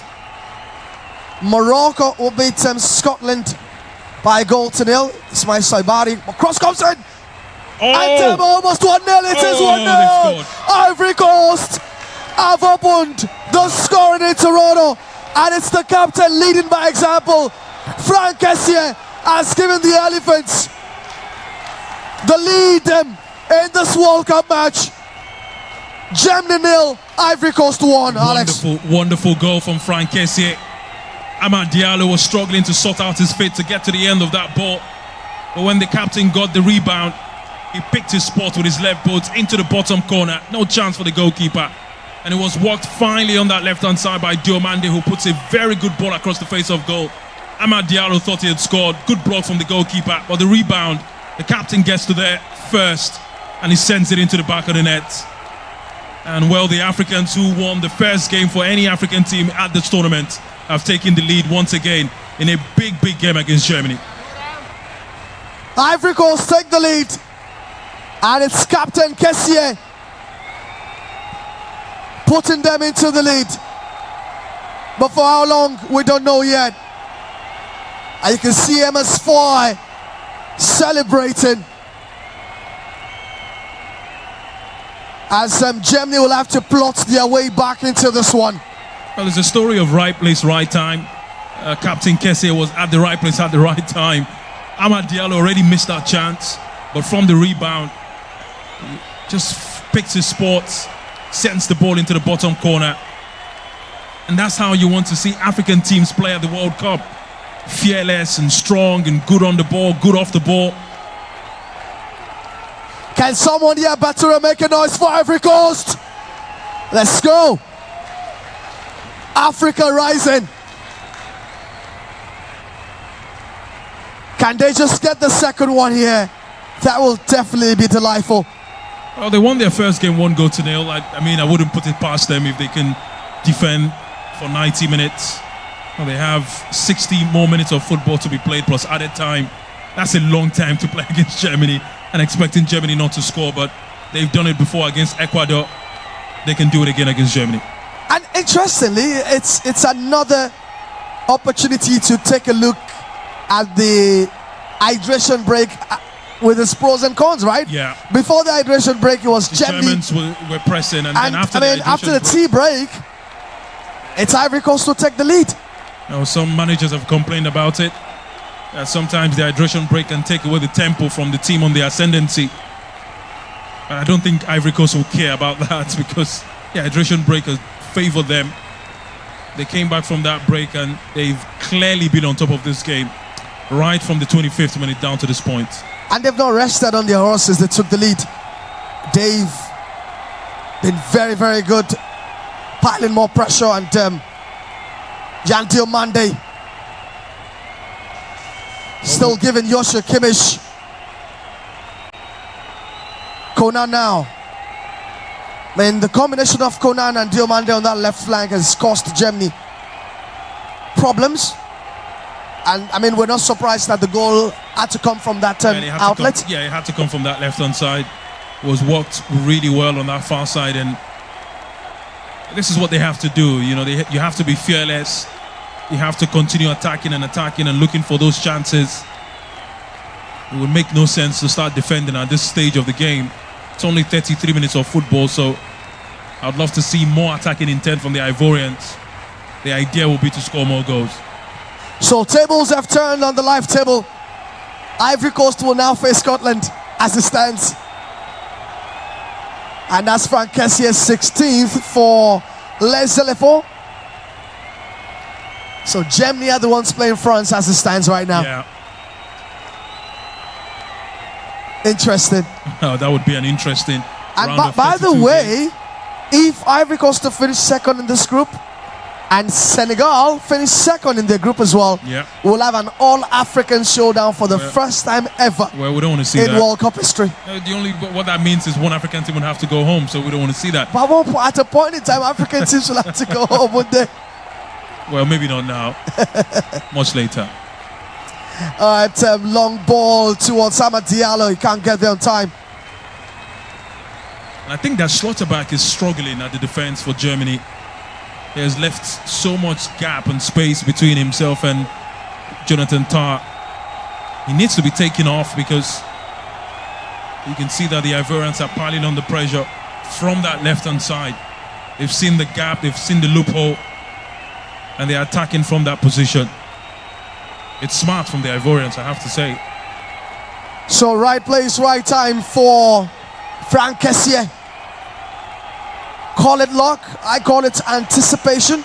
Morocco will beat Scotland by a goal to nil. Ismail Saibari. Cross comes in. And almost 1-0. It is 1-0. Ivory Coast have opened the scoring in Toronto. And it's the captain leading by example. Frank Kessié has given the Elephants the lead in this World Cup match. Germany 0, Ivory Coast 1. Alex. Wonderful goal from Frank Kessié. Amad Diallo was struggling to sort out his feet to get to the end of that ball. But when the captain got the rebound, he picked his spot with his left boot into the bottom corner. No chance for the goalkeeper. And it was walked finally on that left-hand side by Diomande, who puts a very good ball across the face of goal. Amad Diallo thought he had scored. Good block from the goalkeeper. But the rebound, the captain gets to there first, and he sends it into the back of the net. And well, the Africans who won the first game for any African team at this tournament have taken the lead once again in a big game against Germany. Ivory Coast take the lead. And it's Captain Kessié putting them into the lead. But for how long, we don't know yet. And you can see MS Foy celebrating as Germany will have to plot their way back into this one. Well, it's a story of right place, right time. Captain Kessié was at the right place at the right time. Amad Diallo already missed that chance, but from the rebound, he just picked his spots sends the ball into the bottom corner. And that's how you want to see African teams play at the World Cup. Fearless and strong and good on the ball, good off the ball. Can someone here, Bature, make a noise for Ivory Coast? Let's go. Africa rising. Can they just get the second one here? That will definitely be delightful. Well, they won their first game 1-0. I mean, I wouldn't put it past them if they can defend for 90 minutes. Well, they have 60 more minutes of football to be played plus added time. That's a long time to play against Germany and expecting Germany not to score, but they've done it before against Ecuador. They can do it again against Germany. And interestingly, it's another opportunity to take a look at the hydration break with its pros and cons, right? Yeah. Before the hydration break, it was the Germans were pressing, and then after after the tea break, it's Ivory Coast to take the lead. Some managers have complained about it. Sometimes the hydration break can take away the tempo from the team on the ascendancy. But I don't think Ivory Coast will care about that because the hydration break has favored them. They came back from that break and they've clearly been on top of this game right from the 25th minute down to this point. And they've not rested on their horses. They took the lead. They've been very, very good, piling more pressure, and Jan Diomande still giving Joshua Kimmich. Conan now. I mean, the combination of Conan and Diomande on that left flank has cost Germany problems. And I mean, we're not surprised that the goal had to come from that outlet. It had to come from that left-hand side. It was worked really well on that far side, and this is what they have to do. You know, you have to be fearless. You have to continue attacking and looking for those chances. It would make no sense to start defending at this stage of the game. It's only 33 minutes of football, so I'd love to see more attacking intent from the Ivorians. The idea will be to score more goals. So tables have turned on the live table. Ivory Coast will now face Scotland as it stands. And that's Frank Kessier's 16th for Les Elephants. So Germany are the ones playing France as it stands right now. Yeah. Interesting. Oh, that would be an interesting And round by the way, games. if Ivory Coast to finish second in this group and Senegal finish second in their group as well, we'll have an all-African showdown for the first time ever we don't want to see in that. World Cup history. What that means is one African team would have to go home, so we don't want to see that. But at a point in time, African teams will have to go home, won't they? Well, maybe not now. Much later. All right, long ball towards Amad Diallo. He can't get there on time. And I think that Schlotterbeck is struggling at the defense for Germany. He has left so much gap and space between himself and Jonathan Tah. He needs to be taken off because you can see that the Ivorians are piling on the pressure from that left-hand side. They've seen the gap, they've seen the loophole, and they're attacking from that position. It's smart from the Ivorians, I have to say. So right place, right time for Frank Kessié. Call it luck, I call it anticipation.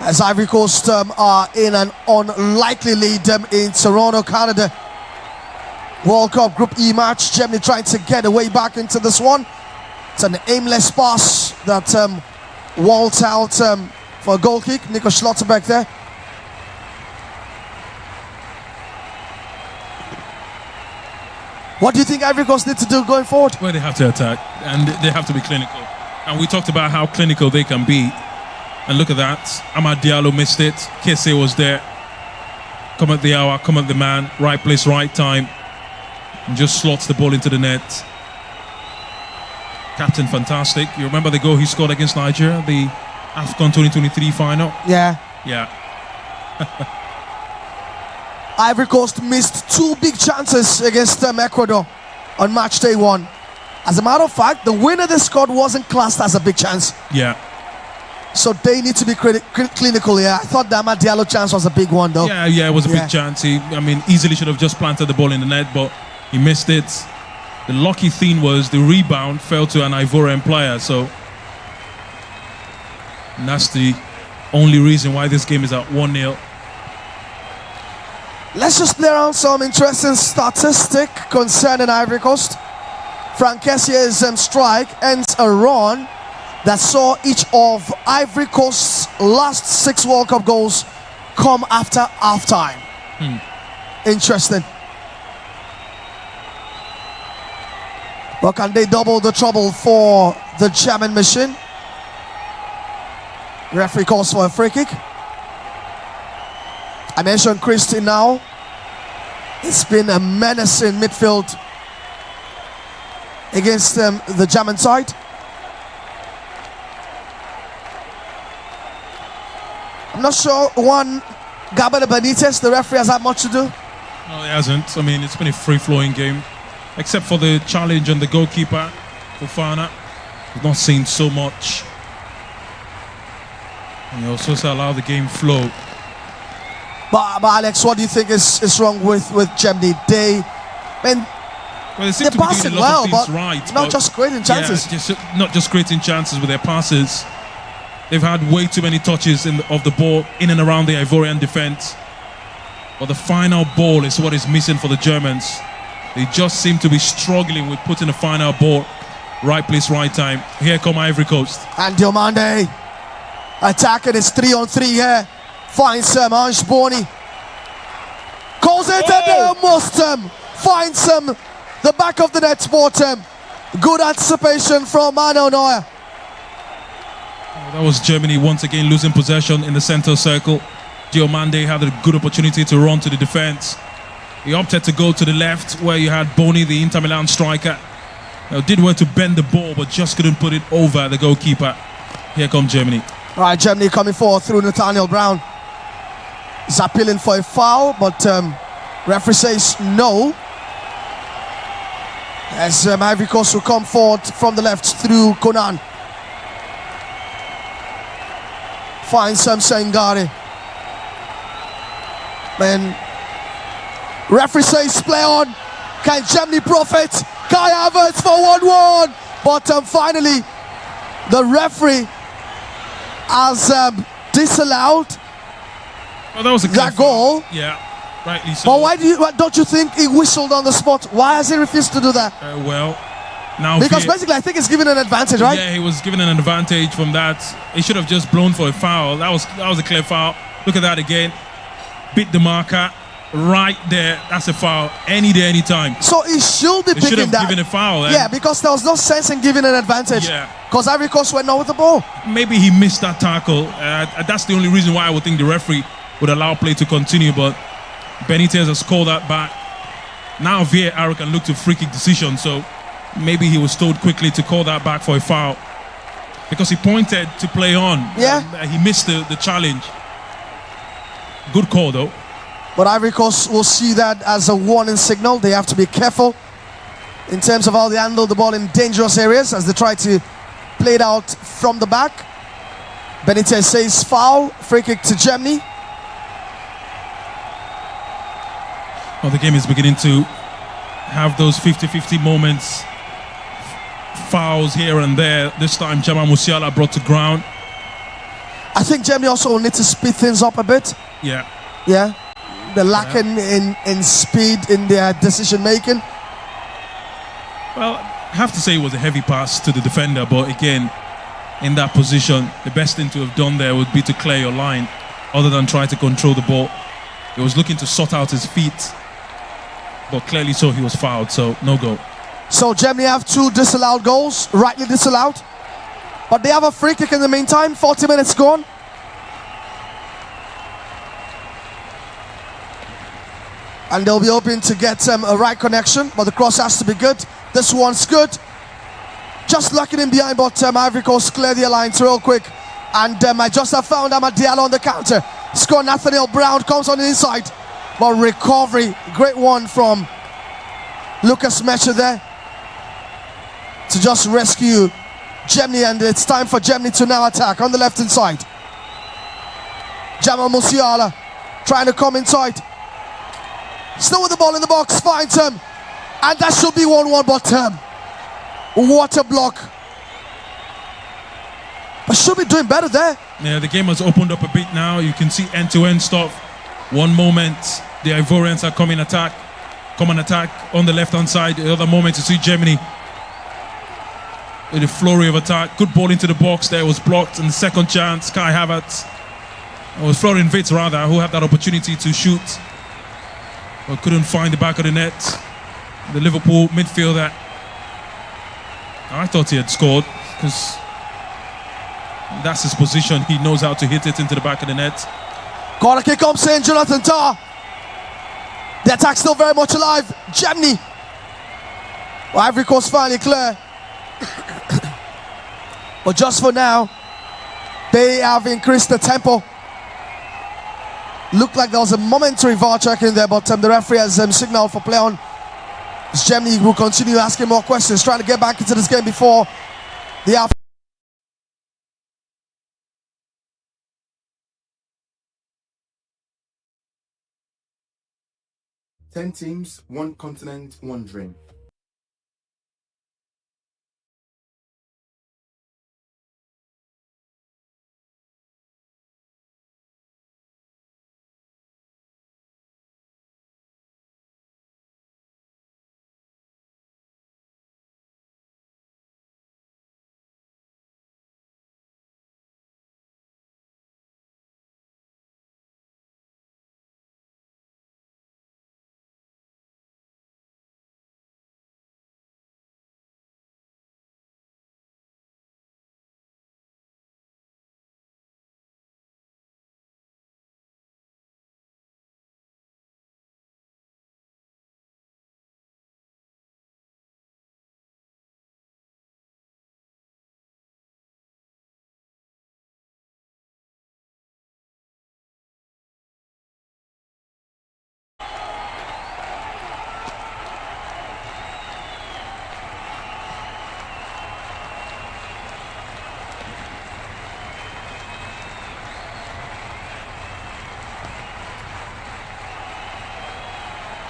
As Ivory Coast are in an unlikely lead in Toronto, Canada. World Cup Group E match. Germany trying to get a way back into this one. It's an aimless pass that waltzed out for a goal kick. Nico Schlotterbeck there. What do you think Ivory Coast need to do going forward? Well, they have to attack and they have to be clinical. And we talked about how clinical they can be. And look at that. Amad Diallo missed it. Kessié was there. Come at the hour, come at the man. Right place, right time. And just slots the ball into the net. Captain, fantastic. You remember the goal he scored against Nigeria, the AFCON 2023 final? Yeah. Yeah. Ivory Coast missed two big chances against Ecuador on match day one. As a matter of fact, the winner they scored wasn't classed as a big chance. Yeah. So they need to be clinical here. I thought the Amad Diallo chance was a big one, though. Yeah, it was a big chance. He, easily should have just planted the ball in the net, but he missed it. The lucky thing was the rebound fell to an Ivorian player, so and that's the only reason why this game is at 1-0. Let's just play around some interesting statistic concerning Ivory Coast. Frank Kessier's strike ends a run that saw each of Ivory Coast's last 6 World Cup goals come after halftime. Interesting. But can they double the trouble for the German machine? Referee calls for a free kick. I mentioned Christie now. It's been a menacing midfield against the German side. I'm not sure Gabriel Benitez, the referee, has had much to do. No, he hasn't. I mean, it's been a free-flowing game, except for the challenge on the goalkeeper, Fofana. We've not seen so much. And he also allowed the game flow. But Alex, what do you think is wrong with Germany? They're passing well, but not just creating chances. Yeah, not just creating chances with their passes. They've had way too many touches of the ball in and around the Ivorian defense. But the final ball is what is missing for the Germans. They just seem to be struggling with putting the final ball right place, right time. Here come Ivory Coast. And Diomande attacking his 3-on-3 here. Finds Ange Boni. Calls it and almost finds the back of the net spot. Good anticipation from Manuel Neuer. That was Germany once again losing possession in the center circle. Diomande had a good opportunity to run to the defense. He opted to go to the left where you had Boni, the Inter Milan striker. Did well to bend the ball but just couldn't put it over the goalkeeper. Here comes Germany. All right, Germany coming forward through Nathaniel Brown. He's appealing for a foul, but referee says no. As Ivory Coast will come forward from the left through Conan. Finds Sengare. And referee says play on. Can Germany profit? Kai Havertz for 1-1. But finally, the referee has disallowed that was a that goal. Yeah, rightly so. But why don't you think he whistled on the spot? Why has he refused to do that? Well, now because basically I think he's given an advantage, right? Yeah, he was given an advantage from that. He should have just blown for a foul. That was a clear foul. Look at that again. Beat the marker right there. That's a foul. Any day, any time. So he should be picking should have that. given a foul. Yeah, because there was no sense in giving an advantage. Yeah. Because Ivory Coast went on with the ball. Maybe he missed that tackle. That's the only reason why I would think the referee would allow play to continue. But Benitez has called that back. Now VAR can look to free kick decision. So maybe he was told quickly to call that back for a foul because he pointed to play on. Yeah. He missed the challenge. Good call though. But Ivory Coast will see that as a warning signal. They have to be careful in terms of how they handle the ball in dangerous areas as they try to play it out from the back. Benitez says foul, free kick to Germany. Well, the game is beginning to have those 50-50 moments. Fouls here and there. This time Jamal Musiala brought to ground. I think Germany also will need to speed things up a bit. Yeah. Yeah. They're lacking in speed in their decision making. Well, I have to say it was a heavy pass to the defender, but again, in that position, the best thing to have done there would be to clear your line other than try to control the ball. He was looking to sort out his feet, but clearly so he was fouled, so no goal. So Germany have 2 disallowed goals, rightly disallowed. But they have a free kick in the meantime, 40 minutes gone. And they'll be hoping to get a right connection, but the cross has to be good. This one's good. Just locking in behind, but Ivory Coast clear the alliance real quick. And I just have found Diallo on the counter. Score Nathaniel Brown comes on the inside. But recovery, great one from Lucas Mecha there to just rescue Germany, and it's time for Germany to now attack on the left hand side. Jamal Musiala trying to come inside. Still with the ball in the box, finds him. And that should be 1-1, but what a block. But should be doing better there. Yeah, the game has opened up a bit now. You can see end-to-end stuff. One moment, the Ivorians are come and attack on the left-hand side. The other moment, you see Germany with a flurry of attack. Good ball into the box there, was blocked. And the second chance, Kai Havertz, it was Florian Wirtz rather, who had that opportunity to shoot, but couldn't find the back of the net. The Liverpool midfielder, I thought he had scored because that's his position. He knows how to hit it into the back of the net. Corner kick comes in, Jonathan Tah. The attack's still very much alive. Germany. Well, Ivory Coast finally clear. But just for now, they have increased the tempo. Looked like there was a momentary VAR check in there, but the referee has signaled for play on. As Germany will continue asking more questions, trying to get back into this game before the half. Ten teams, one continent, one dream.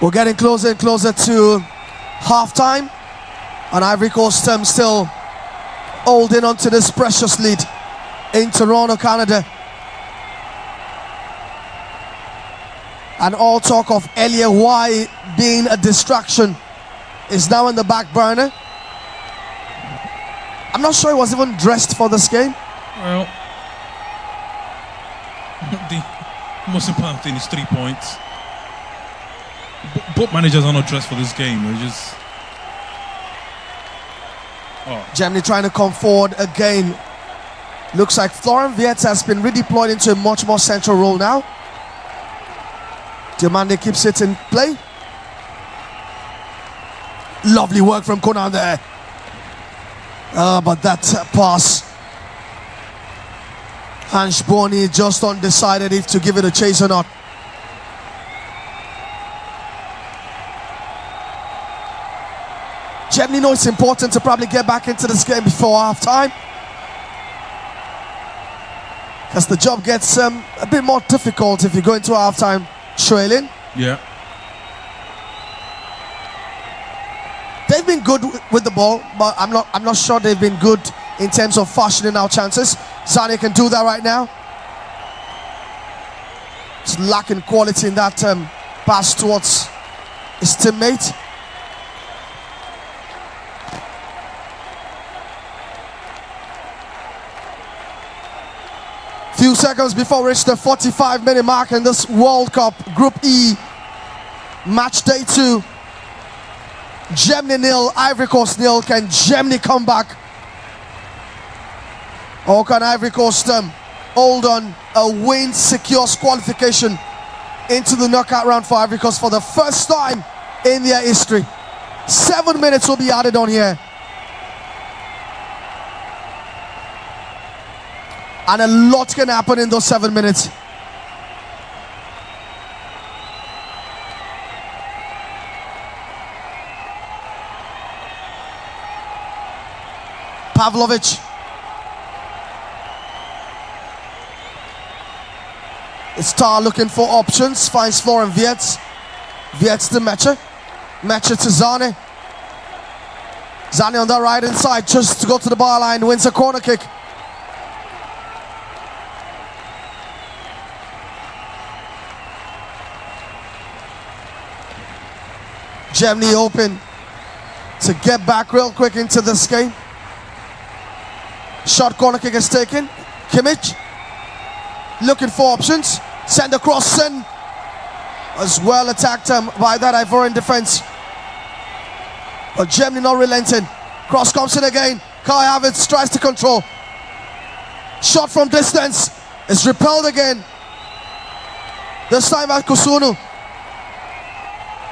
We're getting closer and closer to half-time, and Ivory Coast still holding on to this precious lead in Toronto, Canada. And all talk of Elia Y being a distraction is now in the back burner. I'm not sure he was even dressed for this game. Well, the most important thing is 3 points. Both managers are not dressed for this game. They're just... Germany trying to come forward again. Looks like Florian Wirtz has been redeployed into a much more central role now. Diamande keeps it in play. Lovely work from Conan there. But that pass, Hans Boni just undecided if to give it a chase or not. Germany know it's important to probably get back into this game before half-time, because the job gets a bit more difficult if you go into half-time trailing. Yeah. They've been good with the ball, but I'm not sure they've been good in terms of fashioning out chances. Zane can do that right now. It's lacking quality in that pass towards his teammate. Few seconds before we reach the 45-minute mark in this World Cup Group E, match day 2. Germany 0, Ivory Coast 0. Can Germany come back, or can Ivory Coast hold on? A win secures qualification into the knockout round for Ivory Coast for the first time in their history. 7 minutes will be added on here. And a lot can happen in those 7 minutes. Pavlovic. It's Tar looking for options. Finds Florian Wirtz. Wirtz the matcher. Match it to Zane. Zane on the right hand side, just to go to the bar line, wins a corner kick. Germany open to get back real quick into this game. Short corner kick is taken. Kimmich looking for options. Send across in. As well attacked by that Ivorian defense. But Germany not relenting. Cross comes in again. Kai Havertz tries to control. Shot from distance is repelled again. This time by Kusunu.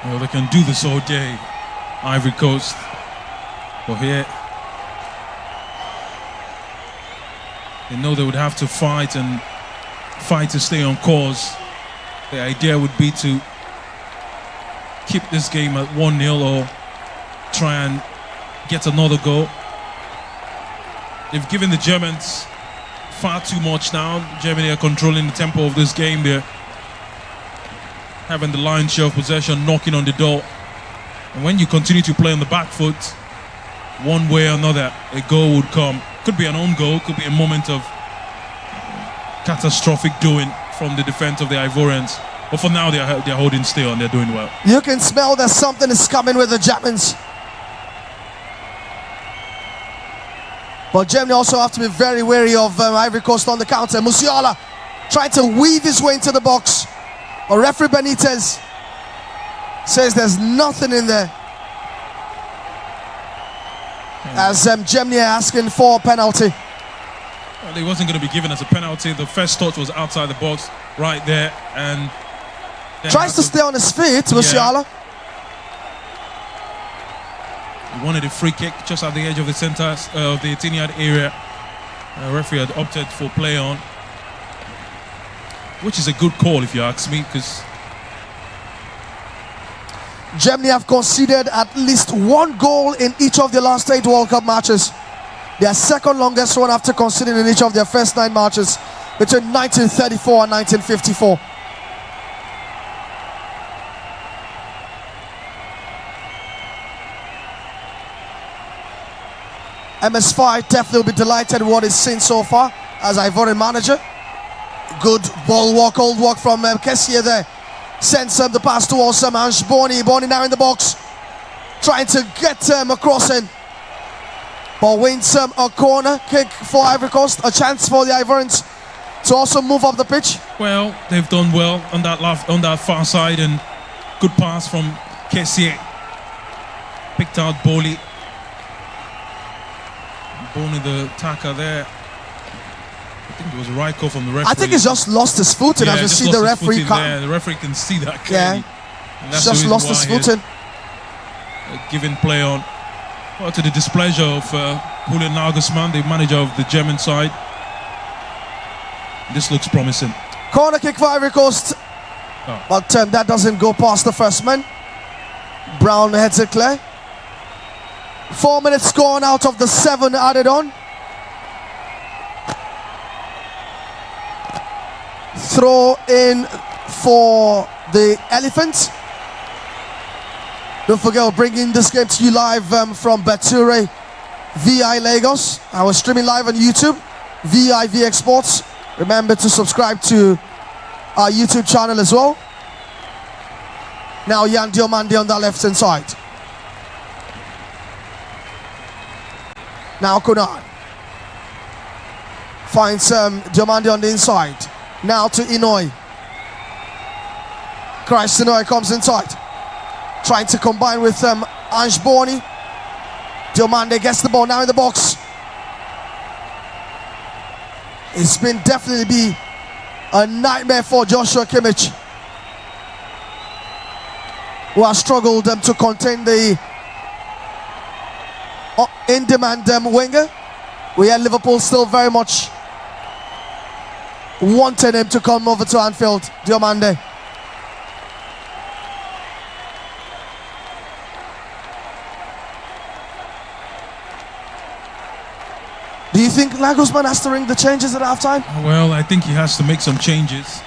Well, they can do this all day, Ivory Coast. But here, they know they would have to fight to stay on course. The idea would be to keep this game at 1-0 or try and get another goal. They've given the Germans far too much now. Germany are controlling the tempo of this game. They're having the lion's share of possession, knocking on the door. And when you continue to play on the back foot, one way or another, a goal would come. Could be an own goal, could be a moment of catastrophic doing from the defense of the Ivorians. But for now, they're holding still and they're doing well. You can smell that something is coming with the Germans. But Germany also have to be very wary of Ivory Coast on the counter. Musiala trying to weave his way into the box. But referee Benitez says there's nothing in there. As Germany are asking for a penalty. Well, it wasn't going to be given as a penalty. The first touch was outside the box, right there, and tries to stay on his feet, Musiala. He wanted a free kick just at the edge of the center of the 18-yard area. The referee had opted for play on, which is a good call if you ask me, because Germany have conceded at least one goal in each of their last 8 World Cup matches. Their second longest one after conceding in each of their first 9 matches between 1934 and 1954. MS5 definitely will be delighted with what he's seen so far as Ivorian manager. Good ball walk, old walk from Kessier there. Sends the pass towards Ange Boni. Boni now in the box, trying to get a crossing. But wins a corner kick for Ivory Coast. A chance for the Ivorians to also move up the pitch. Well, they've done well on that far side, and good pass from Kessier. Picked out Boli. Boni the attacker there. I think it was a right call from the referee. I think he's just lost his footing, as you see the referee there. The referee can see that clearly. Yeah, he's just lost his footing. Giving play on. Well, to the displeasure of Julian Nagelsmann, the manager of the German side. This looks promising. Corner kick for Ivory Coast. Oh. But that doesn't go past the first man. Brown heads it clear. 4 minutes gone out of the 7 added on. Throw in for the Elephants. Don't forget, we're bringing this game to you live from Bature VI Lagos. I was streaming live on YouTube, vivxsports. Remember to subscribe to our YouTube channel as well. Now Yan Diomande on the left hand side. Now Kunan finds Diomande on the inside. Now to Inouye. Christ Inouye comes inside, trying to combine with Ange Boni. Diomande gets the ball now in the box. It's been definitely be a nightmare for Joshua Kimmich, who has struggled to contain the in-demand winger. We had Liverpool still very much wanted him to come over to Anfield. Diomande. Do you think Nagelsmann has to ring the changes at halftime? Well, I think he has to make some changes.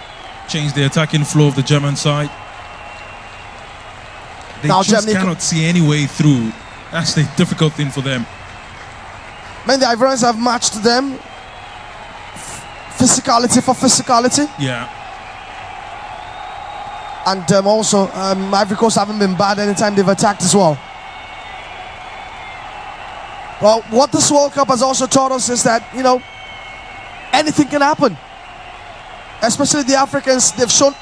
Change the attacking flow of the German side. They now just Germany cannot see any way through. That's the difficult thing for them. Man, the Ivorians have matched them. Physicality for physicality. Yeah. And also, Ivory Coast haven't been bad anytime they've attacked as well. Well, what this World Cup has also taught us is that, you know, anything can happen. Especially the Africans, they've shown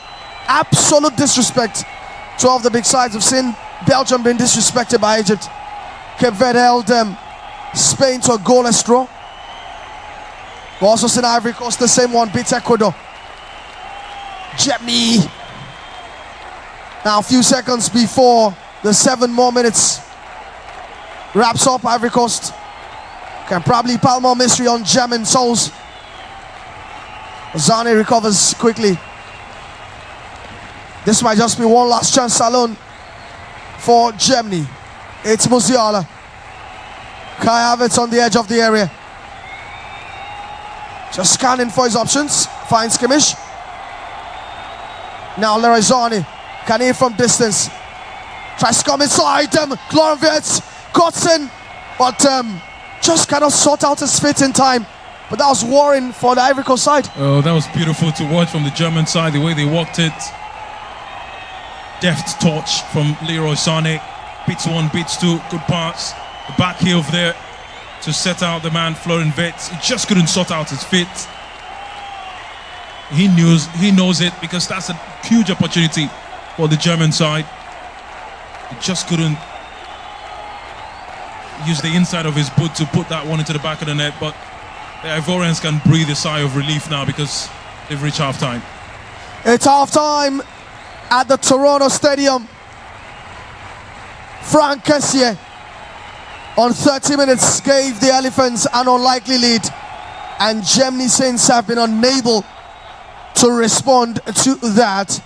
absolute disrespect to all of the big sides. We've seen Belgium being disrespected by Egypt. Cape Verde held Spain to a goalless draw. We've also seen Ivory Coast, the same one, beat Ecuador. Germany. Now a few seconds before the 7 more minutes wraps up, Ivory Coast can probably pile more mystery on German souls. Zane recovers quickly. This might just be one last chance alone for Germany. It's Musiala. Kai Havertz on the edge of the area. Just scanning for his options. Finds Kimmich. Now Leroy Zane. Can he from distance? Tries to come inside them. Klorenwitz cuts in, but just cannot sort out his fit in time. But that was worrying for the Ivory Coast side. Oh, that was beautiful to watch from the German side, the way they walked it. Deft touch from Leroy Sané. Beats one, beats two, good pass. The back heel there to set out the man, Florian Wirtz. He just couldn't sort out his fit. He knows it, because that's a huge opportunity for the German side. He just couldn't use the inside of his boot to put that one into the back of the net, but the Ivorians can breathe a sigh of relief now because they've reached half-time. It's half-time at the Toronto Stadium. Frank Kessié on 30 minutes gave the Elephants an unlikely lead, and Germany Saints have been unable to respond to that.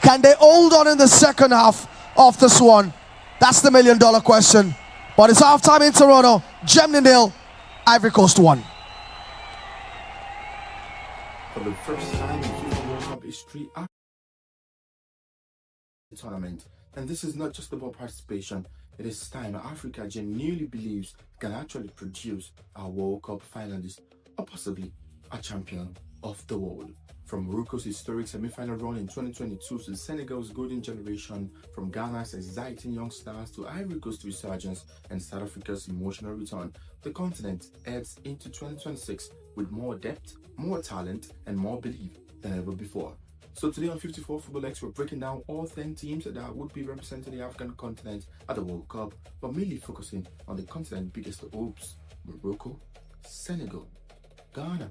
Can they hold on in the second half of this one? That's the million-dollar question. But it's half-time in Toronto. Germany 0, Ivory Coast 1. For the first time in FIFA World Cup history, tournament. And this is not just about participation. It is time Africa genuinely believes can actually produce a World Cup finalist, or possibly a champion of the world. From Morocco's historic semi-final run in 2022 to Senegal's golden generation, from Ghana's exciting young stars to Ivory Coast's resurgence and South Africa's emotional return, the continent heads into 2026 with more depth, more talent, and more belief than ever before. So today on 54 Football X, we're breaking down all 10 teams that would be representing the African continent at the World Cup, but mainly focusing on the continent's biggest hopes: Morocco, Senegal, Ghana,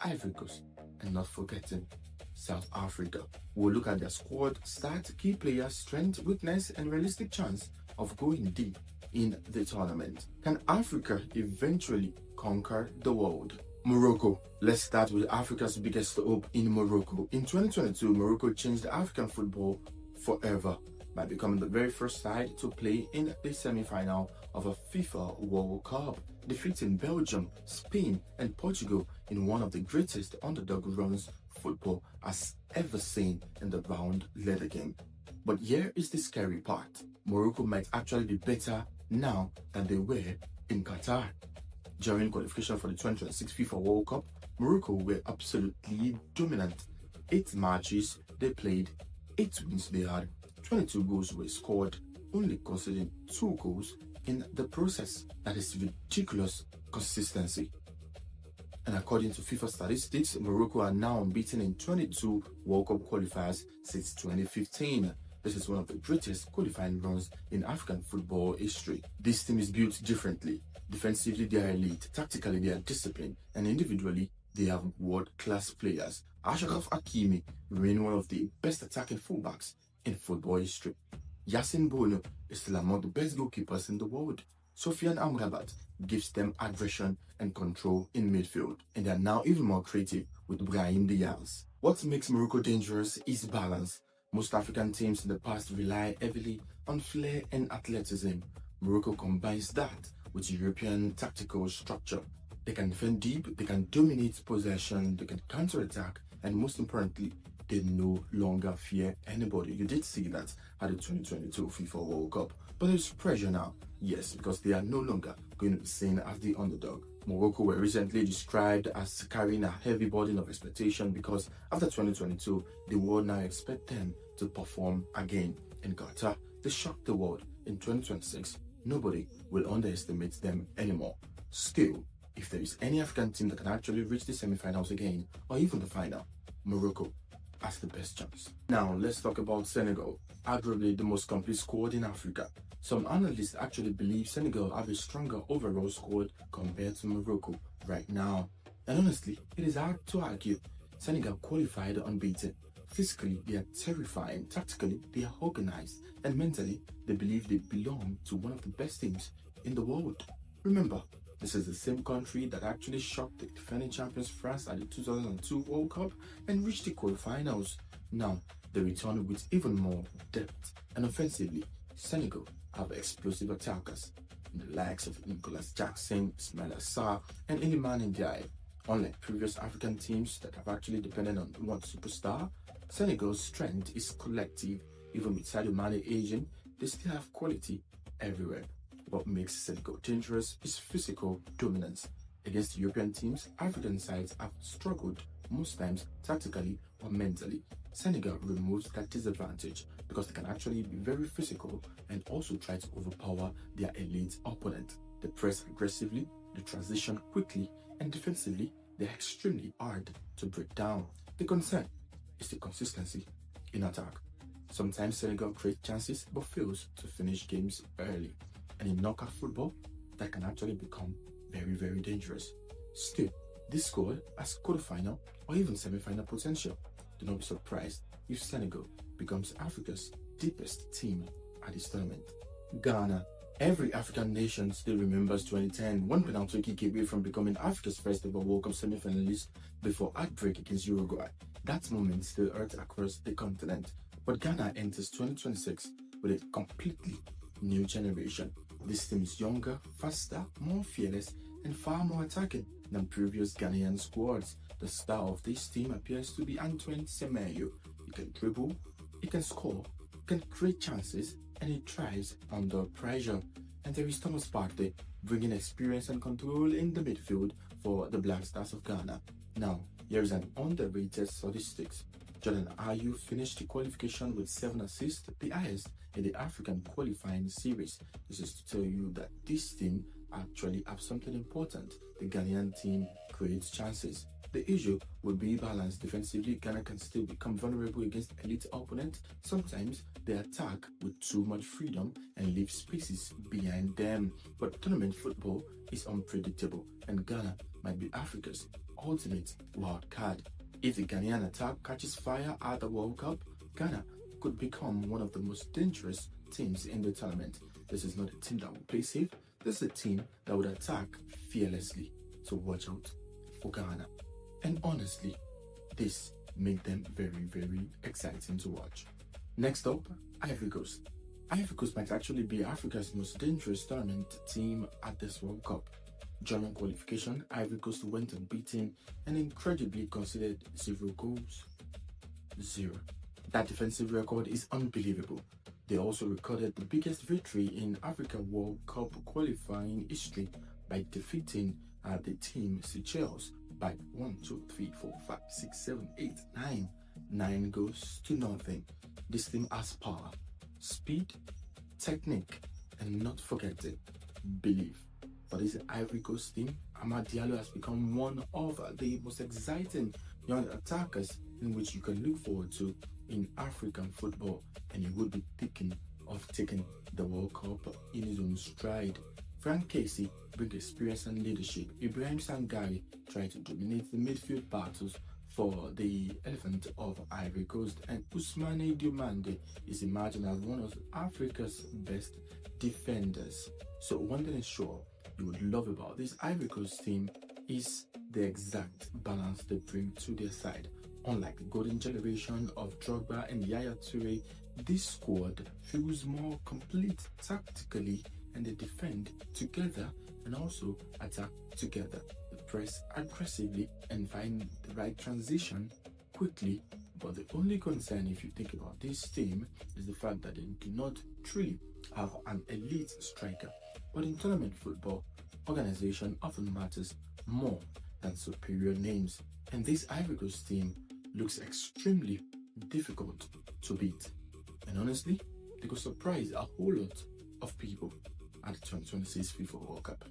Ivory Coast, and not forgetting South Africa. We'll look at their squad, stats, key players, strength, weakness, and realistic chance of going deep in the tournament. Can Africa eventually conquer the world? Morocco. Let's start with Africa's biggest hope in Morocco. In 2022, Morocco changed African football forever by becoming the very first side to play in the semi-final of a FIFA World Cup, defeating Belgium, Spain, and Portugal in one of the greatest underdog runs football has ever seen in the round leather game. But here is the scary part. Morocco might actually be better now than they were in Qatar. During qualification for the 2026 FIFA World Cup, Morocco were absolutely dominant. 8 matches they played, 8 wins they had, 22 goals were scored, only conceding 2 goals in the process. That is ridiculous consistency. And according to FIFA statistics, Morocco are now unbeaten in 22 World Cup qualifiers since 2015. This is one of the greatest qualifying runs in African football history. This team is built differently. Defensively, they are elite. Tactically, they are disciplined. And individually, they have world-class players. Achraf Hakimi remains one of the best attacking fullbacks in football history. Yassine Bono is still among the best goalkeepers in the world. Sofiane Amrabat gives them aggression and control in midfield. And they are now even more creative with Brahim Diaz. What makes Morocco dangerous is balance. Most African teams in the past rely heavily on flair and athleticism. Morocco combines that with European tactical structure. They can defend deep, they can dominate possession, they can counter-attack, and most importantly, they no longer fear anybody. You did see that at the 2022 FIFA World Cup. But there's pressure now. Yes, because they are no longer going to be seen as the underdog. Morocco were recently described as carrying a heavy burden of expectation because after 2022, the world now expect them to perform again. In Qatar, they shocked the world. In 2026, nobody will underestimate them anymore. Still, if there is any African team that can actually reach the semi-finals again, or even the final, Morocco has the best chance. Now, let's talk about Senegal, arguably the most complete squad in Africa. Some analysts actually believe Senegal have a stronger overall squad compared to Morocco right now. And honestly, it is hard to argue. Senegal qualified unbeaten. Physically, they are terrifying. Tactically, they are organized. And mentally, they believe they belong to one of the best teams in the world. Remember, this is the same country that actually shocked the defending champions France at the 2002 World Cup and reached the quarterfinals. Now, they return with even more depth. And offensively, Senegal have explosive attackers in the likes of Nicolas Jackson, Ismail Assar, and Iliman Ndiaye. Unlike previous African teams that have actually depended on one superstar, Senegal's strength is collective. Even with Sadio Mane aging, they still have quality everywhere. What makes Senegal dangerous is physical dominance. Against European teams, African sides have struggled most times tactically or mentally. Senegal removes that disadvantage because they can actually be very physical and also try to overpower their elite opponent. They press aggressively, they transition quickly, and defensively, they're extremely hard to break down. The concern is the consistency in attack. Sometimes Senegal creates chances but fails to finish games early. And in knockout football, that can actually become very, very dangerous. Still, this squad has quarterfinal or even semi-final potential. Do not be surprised if Senegal becomes Africa's deepest team at this tournament. Ghana. Every African nation still remembers 2010, one penalty kick away from becoming Africa's first ever World Cup semi-finalist before heartbreak against Uruguay. That moment still hurts across the continent. But Ghana enters 2026 with a completely new generation. This team is younger, faster, more fearless, and far more attacking than previous Ghanaian squads. The star of this team appears to be Antoine Semenyo. He can dribble, he can score, he can create chances, and he thrives under pressure. And there is Thomas Partey, bringing experience and control in the midfield for the Black Stars of Ghana. Now, here is an underrated statistics. Jordan Ayew finished the qualification with 7 assists, the highest in the African qualifying series. This is to tell you that this team actually have something important. The Ghanaian team creates chances. The issue will be balance. Defensively, Ghana can still become vulnerable against elite opponents. Sometimes they attack with too much freedom and leave spaces behind them. But tournament football is unpredictable, and Ghana might be Africa's ultimate wild card. If the Ghanaian attack catches fire at the World Cup, Ghana could become one of the most dangerous teams in the tournament. This is not a team that will play safe. This is a team that would attack fearlessly. So watch out for Ghana. And honestly, this made them very, very exciting to watch. Next up, Ivory Coast. Ivory Coast might actually be Africa's most dangerous tournament team at this World Cup. During qualification, Ivory Coast went unbeaten and incredibly conceded 0 goals. 0. That defensive record is unbelievable. They also recorded the biggest victory in Africa World Cup qualifying history by defeating the team Seychelles by 9 goals to nothing. This team has power, speed, technique, and not forgetting, belief. For this Ivory Coast team, Diallo has become one of the most exciting young attackers in which you can look forward to in African football, and he would be thinking of taking the World Cup in his own stride. Frank Casey brings experience and leadership. Ibrahim Sangare tried to dominate the midfield battles for the Elephant of Ivory Coast, and Ousmane Diomande is imagined as one of Africa's best defenders. So one thing is sure you would love about this Ivory Coast team is the exact balance they bring to their side. Unlike the golden generation of Drogba and Yaya Toure, this squad feels more complete tactically, and they defend together and also attack together. They press aggressively and find the right transition quickly, But the only concern, if you think about this team, is the fact that they do not truly have an elite striker. But in tournament football, organization often matters more than superior names. And this Ivory Coast team looks extremely difficult to beat. And honestly, they could surprise a whole lot of people at the 2026 FIFA World Cup.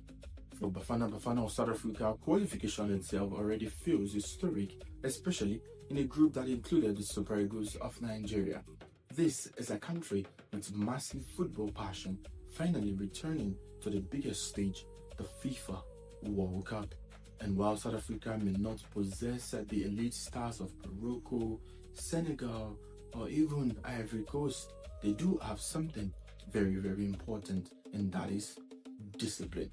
For Bafana of South Africa, qualification itself already feels historic, especially in a group that included the Super Eagles of Nigeria. This is a country with massive football passion finally returning to the biggest stage, the FIFA World Cup. And while South Africa may not possess the elite stars of Morocco, Senegal, or even Ivory Coast, they do have something very, very important, and that is discipline.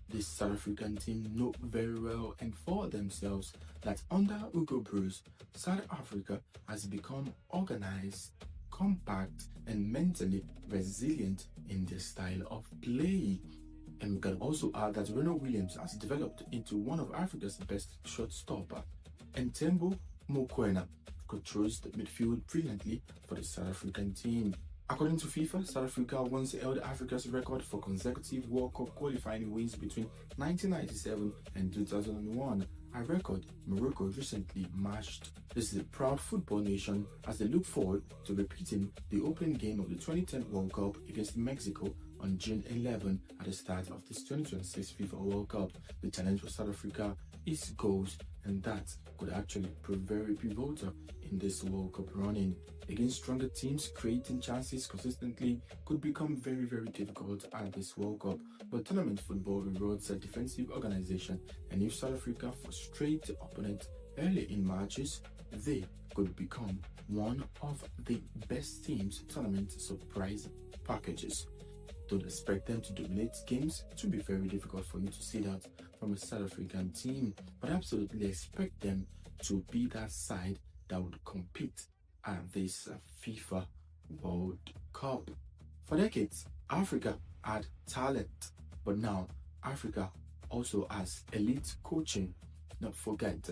This South African team know very well and for themselves that under Hugo Broos, South Africa has become organized, compact, and mentally resilient in their style of play. And we can also add that Reno Williams has developed into one of Africa's best shortstopper, and Tembo Mokoena controls the midfield brilliantly for the South African team. According to FIFA, South Africa once held Africa's record for consecutive World Cup qualifying wins between 1997 and 2001, a record Morocco recently matched. This is a proud football nation as they look forward to repeating the opening game of the 2010 World Cup against Mexico on June 11 at the start of this 2026 FIFA World Cup. The challenge for South Africa is goals, and that could actually prove very pivotal in this World Cup running. Against stronger teams, creating chances consistently could become very, very difficult at this World Cup. But tournament football rewards a defensive organization, and if South Africa frustrate opponents early in matches, they could become one of the best teams tournament surprise packages. Don't expect them to dominate games. It will be very difficult for you to see that from a South African team, but absolutely expect them to be that side that would compete at this FIFA World Cup. For decades, Africa had talent, but now Africa also has elite coaching. Not forget.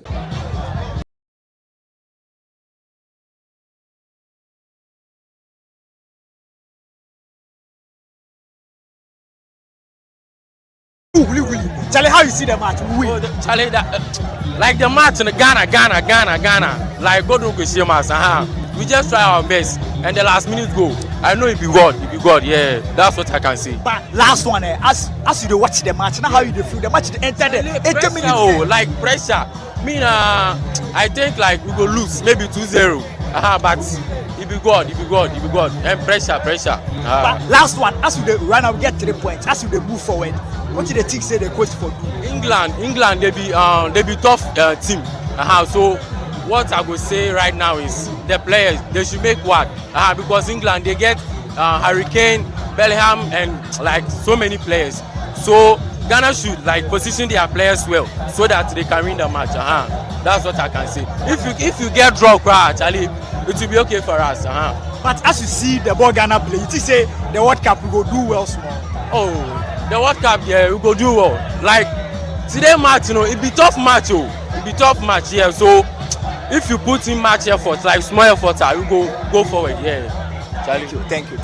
Charlie, how you see the match? We win. Charlie, like the match in Ghana. Like God don't see us. We just try our best, and the last minute goal. I know it be God. Yeah, that's what I can say. But last one, as you watch the match, now how you feel the match entered the 80 minutes. Oh, like pressure. I think like we go lose maybe 2-0. But it be God. And pressure. But last one, as you run out, get 3 points. As you move forward, what do the team say the coach for do? England, they be tough team. So what I would say right now is the players they should make what because England they get Hurricane, Bellingham, and like so many players. So Ghana should like position their players well so that they can win the match. That's what I can say. If you get draw, actually, it will be okay for us. But as you see the ball Ghana play, you think say the World Cup we go do well small. Oh, the World Cup, yeah, we go do well. Like today match, it be tough match, yeah. So if you put in match effort, like small effort, you go forward, yeah. Charlie. Thank you.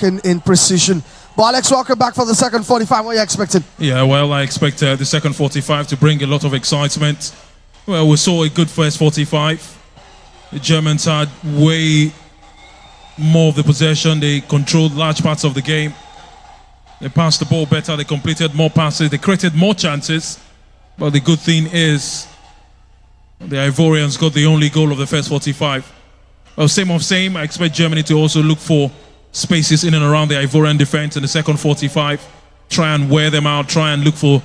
in precision. But Alex, welcome back for the second 45. What are you expecting? Yeah, well, I expect the second 45 to bring a lot of excitement. Well, we saw a good first 45. The Germans had way more of the possession. They controlled large parts of the game. They passed the ball better. They completed more passes. They created more chances. But the good thing is the Ivorians got the only goal of the first 45. Well, same of same. I expect Germany to also look for spaces in and around the Ivorian defense in the second 45. Try and wear them out. Try and look for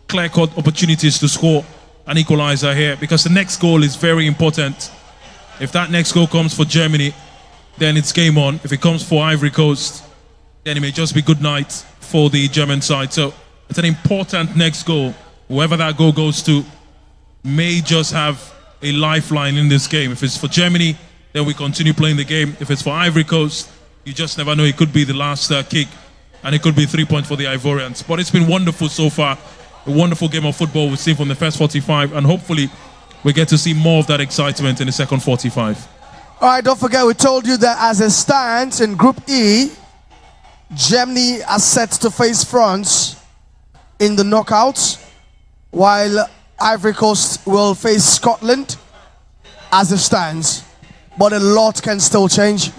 clear-cut opportunities to score an equalizer here, because the next goal is very important. If that next goal comes for Germany, then it's game on. If it comes for Ivory Coast, then it may just be good night for the German side. So it's an important next goal. Whoever that goal goes to may just have a lifeline in this game. If it's for Germany, then we continue playing the game. If it's for Ivory Coast, you just never know. It could be the last kick, and it could be 3 points for the Ivorians. But it's been wonderful so far. A wonderful game of football we've seen from the first 45, and hopefully we get to see more of that excitement in the second 45. All right, don't forget, we told you that as it stands in Group E, Germany are set to face France in the knockouts, while Ivory Coast will face Scotland as it stands. But a lot can still change.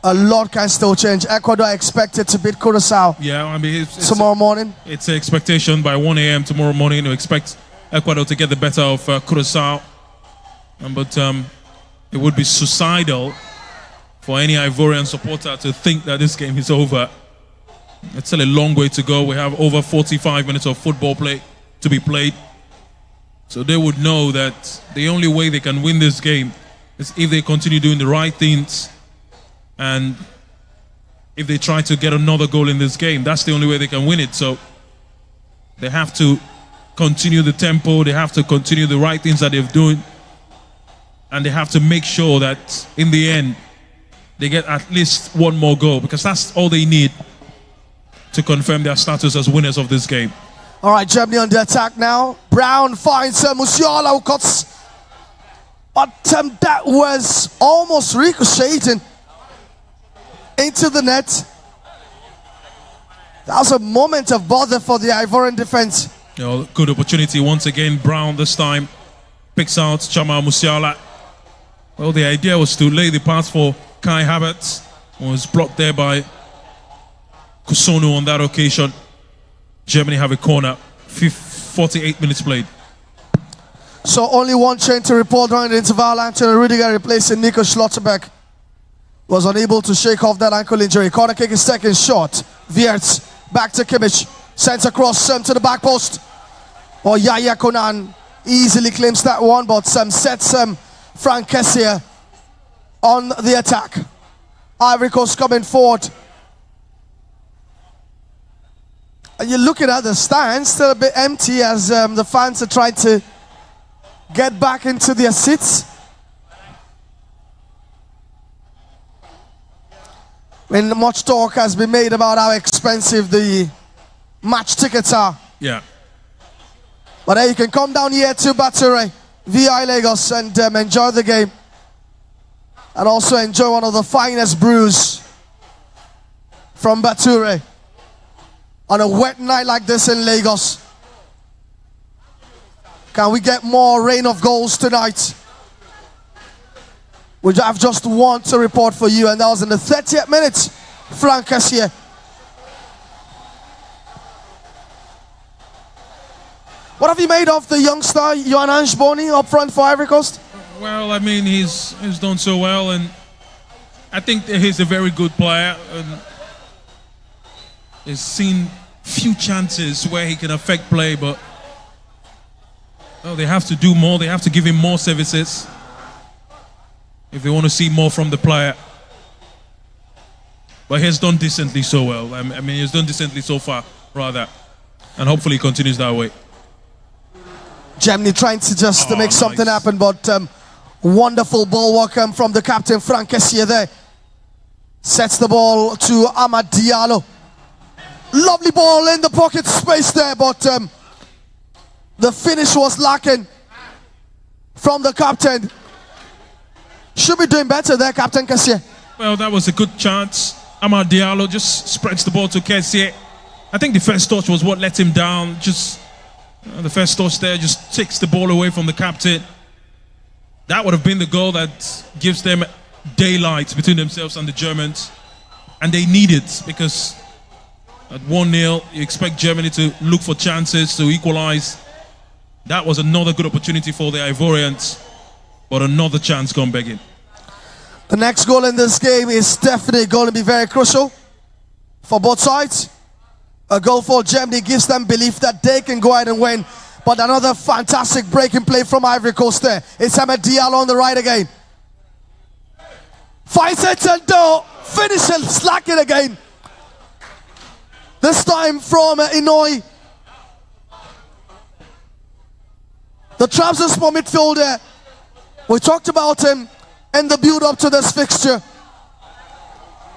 A lot can still change. Ecuador expected to beat Curacao tomorrow morning. It's an expectation by 1 a.m. tomorrow morning to expect Ecuador to get the better of Curacao. But it would be suicidal for any Ivorian supporter to think that this game is over. It's still a long way to go. We have over 45 minutes of football play to be played. So they would know that the only way they can win this game is if they continue doing the right things, and if they try to get another goal in this game. That's the only way they can win it. So they have to continue the tempo. They have to continue the right things that they're doing. And they have to make sure that in the end, they get at least one more goal, because that's all they need to confirm their status as winners of this game. All right, Germany on the attack now. Brown finds Musiala, who cuts. But that was almost ricocheting into the net. That was a moment of bother for the Ivorian defense. Good opportunity once again. Brown this time picks out Chama Musiala. Well, the idea was to lay the pass for Kai Havertz. Was blocked there by Kusonu on that occasion. Germany have a corner. 48 minutes played. So only one change to report during the interval. Antonio Rudiger replacing Nico Schlotterbeck. Was unable to shake off that ankle injury. Corner kick is taken short. Havertz back to Kimmich. Sends across to the back post. Yaya Konan easily claims that one, but sets Frank Kessier on the attack. Ivory Coast coming forward. And you're looking at the stand, still a bit empty as the fans are trying to get back into their seats. When much talk has been made about how expensive the match tickets are. Yeah. But you can come down here to Bature, VI Lagos, and enjoy the game. And also enjoy one of the finest brews from Bature on a wet night like this in Lagos. Can we get more rain of goals tonight? We have just one to report for you, and that was in the 30th minute. Frank Kessier. What have you made of the youngster, Johan Ange-Boni, up front for Ivory Coast? Well, I mean, he's done so well, and I think that he's a very good player. And he's seen few chances where he can affect play, but they have to do more. They have to give him more services if they want to see more from the player. But he's done decently so well. I mean, he's done decently so far, rather. And hopefully he continues that way. Germany trying to just make something happen, but wonderful ball work from the captain, Frank Kessier there. Sets the ball to Amad Diallo. Lovely ball in the pocket space there, but the finish was lacking from the captain. Should be doing better there, Captain Kessier. Well, that was a good chance. Diallo just spreads the ball to Kessie. I think the first touch was what let him down. Just the first touch there just takes the ball away from the captain. That would have been the goal that gives them daylight between themselves and the Germans. And they need it because at 1-0, you expect Germany to look for chances to equalize. That was another good opportunity for the Ivorians, but another chance gone begging. The next goal in this game is definitely going to be very crucial for both sides. A goal for Germany gives them belief that they can go ahead and win. But another fantastic breaking play from Ivory Coast there. It's Diallo on the right again. Finds it and finish it, slack it again. This time from Inouye. The Trabzonspor midfielder. We talked about him in the build-up to this fixture.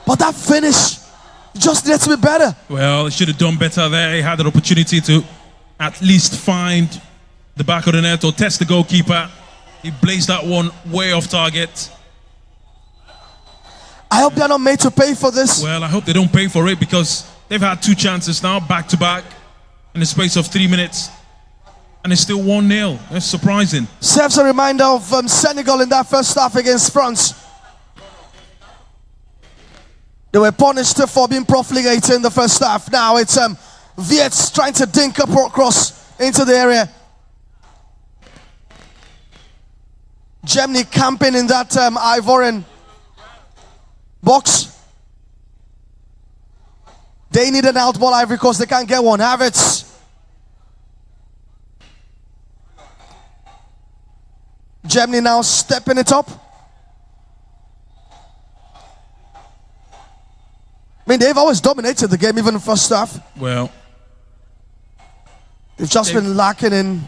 But that finish just needs to be better. Well, he should have done better there. He had an opportunity to at least find the back of the net or test the goalkeeper. He blazed that one way off target. I hope they're not made to pay for this. Well, I hope they don't pay for it because they've had 2 chances now, back-to-back, in the space of 3 minutes. And it's still 1-0. That's surprising. Serves a reminder of Senegal in that first half against France. They were punished for being profligated in the first half. Now it's Havertz trying to dink up across into the area. Germany camping in that Ivorian box. They need an out ball, Ivory Coast. They can't get one. Havertz. Germany now stepping it up. I mean, they've always dominated the game, even in the first half. Well, they've just been lacking in.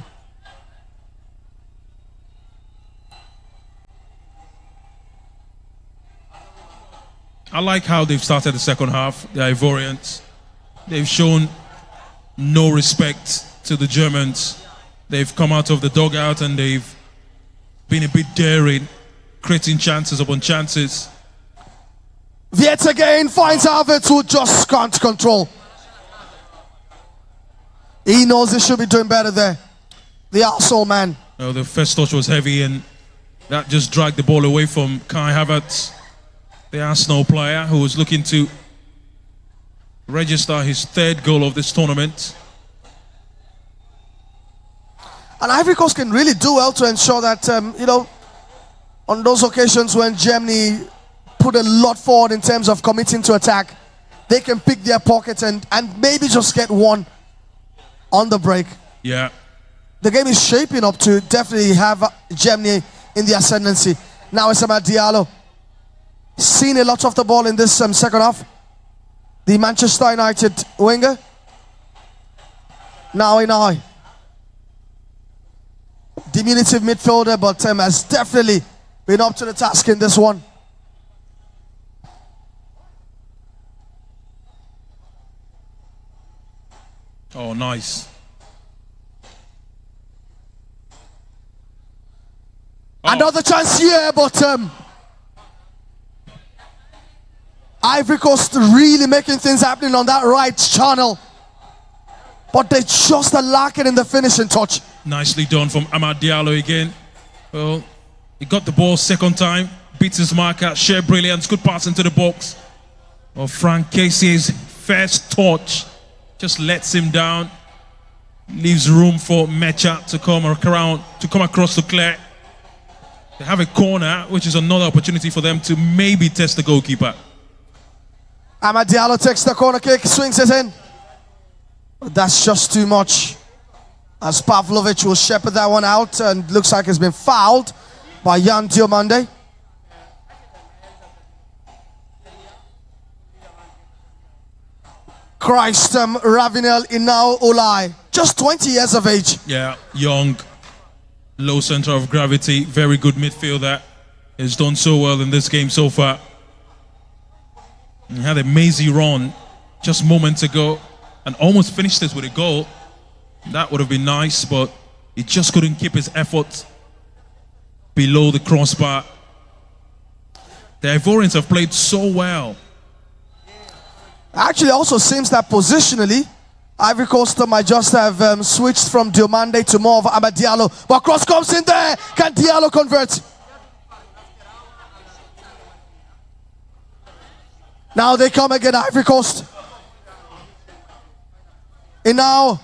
I like how they've started the second half, the Ivorians. They've shown no respect to the Germans. They've come out of the dugout and they've been a bit daring, creating chances upon chances. Havertz again finds Havertz, who just can't control. He knows he should be doing better there. The arsehole man. Well, the first touch was heavy and that just dragged the ball away from Kai Havertz, the Arsenal player who was looking to register his 3rd goal of this tournament. And Ivory Coast can really do well to ensure that, you know, on those occasions when Germany put a lot forward in terms of committing to attack, they can pick their pockets and maybe just get one on the break. Yeah. The game is shaping up to definitely have Germany in the ascendancy. Now it's about Diallo. Seen a lot of the ball in this second half. The Manchester United winger. Now Inouye. Diminutive midfielder, but has definitely been up to the task in this one. Oh, nice. Another chance here, but Ivory Coast really making things happening on that right channel. But they just are lacking in the finishing touch. Nicely done from Diallo again. Well, he got the ball second time, beats his marker, sheer brilliance, good pass into the box. Well, Frank Kessie's first touch just lets him down, leaves room for Mecha to come around, to come across to clear. They have a corner, which is another opportunity for them to maybe test the goalkeeper. Diallo takes the corner kick, swings it in. But that's just too much. As Pavlovic will shepherd that one out, and looks like it's been fouled by Jan Diomande. Christ, Ravenel Inouye, just 20 years of age. Yeah, young, low center of gravity, very good midfielder. Has done so well in this game so far. He had a mazy run just moments ago and almost finished this with a goal. That would have been nice, but he just couldn't keep his effort below the crossbar. The Ivorians have played so well. Actually, also seems that positionally, Ivory Coast might just have switched from Diomande to more of Diallo. But cross comes in there. Can Diallo convert? Now they come again, Ivory Coast. And now,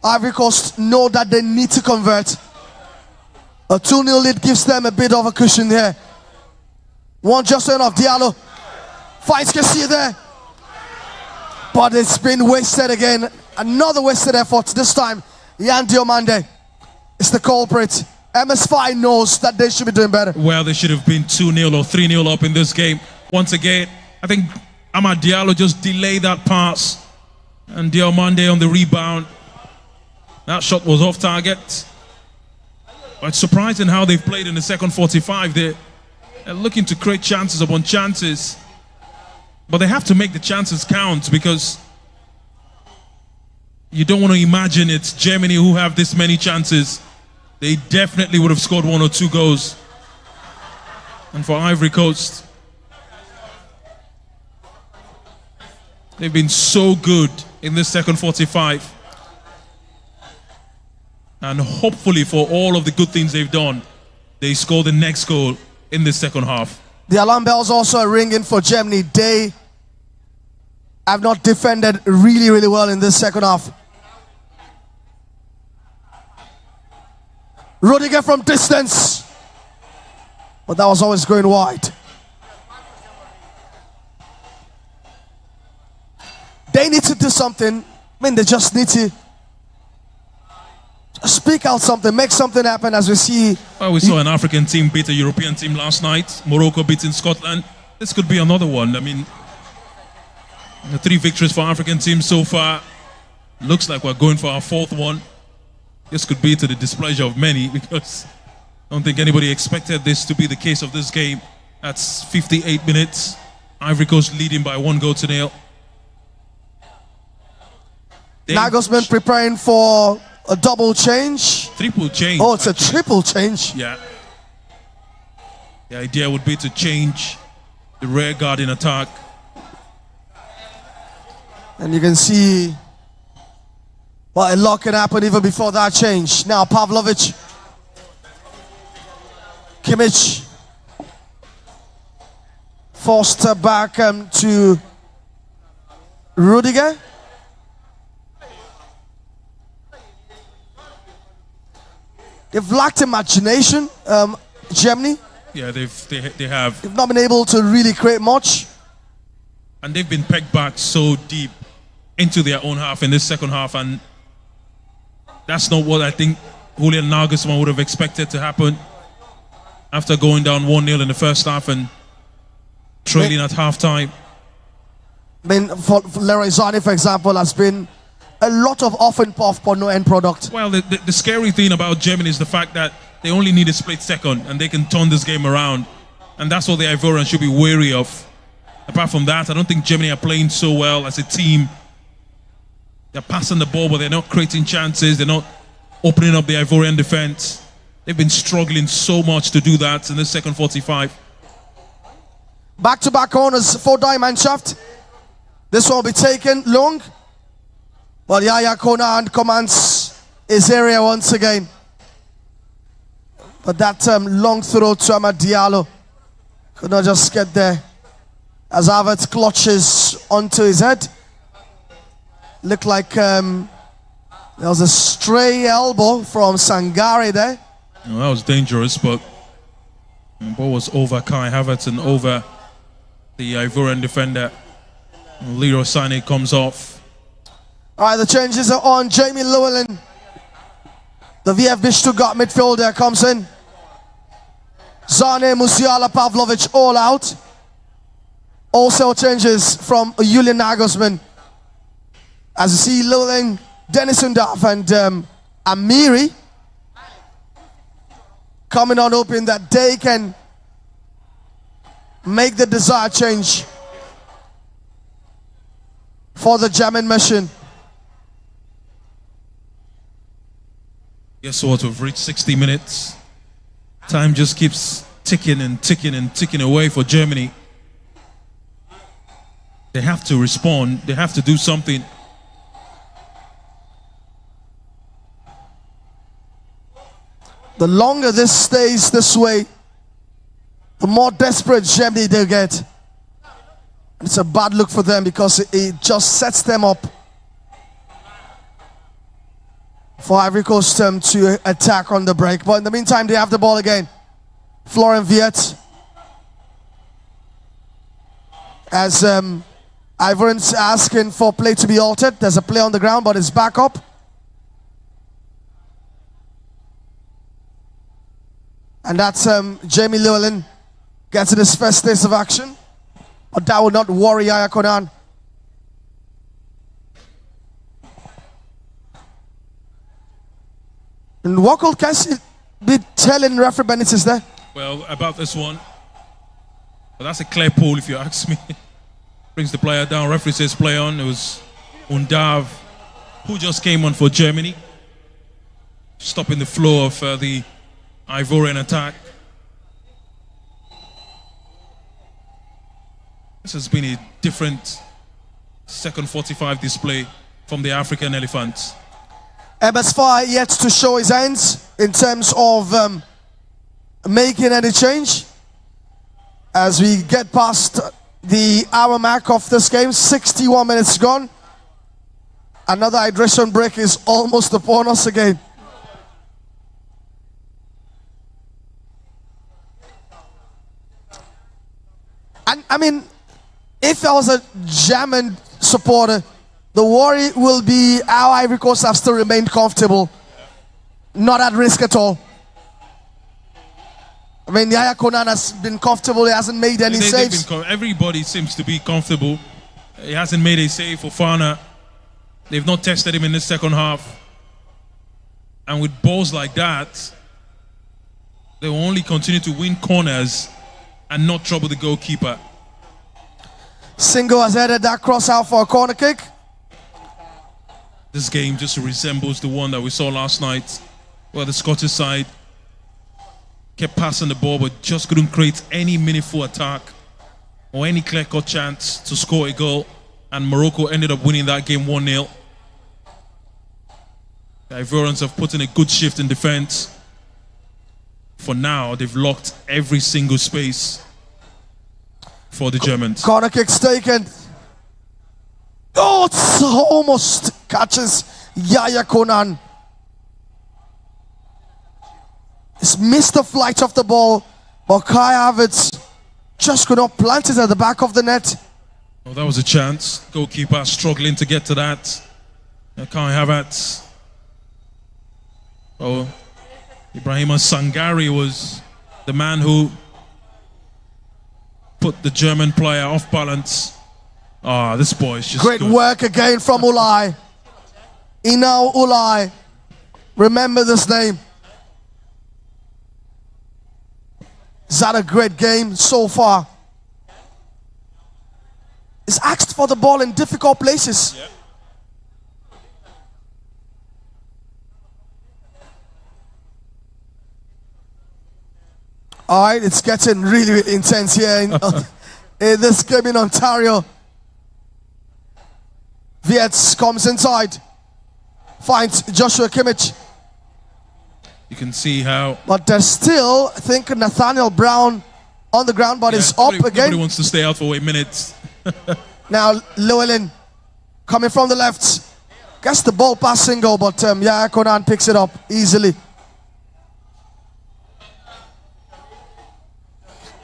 Ivory Coast know that they need to convert. A 2-0 lead gives them a bit of a cushion here. One just enough. Diallo finds Kessie there. But it's been wasted again. Another wasted effort. This time, Yan Diomande is the culprit. MS5 knows that they should be doing better. Well, they should have been 2-0 or 3-0 up in this game. Once again, I think Amad Diallo just delayed that pass. And Diomande on the rebound. That shot was off target. But it's surprising how they've played in the second 45. They're looking to create chances upon chances. But they have to make the chances count, because you don't want to imagine it's Germany who have this many chances. They definitely would have scored 1 or 2 goals. And for Ivory Coast, they've been so good in this second 45. And hopefully, for all of the good things they've done, they score the next goal in the second half. The alarm bells also are ringing for Germany. They have not defended really, really well in this second half. Rudiger from distance. But that was always going wide. They need to do something. I mean, they just need to speak out something, make something happen, as we see. Well, we saw an African team beat a European team last night. Morocco beating Scotland. This could be another one. I mean, the 3 victories for African teams so far. Looks like we're going for our 4th one. This could be to the displeasure of many, because I don't think anybody expected this to be the case of this game. That's 58 minutes. Ivory Coast leading by 1-0. Nagelsmann preparing for a double change. Triple change. Oh, it's actually a triple change. Yeah. The idea would be to change the rear guard in attack. And you can see, well, a lot can happen even before that change. Now Pavlovic, Kimmich, forced back to Rudiger. They've lacked imagination, Germany. Yeah, they have. They've not been able to really create much. And they've been pegged back so deep into their own half in this second half, and that's not what I think Julian Nagelsmann would have expected to happen after going down 1-0 in the first half and trailing at halftime. I mean, for Leroy Sané, for example, has been a lot of off and puff but no end product. Well, the scary thing about Germany is the fact that they only need a split second and they can turn this game around. And that's what the Ivorians should be wary of. Apart from that, I don't think Germany are playing so well as a team. They're passing the ball, but they're not creating chances. They're not opening up the Ivorian defense. They've been struggling so much to do that in the second 45. Back-to-back corners for Die Mannschaft. This one will be taken long. Well, Yaya Konan commands his area once again. But that long throw to Amad Diallo could not just get there. As Havertz clutches onto his head. Looked like there was a stray elbow from Sangare there. Oh, that was dangerous, but the ball was over Kai Havertz and over the Ivorian defender. Leroy Sané comes off. All right, the changes are on. Jamie Llewellyn, the VfB Stuttgart midfielder, comes in. Zane, Musiala, Pavlovic all out. Also changes from Julian Nagelsmann. As you see, Llewellyn, Dennis Undav and Amiri coming on, hoping that they can make the desired change for the German mission. Guess what? We've reached 60 minutes. Time just keeps ticking and ticking and ticking away for Germany. They have to respond. They have to do something. The longer this stays this way, the more desperate Germany they get. It's a bad look for them because it just sets them up for Ivory Coast to attack on the break. But in the meantime, they have the ball again. Florent Viet. As Ivory's asking for play to be altered. There's a play on the ground, but it's back up. And that's Jamie Llewellyn getting his first taste of action. But that will not worry Yaya Konan. And what could Cassie be telling referee Benitez there? Well, about this one, well, that's a clear pull if you ask me. Brings the player down, referee says play on. It was Undav who just came on for Germany, stopping the flow of the Ivorian attack. This has been a different second 45 display from the African Elephants. Ebesfire yet to show his hands in terms of making any change. As we get past the hour mark of this game, 61 minutes gone. Another hydration break is almost upon us again. And I mean, if I was a German supporter, the worry will be how Ivory Coast have still remained comfortable, not at risk at all. I mean, Yaya Konan has been comfortable. He hasn't made any saves. Everybody seems to be comfortable. He hasn't made a save for Fana. They've not tested him in the second half. And with balls like that, they will only continue to win corners and not trouble the goalkeeper. Singo has headed that cross out for a corner kick. This game just resembles the one that we saw last night, where the Scottish side kept passing the ball but just couldn't create any meaningful attack or any clear-cut chance to score a goal, and Morocco ended up winning that game 1-0. The Ivorians have put in a good shift in defense. For now, they've locked every single space for the Germans. Corner kick's taken. Oh, it's almost catches Yaya Konan. He's missed the flight of the ball, but Kai Havertz just could not plant it at the back of the net. Oh, that was a chance. Goalkeeper struggling to get to that. Kai Havertz. Oh, Ibrahima Sangari was the man who put the German player off balance. Ah, this boy is just great good. Work again from Ulai. Inau Ulai. Remember this name. Is that a great game so far? He's asked for the ball in difficult places. Yep. All right, it's getting really, really intense here in this game in Ontario. Vietz comes inside, finds Joshua Kimmich. You can see how... But there's still, I think, Nathaniel Brown on the ground, but it's up again. Nobody wants to stay out for 8 minutes. Now, Llewellyn coming from the left. Gets the ball past Singo, but Yaya Konan picks it up easily.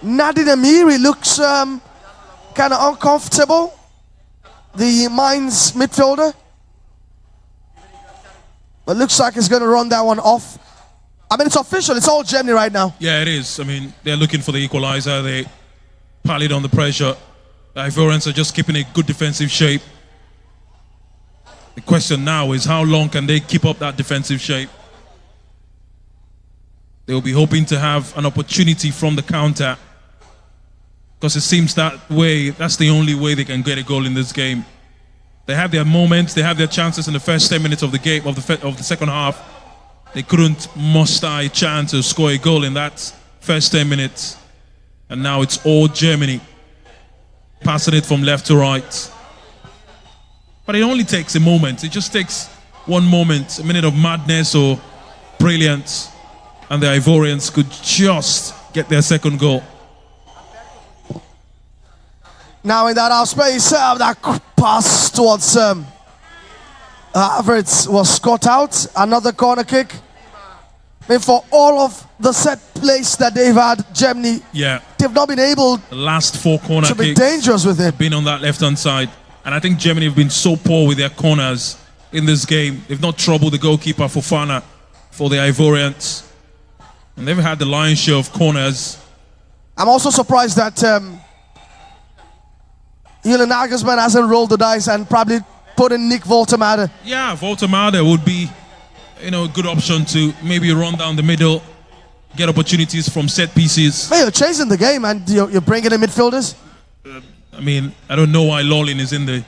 Nadine Amiri looks kind of uncomfortable. The Mainz midfielder. But looks like he's going to run that one off. I mean, it's official. It's all Germany right now. Yeah, it is. I mean, they're looking for the equalizer. They parlayed on the pressure. The Ivorians are just keeping a good defensive shape. The question now is how long can they keep up that defensive shape? They'll be hoping to have an opportunity from the counter, because it seems that way, that's the only way they can get a goal in this game. They have their moments, they have their chances in the first 10 minutes of the game, of the second half, They couldn't muster a chance to score a goal in that first 10 minutes. And now it's all Germany, passing it from left to right. But it only takes a moment. It just takes one moment, a minute of madness or brilliance, and the Ivorians could just get their second goal. Now in that half space, that pass towards Havertz was caught out. Another corner kick. I mean, for all of the set plays that they've had, Germany, they've not been able the last 4 corner to kicks be dangerous with it. Been on that left-hand side. And I think Germany have been so poor with their corners in this game. They've not troubled the goalkeeper Fofana for the Ivorians. And they've had the lion's share of corners. I'm also surprised that Julian Nagelsmann hasn't rolled the dice and probably put in Nick Woltemade. Yeah, Woltemade would be, a good option to maybe run down the middle, get opportunities from set pieces. But you're chasing the game and you're bringing in midfielders. I mean, I don't know why Lolin is in the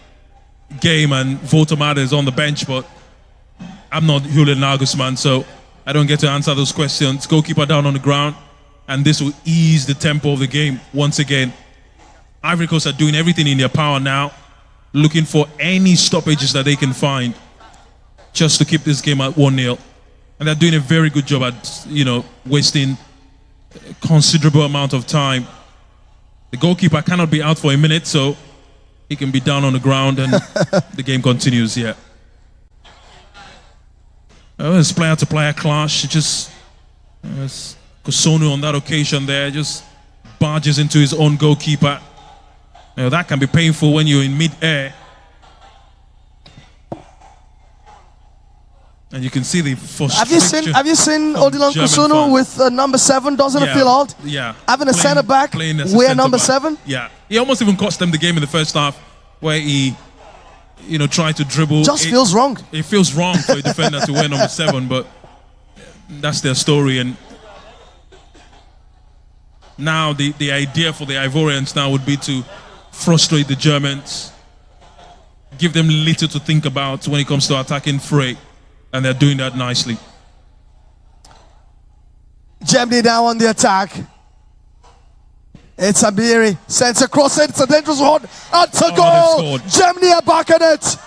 game and Woltemade is on the bench, but I'm not Julian Nagelsmann, so I don't get to answer those questions. Goalkeeper down on the ground, and this will ease the tempo of the game once again. Ivory Coast are doing everything in their power now, looking for any stoppages that they can find just to keep this game at 1-0. And they're doing a very good job at, wasting a considerable amount of time. The goalkeeper cannot be out for a minute, so he can be down on the ground and the game continues, It's player-to-player clash. Just Kosunu on that occasion there just barges into his own goalkeeper. That can be painful when you're in mid-air. And you can see the frustration. Have you seen Odilon Kosunu with number 7? Doesn't it feel odd? Yeah. Having a centre back wear number 7? Yeah. He almost even cost them the game in the first half where he, tried to dribble. Just feels wrong. It feels wrong for a defender to wear number 7, but that's their story. And now the idea for the Ivorians now would be to frustrate the Germans, give them little to think about when it comes to attacking fray. And they're doing that nicely. Germany now on the attack. It's IVory. Sends across it. It's a dangerous one. And to goal. Germany are back at it.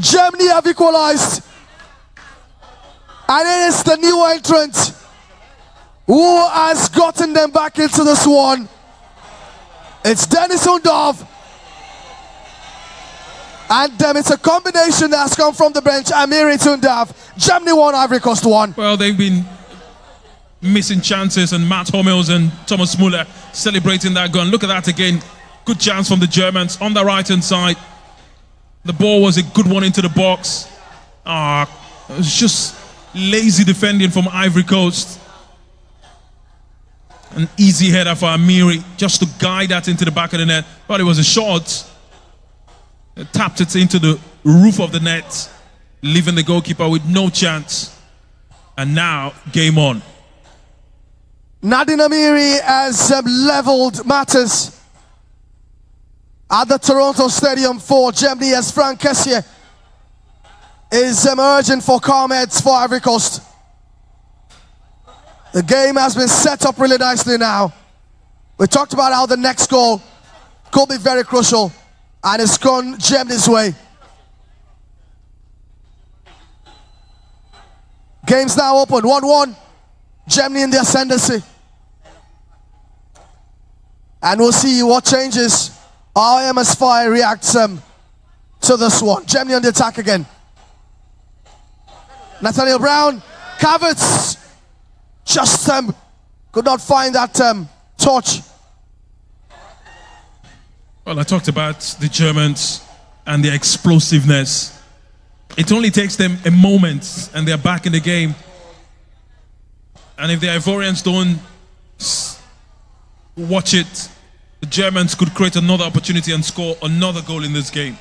Germany have equalized. And it is the new entrant who has gotten them back into this one. It's Dennis Undav. And it's a combination that has come from the bench. Amiri Tundav. Germany 1, Ivory Coast 1. Well, they've been missing chances, and Matt Hummels and Thomas Muller celebrating that goal. Look at that again. Good chance from the Germans on the right-hand side. The ball was a good one into the box. It was just lazy defending from Ivory Coast. An easy header for Amiri just to guide that into the back of the net. But it was a shot. Tapped it into the roof of the net, leaving the goalkeeper with no chance. And now, game on. Nadine Amiri has leveled matters at the Toronto Stadium for Germany as Frank Kessier is emerging for calm heads for Ivory Coast. The game has been set up really nicely now. We talked about how the next goal could be very crucial. And it's gone Germany's way. Game's now open, 1-1. Germany in the ascendancy. And we'll see what changes. How MS Fire reacts to this one. Germany on the attack again. Nathaniel Brown, Havertz. Just could not find that touch. Well, I talked about the Germans and their explosiveness. It only takes them a moment and they're back in the game. And if the Ivorians don't watch it, the Germans could create another opportunity and score another goal in this game.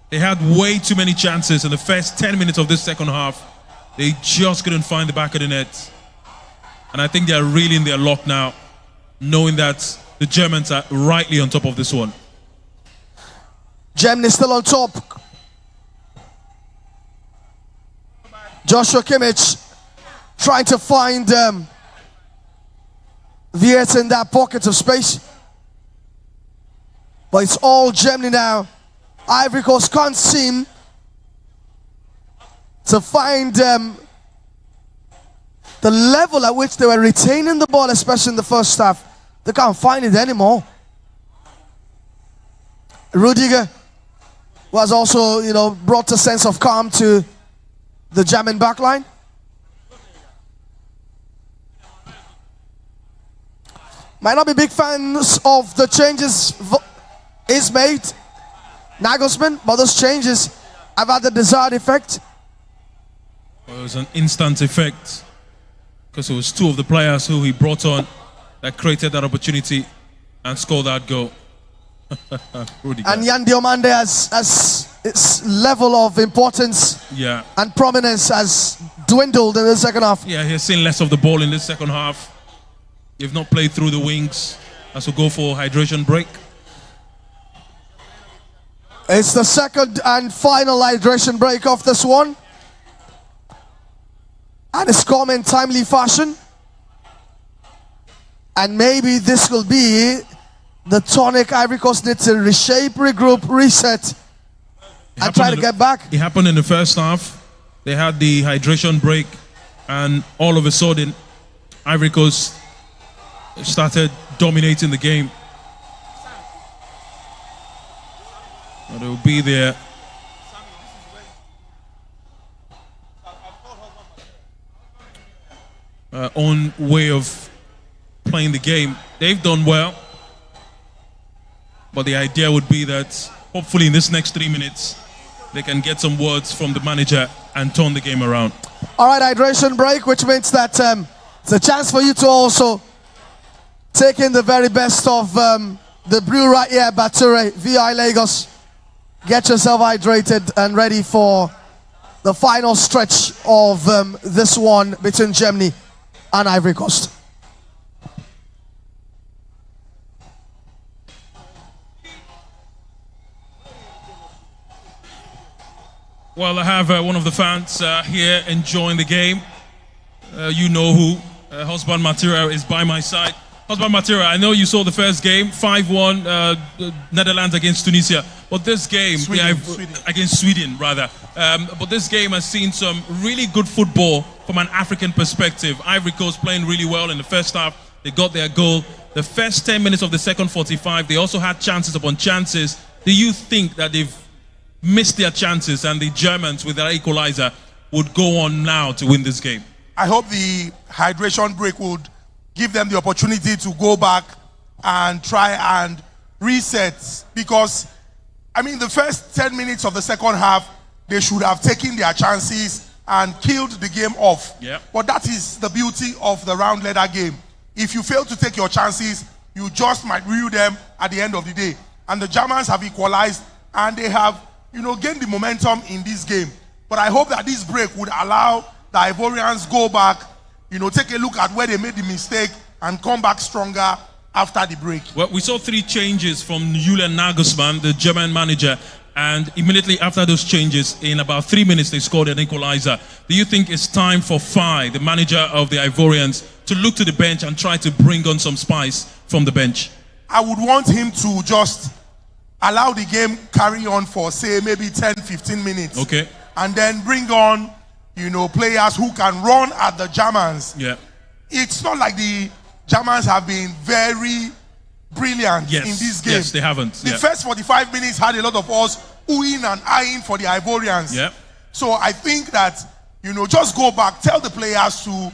They had way too many chances in the first 10 minutes of this second half. They just couldn't find the back of the net. And I think they're really in their luck now, knowing that the Germans are rightly on top of this one. Germany still on top. Joshua Kimmich trying to find Viet in that pocket of space. But it's all Germany now. Ivory Coast can't seem to find the level at which they were retaining the ball, especially in the first half. They can't find it anymore. Rudiger was also, brought a sense of calm to the German backline. Might not be big fans of the changes is made, Nagelsmann, but those changes have had the desired effect. Well, it was an instant effect because it was two of the players who he brought on that created that opportunity and scored that goal. And Yan Diomande has its level of importance and prominence has dwindled in the second half. Yeah, he's seen less of the ball in the second half. You've not played through the wings as we go for hydration break. It's the second and final hydration break of this one. And it's come in timely fashion. And maybe this will be the tonic Ivory Coast needs to reshape, regroup, reset, and try to get back. It happened in the first half. They had the hydration break, and all of a sudden, Ivory Coast started dominating the game. But it will be their own way of playing the game. They've done well, but the idea would be that hopefully in this next 3 minutes they can get some words from the manager and turn the game around. All right, hydration break, which means that it's a chance for you to also take in the very best of the brew right here, Bature, VI Lagos. Get yourself hydrated and ready for the final stretch of this one between Germany and Ivory Coast. Well, I have one of the fans here enjoying the game. You know who. Husband Matera is by my side. Husband Matera, I know you saw the first game, 5-1 Netherlands against Tunisia. But this game, against Sweden rather. But this game has seen some really good football from an African perspective. Ivory Coast playing really well in the first half. They got their goal. The first 10 minutes of the second 45, they also had chances upon chances. Do you think that they've missed their chances and the Germans with their equalizer would go on now to win this game? I hope the hydration break would give them the opportunity to go back and try and reset, because I mean the first 10 minutes of the second half they should have taken their chances and killed the game off. But that is the beauty of the round leather game. If you fail to take your chances, you just might rue them at the end of the day. And the Germans have equalized and they have gained the momentum in this game. But I hope that this break would allow the Ivorians go back, take a look at where they made the mistake and come back stronger after the break. Well, we saw 3 changes from Julian Nagelsmann, the German manager, and immediately after those changes, in about 3 minutes, they scored an equalizer. Do you think it's time for Faye, the manager of the Ivorians, to look to the bench and try to bring on some spice from the bench? I would want him to just allow the game carry on for, say, maybe 10-15 minutes. Okay. And then bring on players who can run at the Germans. It's not like the Germans have been very brilliant in this game. Yes, they haven't. The first 45 minutes had a lot of us oohing and eyeing for the Ivorians. So I think that, just go back, tell the players to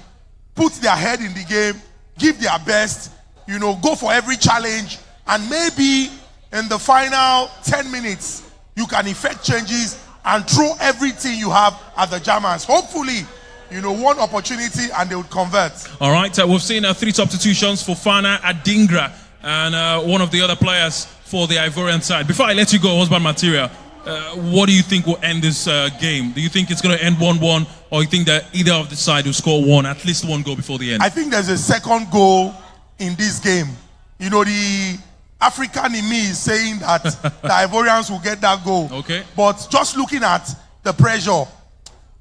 put their head in the game, give their best, go for every challenge, and maybe in the final 10 minutes, you can effect changes and throw everything you have at the Germans. Hopefully, one opportunity and they would convert. All right, we've seen 3 substitutions for Fana Adingra and one of the other players for the Ivorian side. Before I let you go, Husband Material, what do you think will end this game? Do you think it's going to end 1-1, or you think that either of the side will score at least one goal before the end? I think there's a second goal in this game. The African in me is saying that the Ivorians will get that goal. Okay. But just looking at the pressure,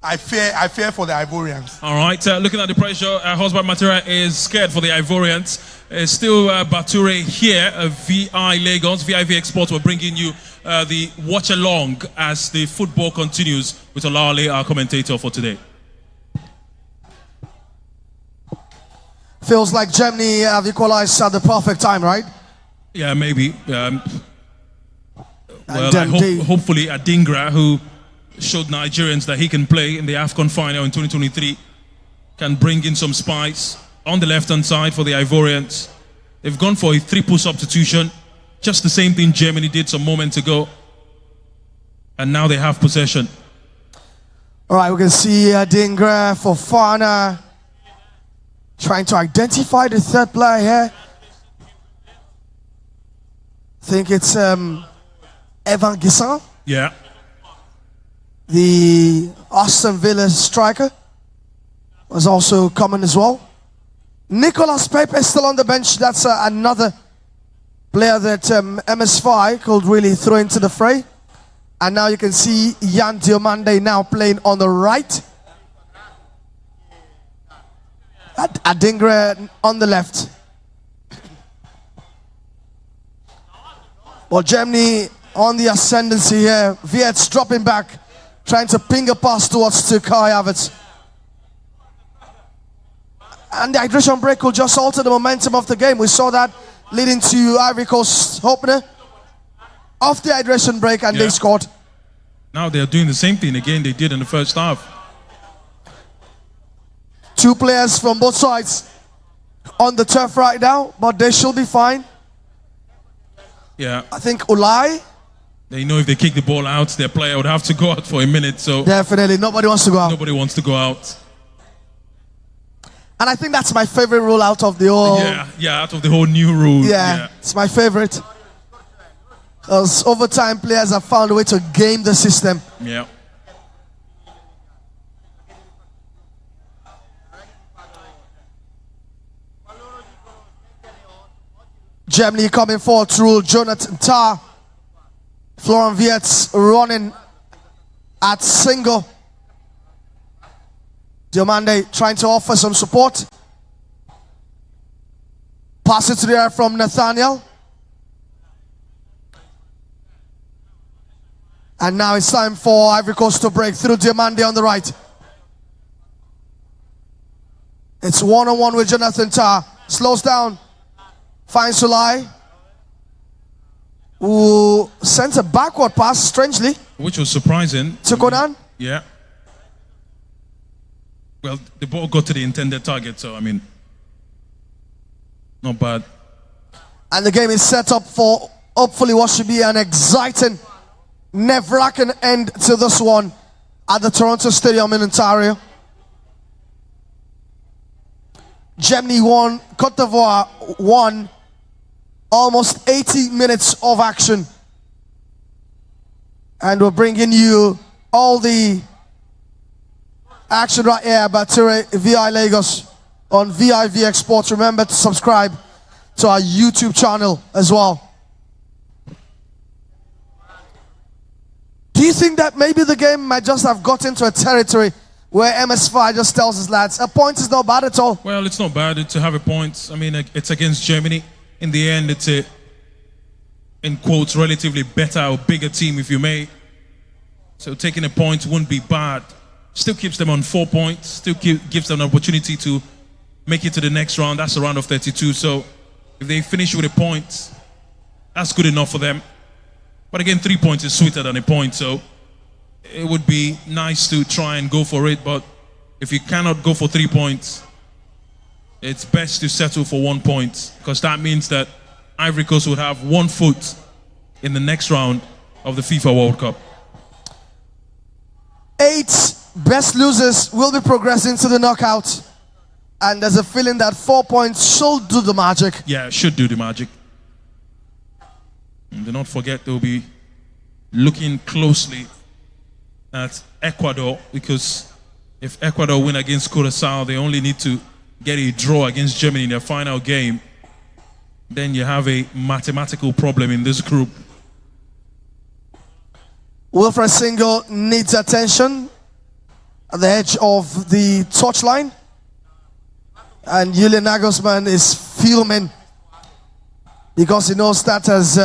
I fear for the Ivorians. All right, looking at the pressure, Husband Matera is scared for the Ivorians. Still Bature here, VI Lagos, vivxsports. We're bringing you the watch along as the football continues with Olale, our commentator for today. Feels like Germany have equalized at the perfect time, right? Yeah, maybe. Well, hopefully Adingra, who showed Nigerians that he can play in the AFCON final in 2023, can bring in some spice on the left-hand side for the Ivorians. They've gone for a triple substitution, just the same thing Germany did some moments ago, and now they have possession. All right, we can see Adingra, Fofana, trying to identify the third player here. I think it's Evan Gisson. Yeah. The Aston Villa striker was also coming as well. Nicolas Pepe is still on the bench. That's another player that MS5 could really throw into the fray. And now you can see Yan Diomande now playing on the right. Adingra on the left. Well, Germany on the ascendancy here. Viet's dropping back, trying to ping a pass towards Kai Havertz. And the hydration break will just alter the momentum of the game. We saw that leading to Ivory Coast opener off the hydration break, and they scored. Now they're doing the same thing again they did in the first half. Two players from both sides on the turf right now, but they should be fine. Yeah. I think Ulai. They know if they kick the ball out, their player would have to go out for a minute. So definitely, nobody wants to go out. Nobody wants to go out. And I think that's my favorite rule out of the whole. Yeah, out of the whole new rule. Yeah, it's my favorite. Because over time, players have found a way to game the system. Yeah. Germany coming forward through Jonathan Tah. Florian Wirtz running at single. Diomande trying to offer some support. Pass it to the air from Nathaniel. And now it's time for Ivory Coast to break through. Diomande on the right. It's one-on-one with Jonathan Tah. Slows down. Finds Sulai, who sent a backward pass, strangely. Which was surprising. To Conan? Yeah. Well, the ball got to the intended target, so, I mean, not bad. And the game is set up for hopefully what should be an exciting, nerve-wracking end to this one at the Toronto Stadium in Ontario. Germany won, Cote d'Ivoire won. Almost 80 minutes of action. And we're bringing you all the action right here, Bature VI Lagos on vivxsports. Remember to subscribe to our YouTube channel as well. Do you think that maybe the game might just have got into a territory where MS5 just tells his lads, a point is not bad at all? Well, it's not bad to have a point. I mean, it's against Germany. In the end, it's a, in quotes, relatively better or bigger team, if you may. So taking a point wouldn't be bad. Still keeps them on 4 points. Still gives them an opportunity to make it to the next round. That's a round of 32. So if they finish with a point, that's good enough for them. But again, 3 points is sweeter than a point. So it would be nice to try and go for it. But if you cannot go for 3 points, it's best to settle for 1 point, because that means that Ivory Coast would have 1 foot in the next round of the FIFA World Cup. 8 best losers will be progressing to the knockout. And there's a feeling that 4 points should do the magic. Yeah, it should do the magic. And do not forget they'll be looking closely at Ecuador, because if Ecuador win against Curaçao, they only need to get a draw against Germany in their final game. Then you have a mathematical problem in this group. Wilfred Singo needs attention at the edge of the touchline. And Julian Nagelsmann is fuming because he knows that has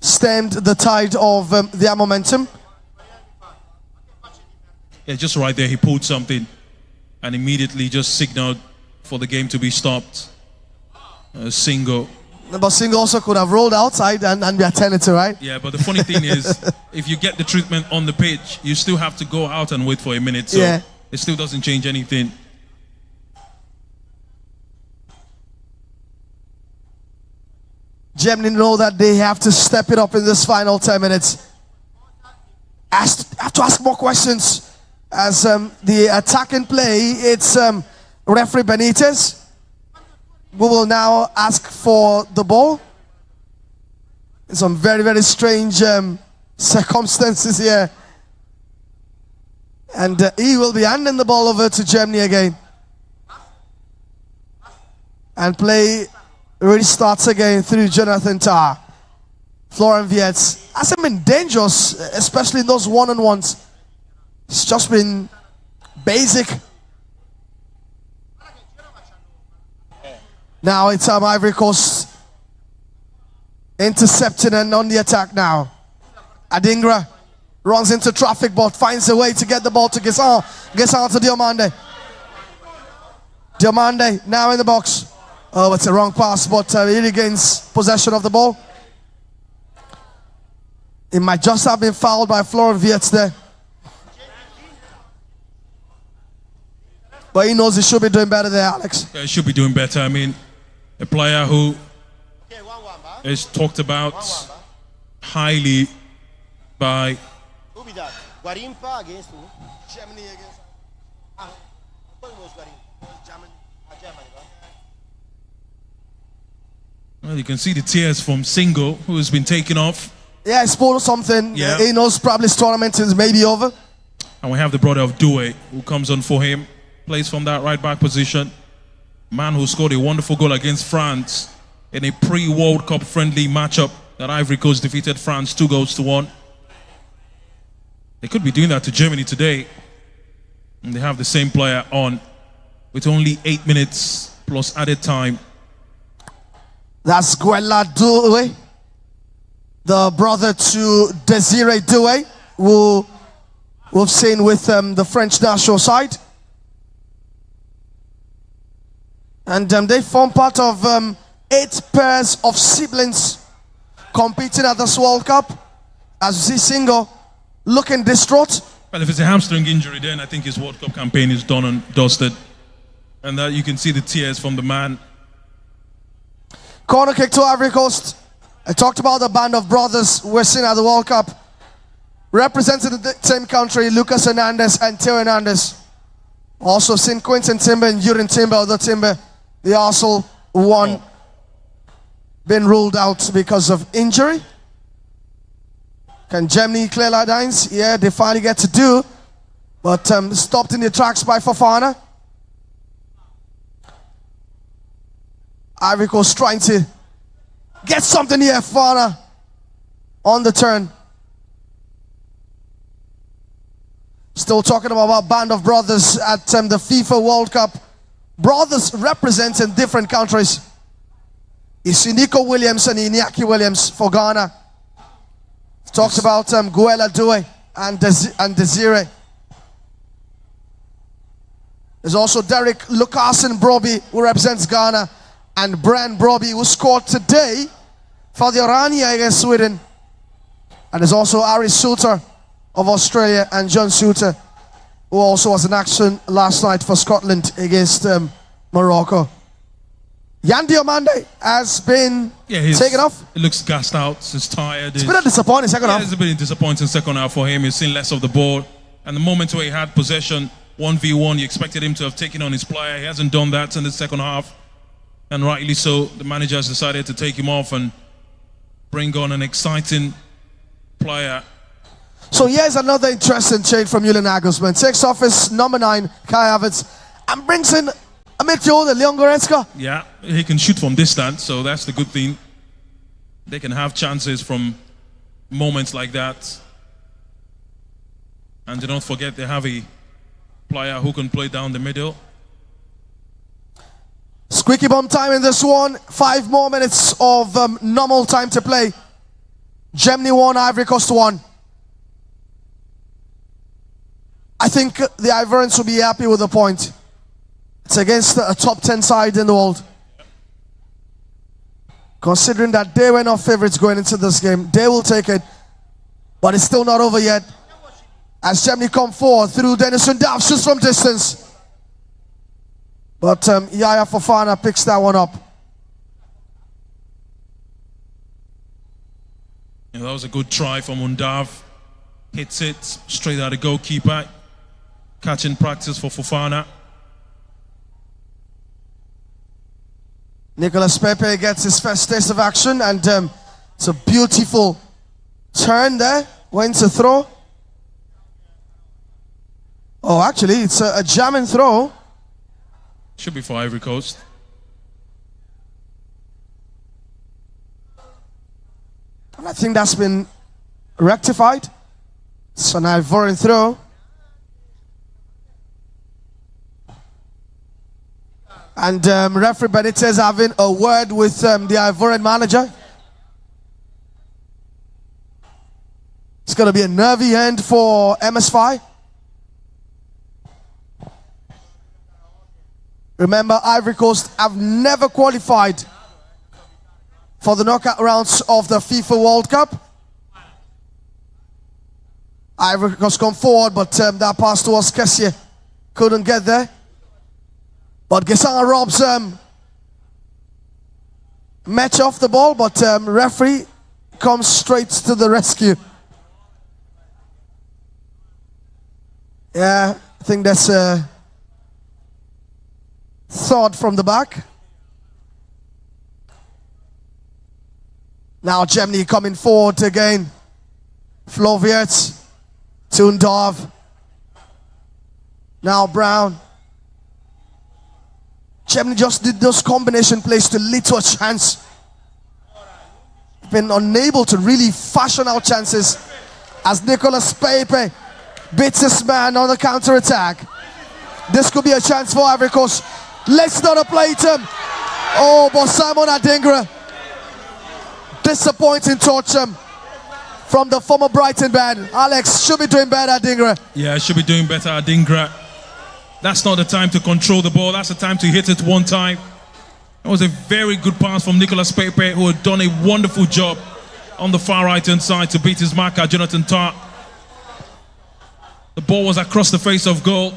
stemmed the tide of their momentum. Yeah, just right there, he pulled something and immediately just signaled for the game to be stopped. Single. But Single also could have rolled outside and be attended to, right? Yeah, but the funny thing is, if you get the treatment on the pitch, you still have to go out and wait for a minute. So yeah. It still doesn't change anything. Germany know that they have to step it up in this final 10 minutes. Have to ask more questions as the attacking play. It's referee Benitez. We will now ask for the ball. In some very, very strange circumstances here. And he will be handing the ball over to Germany again. And play restarts again through Jonathan Tah. Florian Wirtz hasn't been dangerous, especially in those one-on-ones. It's just been basic. Now it's Ivory Coast intercepting and on the attack now. Adingra runs into traffic but finds a way to get the ball to Guessant. Guessant to Diomande. Diomande now in the box. Oh, it's a wrong pass, but he regains possession of the ball. It might just have been fouled by Florian Wirtz there. But he knows he should be doing better there, Alex. Yeah, he should be doing better. I mean, a player who is talked about highly by... Well, you can see the tears from Single, who has been taken off. Yeah, he spoiled something. Yeah. He knows probably this tournament is maybe over. And we have the brother of Doué, who comes on for him. Plays from that right back position. Man who scored a wonderful goal against France in a pre-World Cup friendly matchup that Ivory Coast defeated France 2-1. They could be doing that to Germany today. And they have the same player on with only 8 minutes plus added time. That's Guella Doué, the brother to Desiree Doué, who we've seen with the French national side. And they form part of 8 pairs of siblings competing at this World Cup. As you see Single looking distraught. Well, if it's a hamstring injury, then I think his World Cup campaign is done and dusted. And that you can see the tears from the man. Corner kick to Ivory Coast. I talked about the band of brothers we're seeing at the World Cup. Representing the same country, Lucas Hernandez and Theo Hernandez. Also seen Quentin Timber and Yurin Timber, although Timber, the Arsenal one, been ruled out because of injury. Can Germany clear lines? Yeah, they finally get to do. But stopped in the tracks by Fofana. Ivory Coast trying to get something here. Fofana on the turn. Still talking about band of brothers at the FIFA World Cup. Brothers representing different countries. It's Nico Williams and Iñaki Williams for Ghana. Talks about Guella Doué and Desiree. There's also Derek Lucasen Broby, who represents Ghana, and Brian Broby, who scored today for the Orania against Sweden. And there's also Ari Suter of Australia and John Suter, who also was in action last night for Scotland against Morocco. Yan Diomande has been taken off. It looks gassed out. He's tired. It's been a disappointing second half. It's a bit disappointing second half for him. He's seen less of the ball. And the moment where he had possession, 1v1, you expected him to have taken on his player. He hasn't done that in the second half. And rightly so, the manager has decided to take him off and bring on an exciting player. So here's another interesting change from Julian Nagelsmann. Takes off his number 9, Kai Havertz, and brings in a midfielder, Leon Goretzka. Yeah, he can shoot from distance, so that's the good thing. They can have chances from moments like that. And do not forget they have a player who can play down the middle. Squeaky bum time in this one. 5 more minutes of normal time to play. Germany 1, Ivory Coast 1. I think the Ivorians will be happy with the point. It's against a top 10 side in the world. Considering that they were not favorites going into this game, they will take it. But it's still not over yet. As Germany come forward through Denison Dav, shoots from distance. But Yaya Fofana picks that one up. Yeah, that was a good try from Undav. Hits it straight at the goalkeeper. Catching practice for Fofana. Nicolas Pepe gets his first taste of action, and it's a beautiful turn there. Went to throw. Oh, actually, it's a jamming throw. Should be for Ivory Coast. And I think that's been rectified. It's an Ivorian throw. And referee Benitez having a word with the Ivorian manager. It's going to be a nervy end for MSFI. Remember, Ivory Coast have never qualified for the knockout rounds of the FIFA World Cup. Ivory Coast come forward, but that pass towards Kessie couldn't get there. But Gesanga robs match off the ball, but referee comes straight to the rescue. Yeah, I think that's a thought from the back. Now Germany coming forward again. Havertz, Tundov. Now Brown. Germany just did those combination plays to lead to a chance. Been unable to really fashion out chances as Nicolas Pepe beats his man on the counter attack. This could be a chance for Ivory Coast. Let's not play him. Oh, but Simon Adingra. Disappointing touch from the former Brighton band. Alex should be doing better, Adingra. Yeah, should be doing better, Adingra. That's not the time to control the ball. That's the time to hit it one time. That was a very good pass from Nicolas Pepe, who had done a wonderful job on the far right-hand side to beat his marker, Jonathan Tah. The ball was across the face of goal.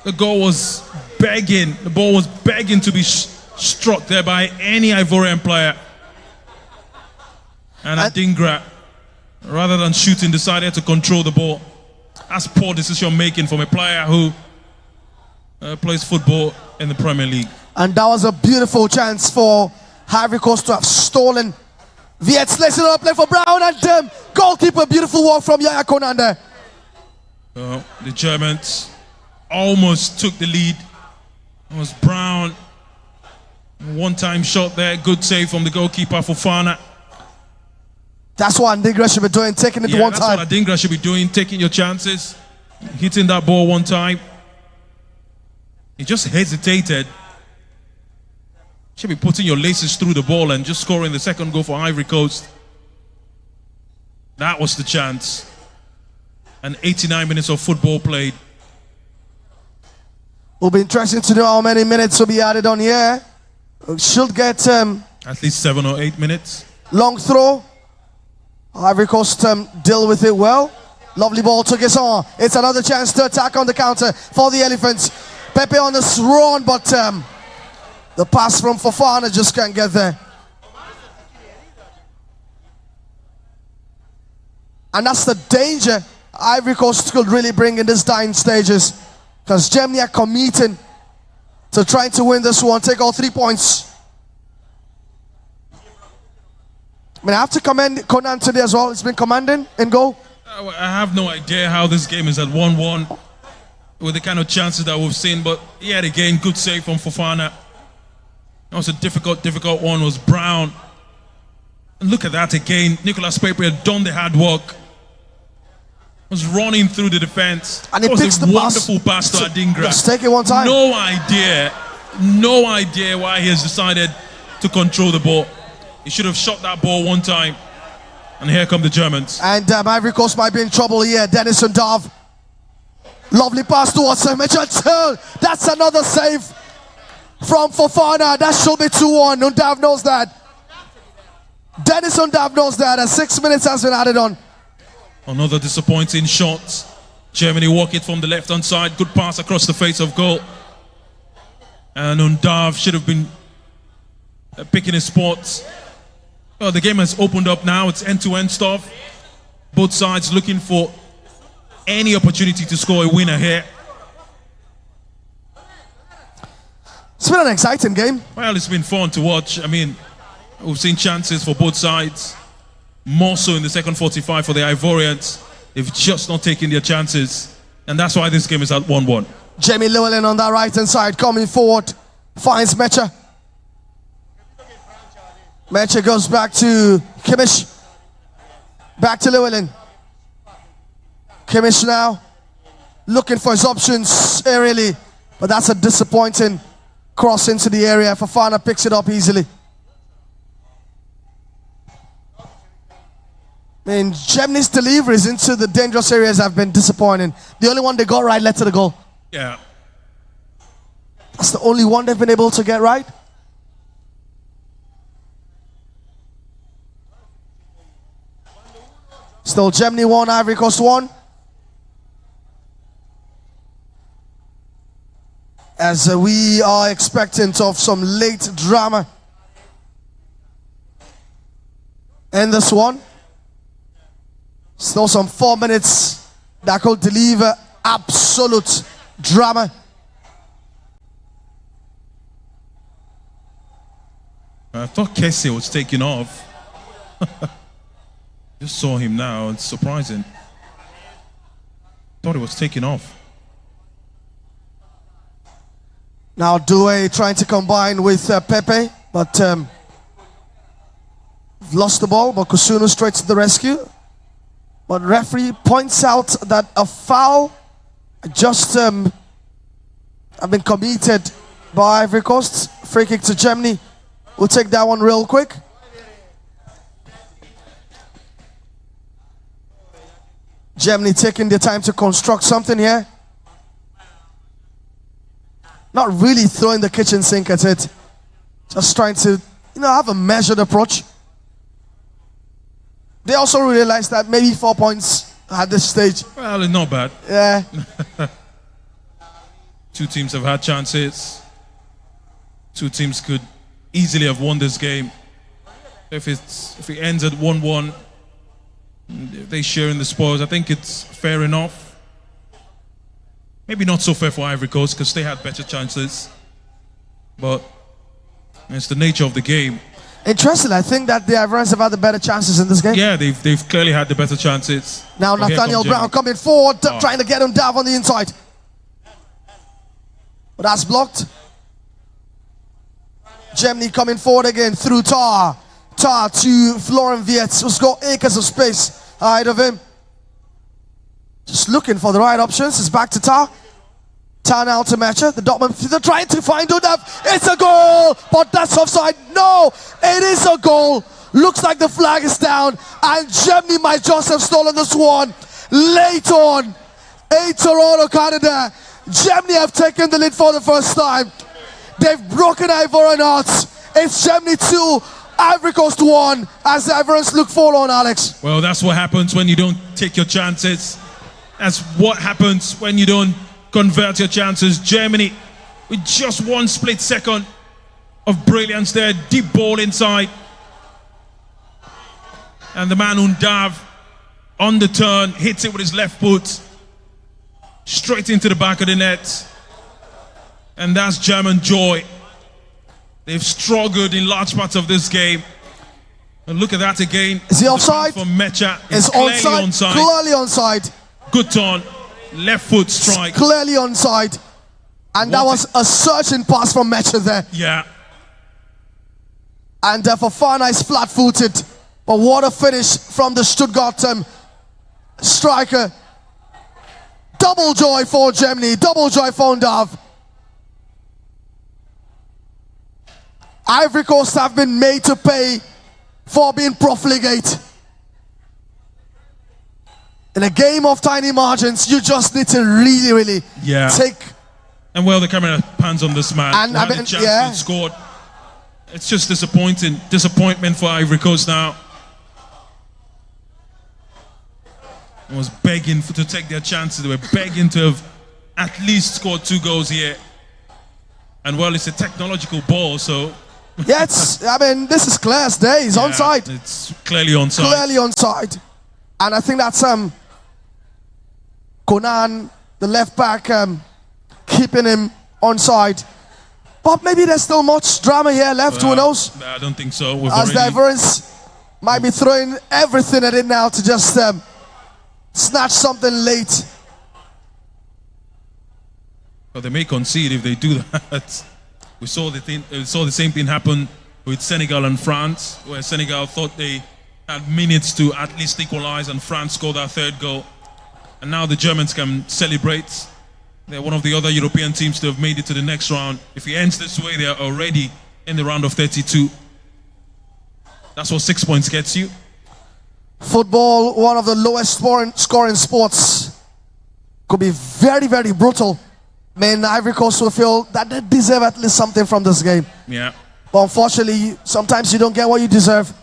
The goal was begging. The ball was begging to be struck there by any Ivorian player. And Adingra, rather than shooting, decided to control the ball. That's poor decision making from a player who plays football in the Premier League. And that was a beautiful chance for Ivory Coast to have stolen. Vietz lays it up, play for Brown, and goalkeeper, beautiful work from Yaya Konan there. The Germans almost took the lead. It was Brown. One-time shot there, good save from the goalkeeper Fofana. That's what Adingra should be doing, taking it one time. That's what Adingra should be doing, taking your chances, hitting that ball one time. He just hesitated. Should be putting your laces through the ball and just scoring the second goal for Ivory Coast. That was the chance. And 89 minutes of football played. Will be interesting to know how many minutes will be added on here. We should get at least 7 or 8 minutes. Long throw. Ivory Coast deal with it well. Lovely ball to Gesson. It's another chance to attack on the counter for the Elephants. Pepe on the run, but the pass from Fofana just can't get there. And that's the danger Ivory Coast could really bring in these dying stages. Because Germany are committing to trying to win this one, take all 3 points. I mean, I have to commend Conan today as well. He's been commanding in goal. I have no idea how this game is at 1-1 with the kind of chances that we've seen, but yet again, good save from Fofana. That was a difficult one, was Brown. And look at that again. Nicolas Pepe had done the hard work. was running through the defense. And he it was picks a the wonderful pass to Adingra. Let's take it one time. No idea why he has decided to control the ball. He should have shot that ball one time. And here come the Germans. And Ivory Coast might be in trouble here. Dennis Undav. Lovely pass towards him. That's another save from Fofana. That should be 2-1. Undav knows that. Dennis Undav knows that. 6 minutes has been added on. Another disappointing shot. Germany walk it from the left-hand side. Good pass across the face of goal. And Undav should have been picking his spots. Well, the game has opened up now. It's end-to-end stuff. Both sides looking for any opportunity to score a winner here. It's been an exciting game. Well, it's been fun to watch. I mean, we've seen chances for both sides. More so in the second 45 for the Ivorians. They've just not taken their chances. And that's why this game is at 1-1. Jamie Llewellyn on that right-hand side coming forward. Finds Mecha. Mecha goes back to Kimmich. Back to Llewellyn. Kimmich now looking for his options aerially. But that's a disappointing cross into the area. Fofana picks it up easily. I mean, Germany's deliveries into the dangerous areas have been disappointing. The only one they got right led to the goal. Yeah. That's the only one they've been able to get right. Still Germany 1, Ivory Coast 1. As we are expectant of some late drama in this one. Still some 4 minutes that could deliver absolute drama. I thought Kessie was taking off. Just saw him now. It's surprising. Thought he was taking off. Now Doué trying to combine with Pepe, but lost the ball. But Kusunu straight to the rescue. But referee points out that a foul just have been committed by Ivory Coast. Free kick to Germany. We'll take that one real quick. Germany taking their time to construct something here. Not really throwing the kitchen sink at it. Just trying to, have a measured approach. They also realized that maybe 4 points at this stage. Well, it's not bad. Yeah. Two teams have had chances. Two teams could easily have won this game. If it ends at 1-1, if they share in the spoils, I think it's fair enough. Maybe not so fair for Ivory Coast because they had better chances. But it's the nature of the game. Interesting. I think that the Ivorians have had the better chances in this game. Yeah, they've clearly had the better chances. Now Nathaniel Brown coming forward, trying to get him down on the inside. But that's blocked. Germany coming forward again through Tar. Tar to Florian Wirtz, who's got acres of space ahead of him. Just looking for the right options. It's back to Tar. Tar now to Mecha. The Dortmund, they're trying to find Undav. It's a goal, but that's offside. No, it is a goal. Looks like the flag is down, and Germany might just have stolen this one. Late on, in Toronto, Canada, Germany have taken the lead for the first time. They've broken Ivorian hearts. It's Germany 2, Ivory Coast 1, as the Ivorians look forlorn, Alex. Well, that's what happens when you don't take your chances. That's what happens when you don't convert your chances. Germany, with just one split second of brilliance there, deep ball inside. And the man Undav on the turn, hits it with his left foot, straight into the back of the net. And that's German joy. They've struggled in large parts of this game. And look at that again. Is he offside? From Mecha. It's onside. Clearly onside. Good turn. Left foot strike. Clearly onside. And that was a searching pass from Mecha there. Yeah. And Fofana is flat-footed. But what a finish from the Stuttgart striker. Double joy for Germany, double joy for Undav. Ivory Coast have been made to pay for being profligate. In a game of tiny margins, you just need to really take. And well, the camera pans on this man. And had a chance and scored. It's just disappointment for Ivory Coast now. It was begging to take their chances. They were begging to have at least scored 2 goals here. And well, it's a technological ball, so. Yeah, I mean, this is clear as day. He's onside. It's clearly onside. Clearly onside. And I think that's Conan, the left back, keeping him onside. But maybe there's still much drama here left, who knows? I don't think so. As the Ivorians might be throwing everything at it now to just snatch something late. But they may concede if they do that. We saw the same thing happen with Senegal and France, where Senegal thought they had minutes to at least equalize, and France scored their 3rd goal. And now the Germans can celebrate. They're one of the other European teams to have made it to the next round. If it ends this way, they're already in the round of 32. That's what 6 points gets you. Football, one of the lowest scoring sports, could be very, very brutal. Men, Ivory Coast will feel that they deserve at least something from this game. Yeah. But unfortunately, sometimes you don't get what you deserve.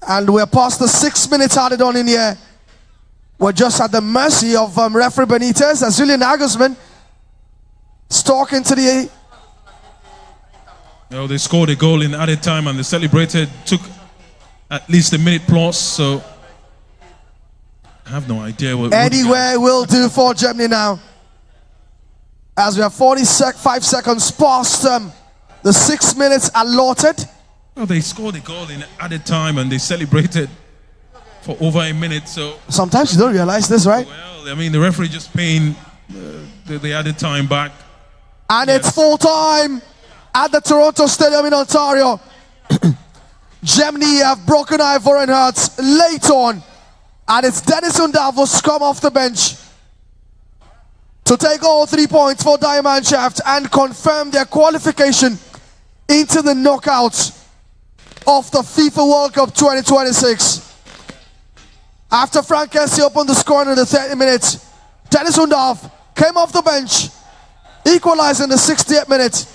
And we're past the 6 minutes added on in here. We're just at the mercy of referee Benitez, as Julian Nagelsmann is talking to the... You know, they scored a goal in added time and they celebrated, took at least a minute plus, so I have no idea what... Anywhere will do for Germany now. As we have 45 seconds past the 6 minutes allotted. Well, they scored a goal in added time and they celebrated for over a minute, so... Sometimes you don't realize this, right? Well, I mean, the referee just paying the added time back. And it's full time at the Toronto Stadium in Ontario. Germany have broken Ivorian hearts late on. And it's Dennis Undav who's come off the bench to take all 3 points for Diamond Shaft and confirm their qualification into the knockouts of the FIFA World Cup 2026. After Frank Kessie opened the score in the 30 minutes, Dennis Undav came off the bench, equalized in the 68th minute,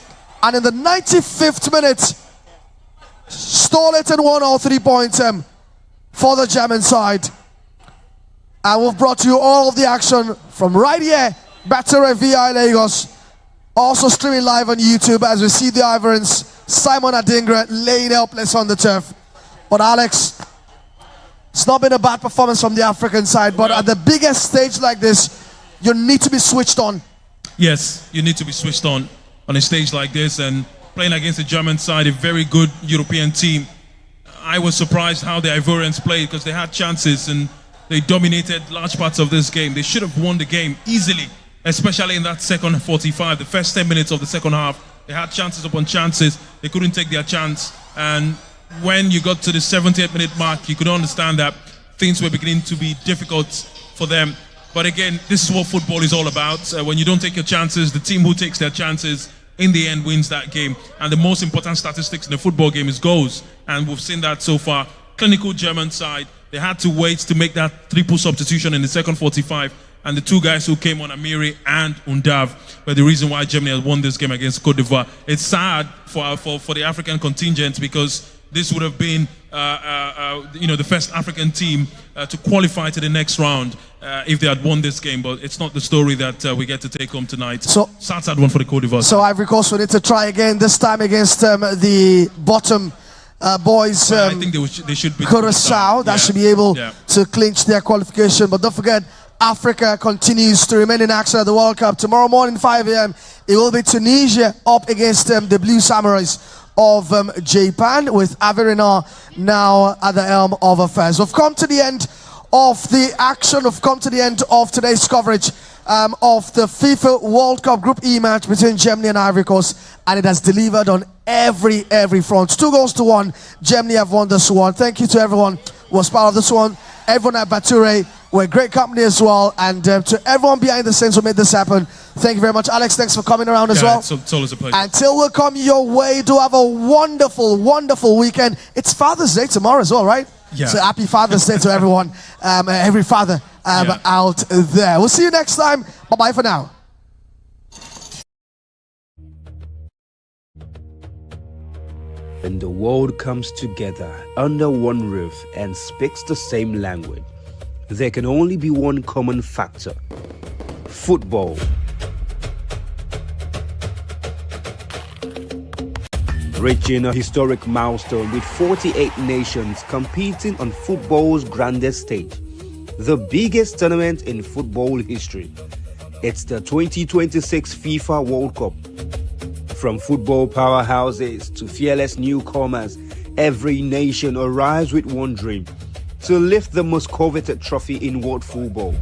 and in the 95th minute, stole it and won all 3 points for the German side. And we've brought you all of the action from right here, Bature VI Lagos. Also streaming live on YouTube as we see the Ivorians, Simon Adingra laying helpless on the turf. But Alex, it's not been a bad performance from the African side, but at the biggest stage like this, you need to be switched on. Yes, you need to be switched on a stage like this, and playing against the German side, a very good European team. I was surprised how the Ivorians played because they had chances and they dominated large parts of this game. They should have won the game easily, especially in that second 45, the first 10 minutes of the second half. They had chances upon chances. They couldn't take their chance. And when you got to the 78th minute mark, you could understand that things were beginning to be difficult for them. But again, this is what football is all about. When you don't take your chances, the team who takes their chances in the end wins that game. And the most important statistics in the football game is goals. And we've seen that so far. Clinical German side, they had to wait to make that triple substitution in the second 45. And the 2 guys who came on, IVory and Undav, were the reason why Germany has won this game against Cote d'Ivoire. It's sad for the African contingent because this would have been the first African team to qualify to the next round if they had won this game. But it's not the story that we get to take home tonight. So sad one for the Cote d'Ivoire. So Ivory Coast will need to try again, this time against the bottom boys. I think they should be Curaçao. That should be able to clinch their qualification. But don't forget, Africa continues to remain in action at the World Cup. Tomorrow morning, 5 a.m., it will be Tunisia up against the Blue Samurais of Japan, with Averina now at the helm of affairs. We've come to the end of the action. We've come to the end of today's coverage of the FIFA World Cup Group E match between Germany and Ivory Coast, and it has delivered on every front. 2-1. Germany have won this one. Thank you to everyone who was part of this one. everyone at Bature. We're a great company as well. And to everyone behind the scenes who made this happen, thank you very much. Alex, thanks for coming around as well. It's always a pleasure. Until we come your way, do have a wonderful, wonderful weekend. It's Father's Day tomorrow as well, right? Yeah. So happy Father's Day to everyone, every father out there. We'll see you next time. Bye-bye for now. When the world comes together under one roof and speaks the same language, there can only be one common factor: football. Reaching a historic milestone with 48 nations competing on football's grandest stage, the biggest tournament in football history. It's the 2026 FIFA World Cup. From football powerhouses to fearless newcomers, every nation arrives with one dream: to lift the most coveted trophy in world football.